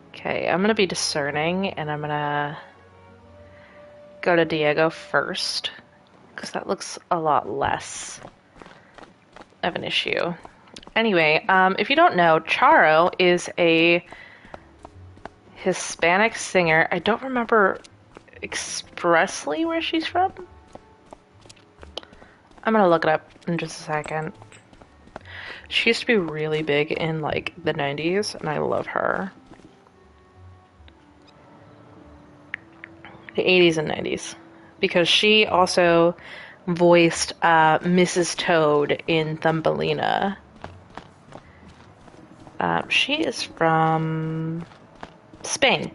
Okay, I'm gonna be discerning and I'm gonna go to Diego first, because that looks a lot less of an issue. Anyway, if you don't know, Charo is a Hispanic singer. I don't remember expressly where she's from. I'm gonna look it up in just a second. She used to be really big in like the 90s, and I love her. The 80s and 90s. Because she also voiced Mrs. Toad in Thumbelina. She is from Spain.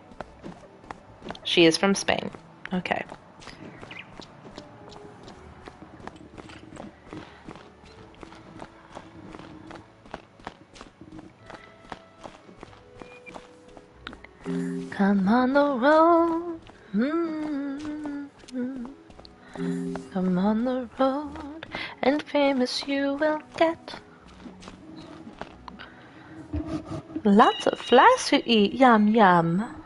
She is from Spain. Okay. Come on the road. Come on the road, and famous you will get. Lots of flies to eat, yum yum.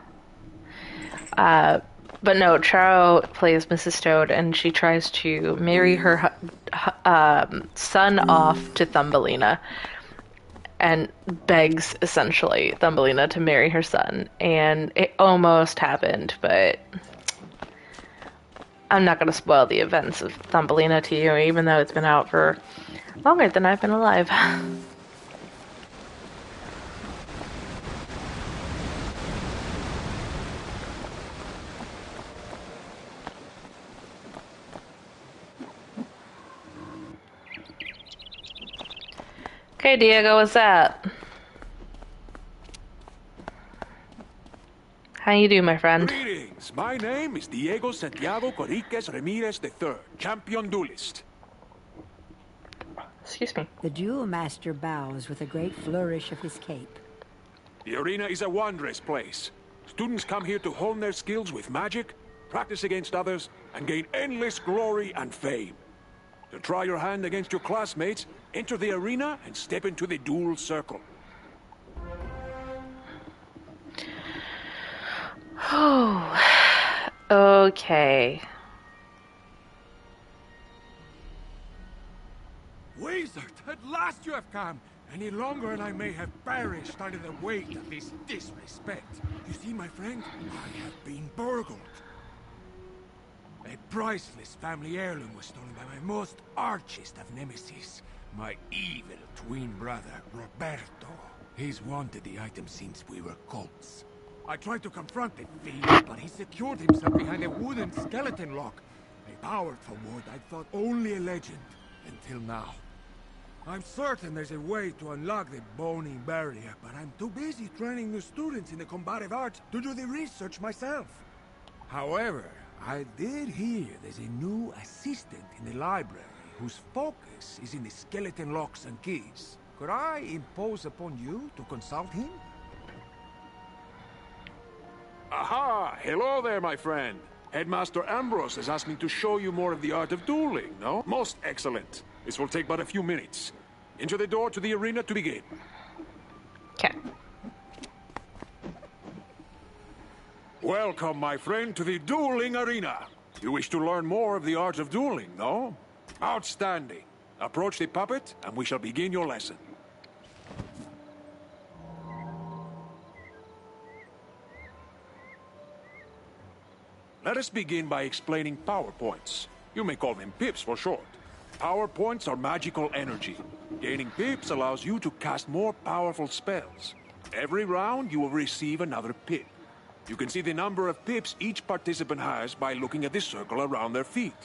But no, Charo plays Mrs. Toad, and she tries to marry her son off to Thumbelina, and begs, essentially, Thumbelina to marry her son. And it almost happened, but I'm not going to spoil the events of Thumbelina to you, even though it's been out for longer than I've been alive. Okay, Diego, what's that? How you do, my friend? Greetings. My name is Diego Santiago Coriquez Ramirez III, champion duelist. Excuse me. The duel master bows with a great flourish of his cape. The arena is a wondrous place. Students come here to hone their skills with magic, practice against others, and gain endless glory and fame. To try your hand against your classmates, enter the arena and step into the duel circle. Okay. Wizard, at last you have come. Any longer and I may have perished under the weight of this disrespect. You see, my friend, I have been burgled. A priceless family heirloom was stolen by my most archest of nemesis, my evil twin brother, Roberto. He's wanted the item since we were colts. I tried to confront the thief, but he secured himself behind a wooden skeleton lock. A powerful ward I thought only a legend, until now. I'm certain there's a way to unlock the bony barrier, but I'm too busy training new students in the combative arts to do the research myself. However, I did hear there's a new assistant in the library whose focus is in the skeleton locks and keys. Could I impose upon you to consult him? Aha! Hello there, my friend. Headmaster Ambrose has asked me to show you more of the art of dueling, no? Most excellent. This will take but a few minutes. Enter the door to the arena to begin. Okay. Welcome, my friend, to the dueling arena. You wish to learn more of the art of dueling, no? Outstanding. Approach the puppet, and we shall begin your lesson. Let us begin by explaining power points. You may call them pips for short. Power points are magical energy. Gaining pips allows you to cast more powerful spells. Every round, you will receive another pip. You can see the number of pips each participant has by looking at the circle around their feet.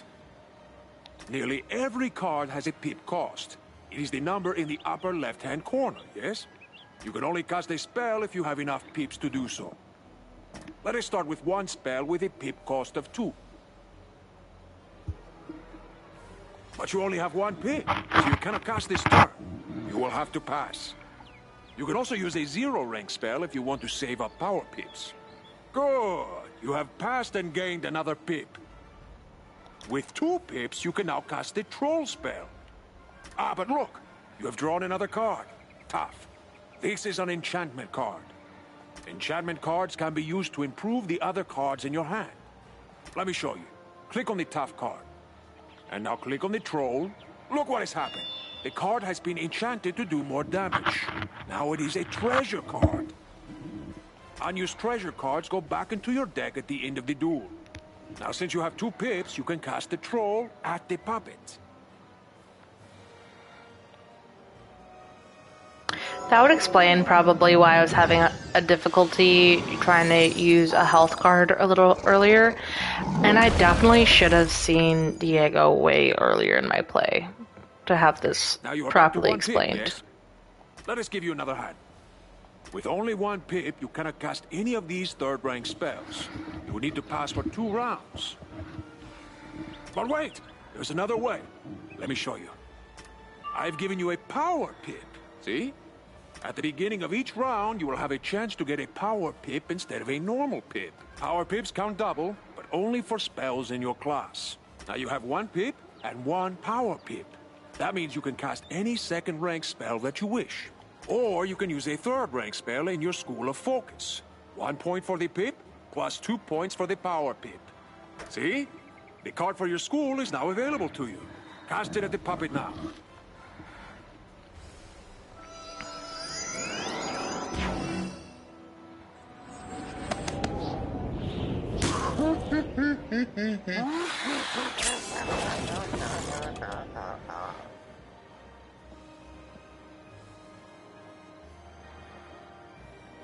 Nearly every card has a pip cost. It is the number in the upper left-hand corner, yes? You can only cast a spell if you have enough pips to do so. Let us start with one spell with a pip cost of 2. But you only have 1 pip, so you cannot cast this turn. You will have to pass. You can also use a 0-rank spell if you want to save up power pips. Good! You have passed and gained another pip. With 2 pips, you can now cast the troll spell. Ah, but look! You have drawn another card. Tough. This is an enchantment card. Enchantment cards can be used to improve the other cards in your hand. Let me show you. Click on the tough card. And now click on the troll. Look what has happened. The card has been enchanted to do more damage. Now it is a treasure card. Unused treasure cards go back into your deck at the end of the duel. Now since you have 2 pips, you can cast the troll at the puppet. That would explain probably why I was having a difficulty trying to use a health card a little earlier. And I definitely should have seen Diego way earlier in my play to have this properly explained. Pip, yes? Let us give you another hand. With only 1 pip, you cannot cast any of these 3rd-rank spells. You will need to pass for 2 rounds. But wait! There's another way. Let me show you. I've given you a power pip. See? At the beginning of each round, you will have a chance to get a power pip instead of a normal pip. Power pips count double, but only for spells in your class. Now you have 1 pip and 1 power pip. That means you can cast any 2nd-rank spell that you wish. Or you can use a 3rd-rank spell in your School of Focus. 1 point for the pip, plus 2 points for the power pip. See? The card for your school is now available to you. Cast it at the puppet now.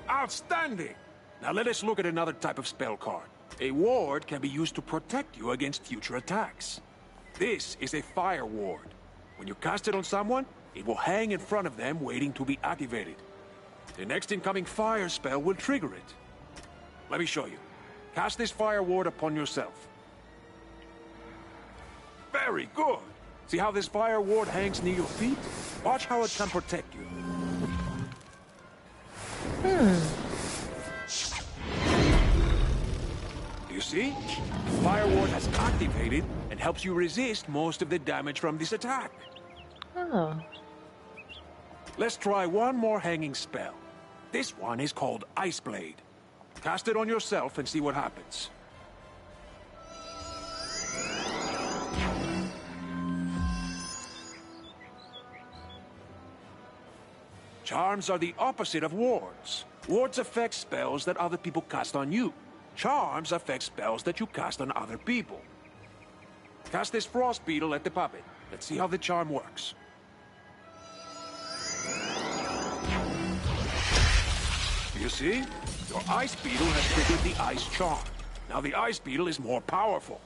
Outstanding! Now let us look at another type of spell card. A ward can be used to protect you against future attacks. This is a fire ward. When you cast it on someone, it will hang in front of them waiting to be activated. The next incoming fire spell will trigger it. Let me show you. Cast this fire ward upon yourself. Very good! See how this fire ward hangs near your feet? Watch how it can protect you. You see? The fire ward has activated and helps you resist most of the damage from this attack. Oh. Let's try one more hanging spell. This one is called Ice Blade. Cast it on yourself and see what happens. Charms are the opposite of wards. Wards affect spells that other people cast on you. Charms affect spells that you cast on other people. Cast this frost beetle at the puppet. Let's see how the charm works. You see? Your ice beetle has triggered the ice charm. Now the ice beetle is more powerful.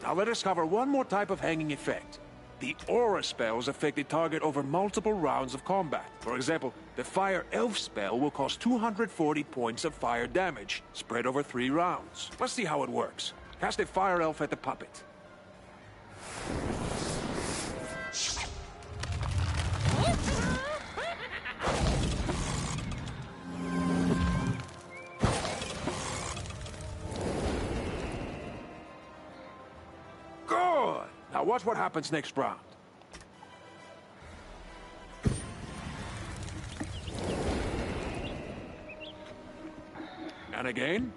Now let us cover one more type of hanging effect. The aura spells affect the target over multiple rounds of combat. For example, the Fire Elf spell will cause 240 points of fire damage, spread over 3 rounds. Let's see how it works. Cast a Fire Elf at the puppet. Good! Now watch what happens next round. And again.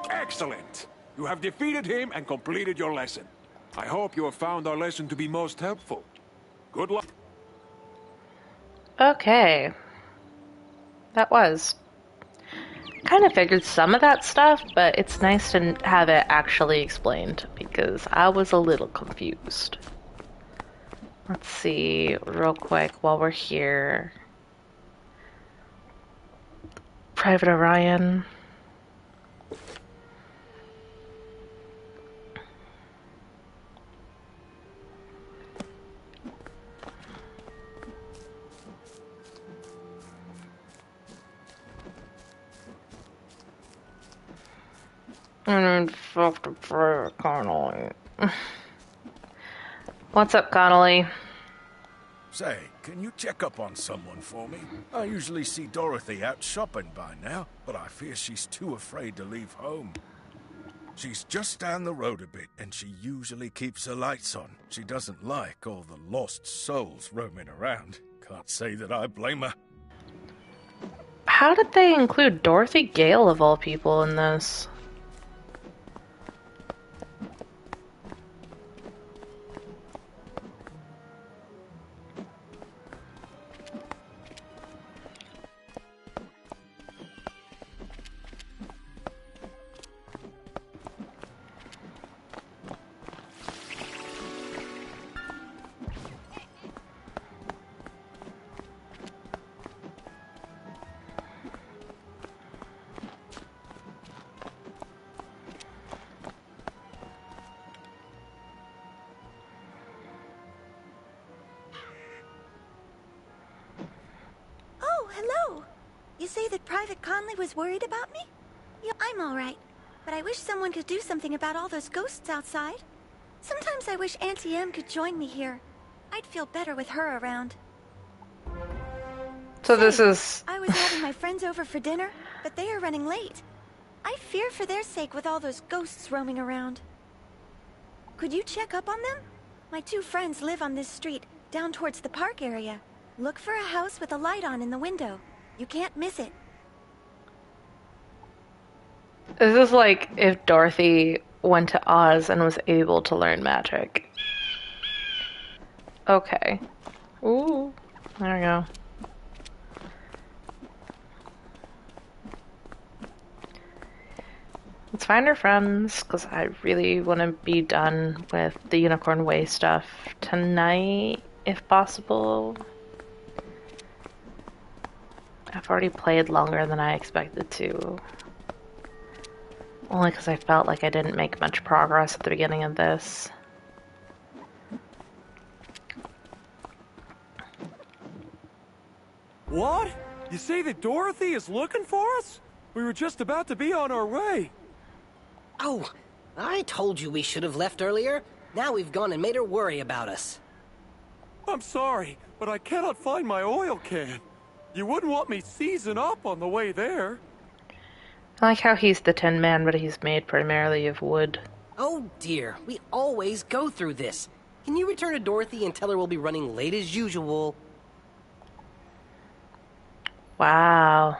Excellent! You have defeated him and completed your lesson. I hope you have found our lesson to be most helpful. Good luck. Okay. That was. Kind of figured some of that stuff, but it's nice to have it actually explained because I was a little confused. Let's see real quick while we're here. Private Orion. And fuck the prayer, Connolly. What's up, Connolly? Say, can you check up on someone for me? I usually see Dorothy out shopping by now, but I fear she's too afraid to leave home. She's just down the road a bit, and she usually keeps her lights on. She doesn't like all the lost souls roaming around. Can't say that I blame her. How did they include Dorothy Gale of all people in this? You say that Private Conley was worried about me? Yeah, I'm all right, but I wish someone could do something about all those ghosts outside. Sometimes I wish Auntie Em could join me here. I'd feel better with her around. So this is... I was having my friends over for dinner, but they are running late. I fear for their sake with all those ghosts roaming around. Could you check up on them? My 2 friends live on this street, down towards the park area. Look for a house with a light on in the window. You can't miss it. Is this like if Dorothy went to Oz and was able to learn magic? Okay. Ooh. There we go. Let's find our friends, because I really want to be done with the Unicorn Way stuff tonight, if possible. I've already played longer than I expected to. Only because I felt like I didn't make much progress at the beginning of this. What? You say that Dorothy is looking for us? We were just about to be on our way. Oh, I told you we should have left earlier. Now we've gone and made her worry about us. I'm sorry, but I cannot find my oil can. You wouldn't want me seizing up on the way there. I like how he's the Tin Man, but he's made primarily of wood. Oh dear, we always go through this. Can you return to Dorothy and tell her we'll be running late as usual? Wow.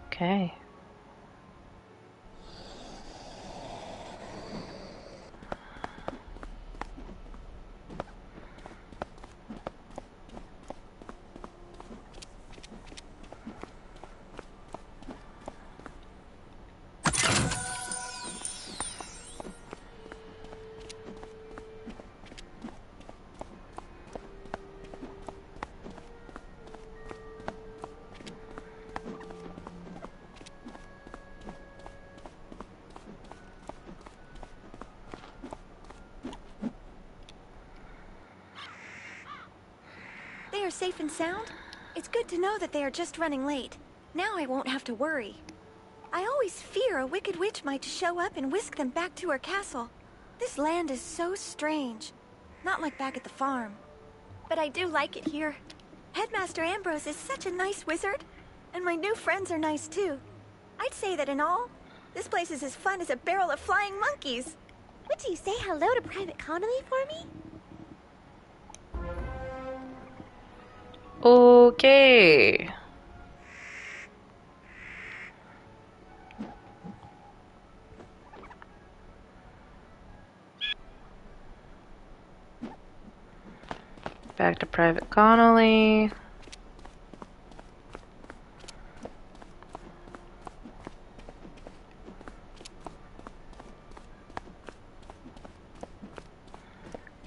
Okay. are safe and sound, it's good to know that they are just running late. Now I won't have to worry. I always fear a wicked witch might show up and whisk them back to her castle. This land is so strange. Not like back at the farm. But I do like it here. Headmaster Ambrose is such a nice wizard. And my new friends are nice too. I'd say that in all, this place is as fun as a barrel of flying monkeys. Would you say hello to Private Connolly for me? Okay. Back to Private Connolly.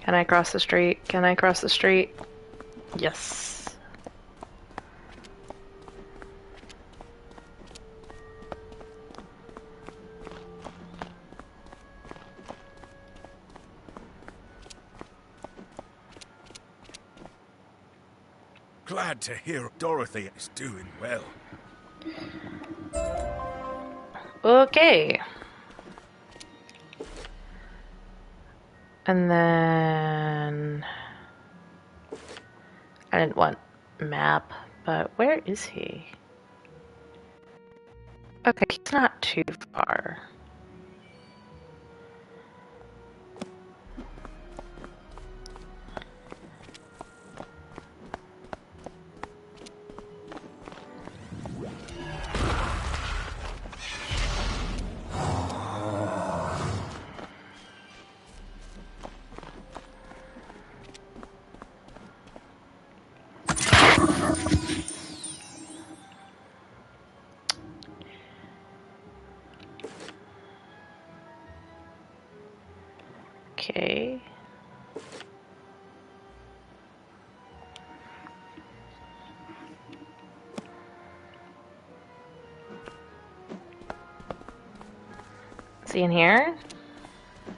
Can I cross the street? Can I cross the street? Yes. Glad to hear Dorothy is doing well. Okay. And then I didn't want map, but where is he? Okay, he's not too far. Okay. Is he in here?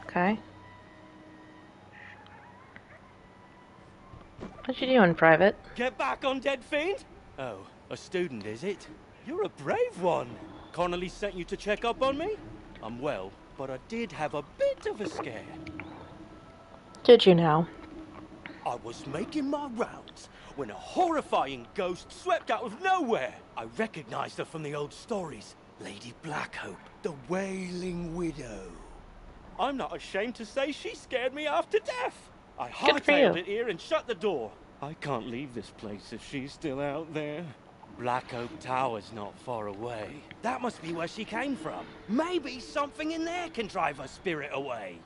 Okay. What you doing, Private? Get back on Dead Fiend? Oh, a student, is it? You're a brave one. Connolly sent you to check up on me? I'm well, but I did have a bit of a scare. Did you now? I was making my rounds when a horrifying ghost swept out of nowhere. I recognized her from the old stories. Lady Blackhope, the Wailing Widow. I'm not ashamed to say she scared me half to death. I hightailed it here and shut the door. I can't leave this place if she's still out there. Black Oak Tower's not far away. That must be where she came from. Maybe something in there can drive her spirit away.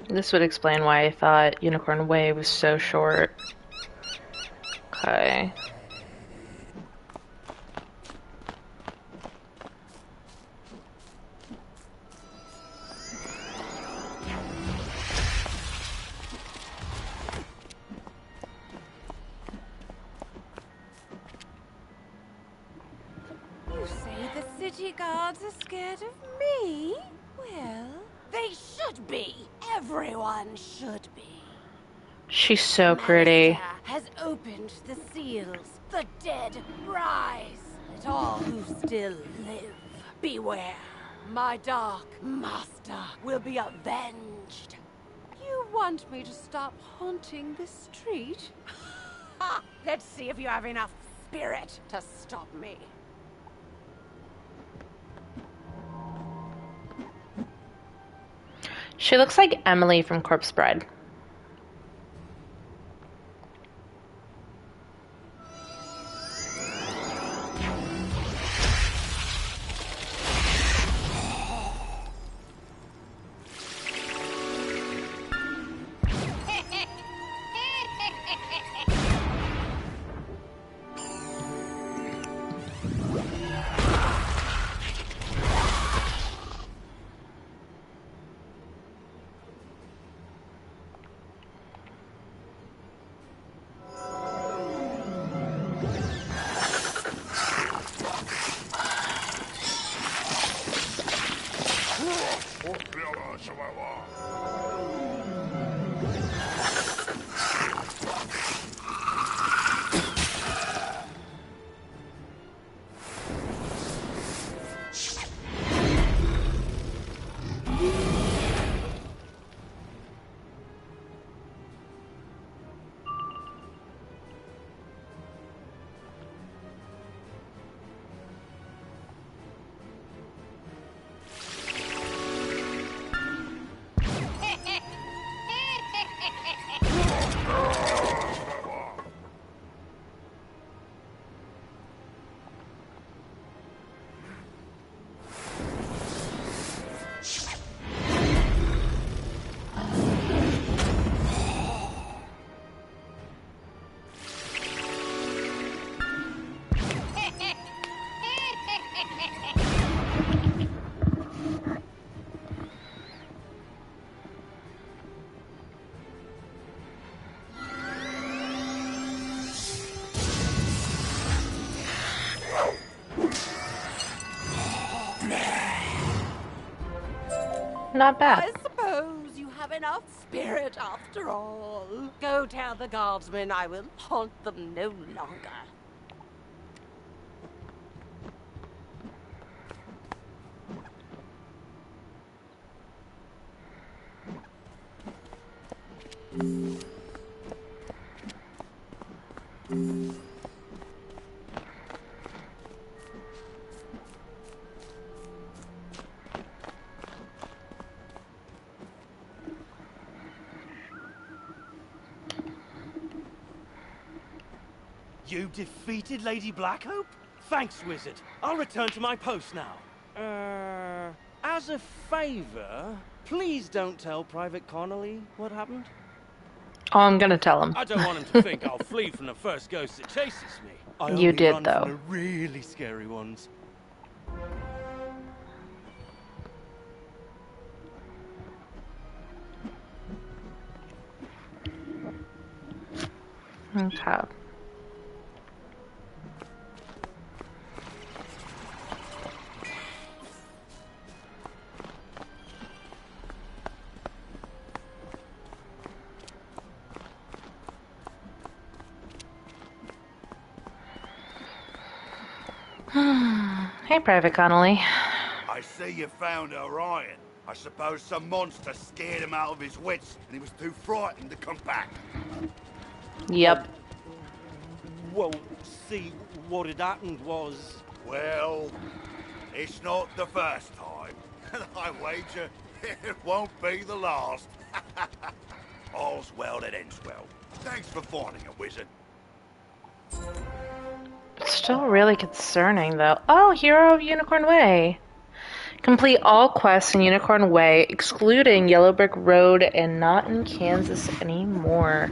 This would explain why I thought Unicorn Way was so short. Okay. You say the city guards are scared of me? Well, they should be. Everyone should be. She's so pretty. Malisia has opened the seals. The dead rise. Let all who still live beware. My dark master will be avenged. You want me to stop haunting the street? Ha! Let's see if you have enough spirit to stop me. She looks like Emily from Corpse Bride. Not bad. I suppose you have enough spirit after all. Go tell the guardsmen I will haunt them no longer. You defeated Lady Blackhope? Thanks, wizard. I'll return to my post now. As a favor, please don't tell Private Connolly what happened. Oh, I'm gonna tell him. I don't want him to think I'll flee from the first ghost that chases me. I You only did, run though. from the really scary ones. Okay. Hey, Private Connolly. I see you found Orion. I suppose some monster scared him out of his wits and he was too frightened to come back. Yep. Well, see, what had happened was... Well, it's not the first time. I wager it won't be the last. All's well that ends well. Thanks for finding a wizard. Still really concerning, though. Oh, Hero of Unicorn Way. Complete all quests in Unicorn Way, excluding Yellow Brick Road and not in Kansas anymore.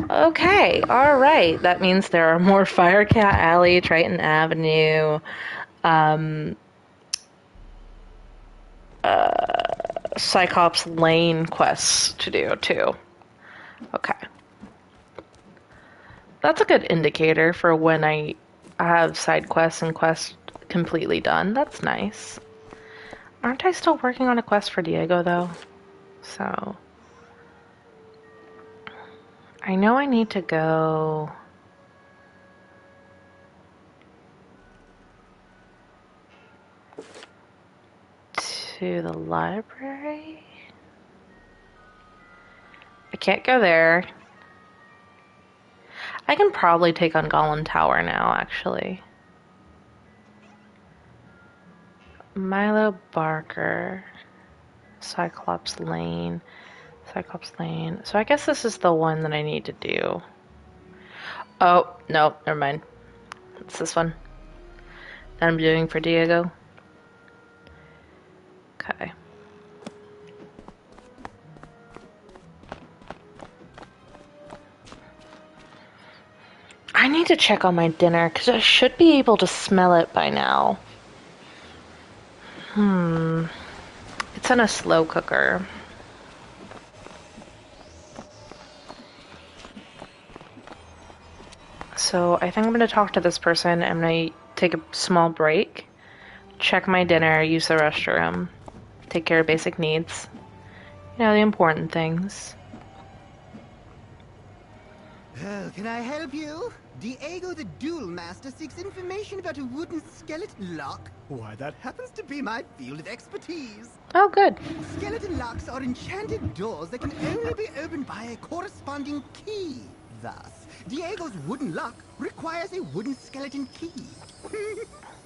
Okay, alright. That means there are more Firecat Alley, Triton Avenue, Cyclops Lane quests to do, too. Okay. That's a good indicator for when I have side quests and quests completely done. That's nice. Aren't I still working on a quest for Diego, though? So... I know I need to go... to the library? I can't go there. I can probably take on Golem Tower now, actually. Milo Barker. Cyclops Lane. Cyclops Lane. So I guess this is the one that I need to do. Oh, no, never mind. It's this one that I'm doing for Diego. Okay. I need to check on my dinner, because I should be able to smell it by now. It's in a slow cooker. So I think I'm going to talk to this person. I'm going to take a small break, check my dinner, use the restroom, take care of basic needs. You know, the important things. Oh, can I help you? Diego the Duel Master seeks information about a wooden skeleton lock. Why, that happens to be my field of expertise. Oh, good. Skeleton locks are enchanted doors that can only be opened by a corresponding key. Thus, Diego's wooden lock requires a wooden skeleton key.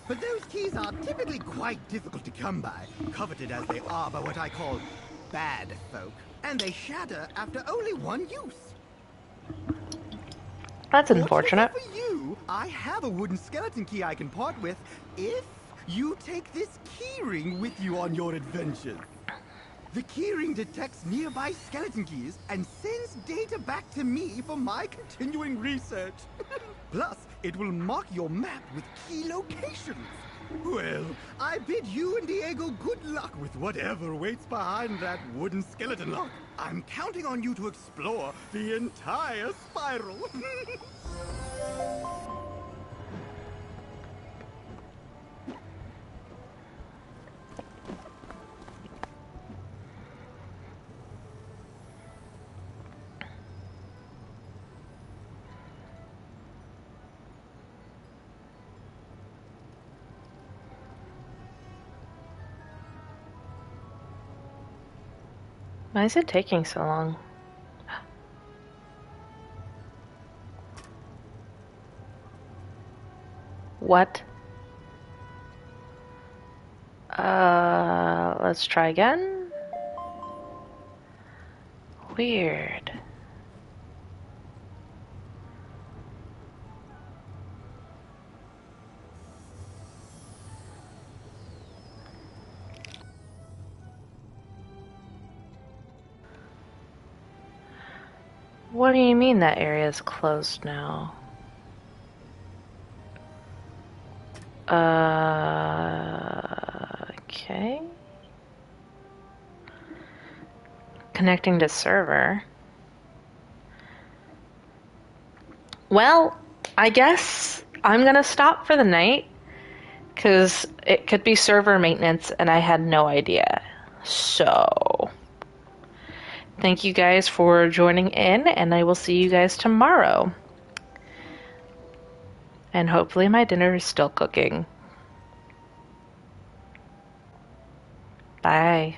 But those keys are typically quite difficult to come by, coveted as they are by what I call bad folk, and they shatter after only one use. That's unfortunate. For you, I have a wooden skeleton key I can part with if you take this keyring with you on your adventures. The keyring detects nearby skeleton keys and sends data back to me for my continuing research. Plus, it will mark your map with key locations. Well, I bid you and Diego good luck with whatever waits behind that wooden skeleton lock. I'm counting on you to explore the entire spiral. Why is it taking so long? What? Let's try again. Weird. What do you mean that area is closed now? Okay. Connecting to server. Well, I guess I'm gonna stop for the night, because it could be server maintenance and I had no idea. So, thank you guys for joining in, and I will see you guys tomorrow. And hopefully my dinner is still cooking. Bye.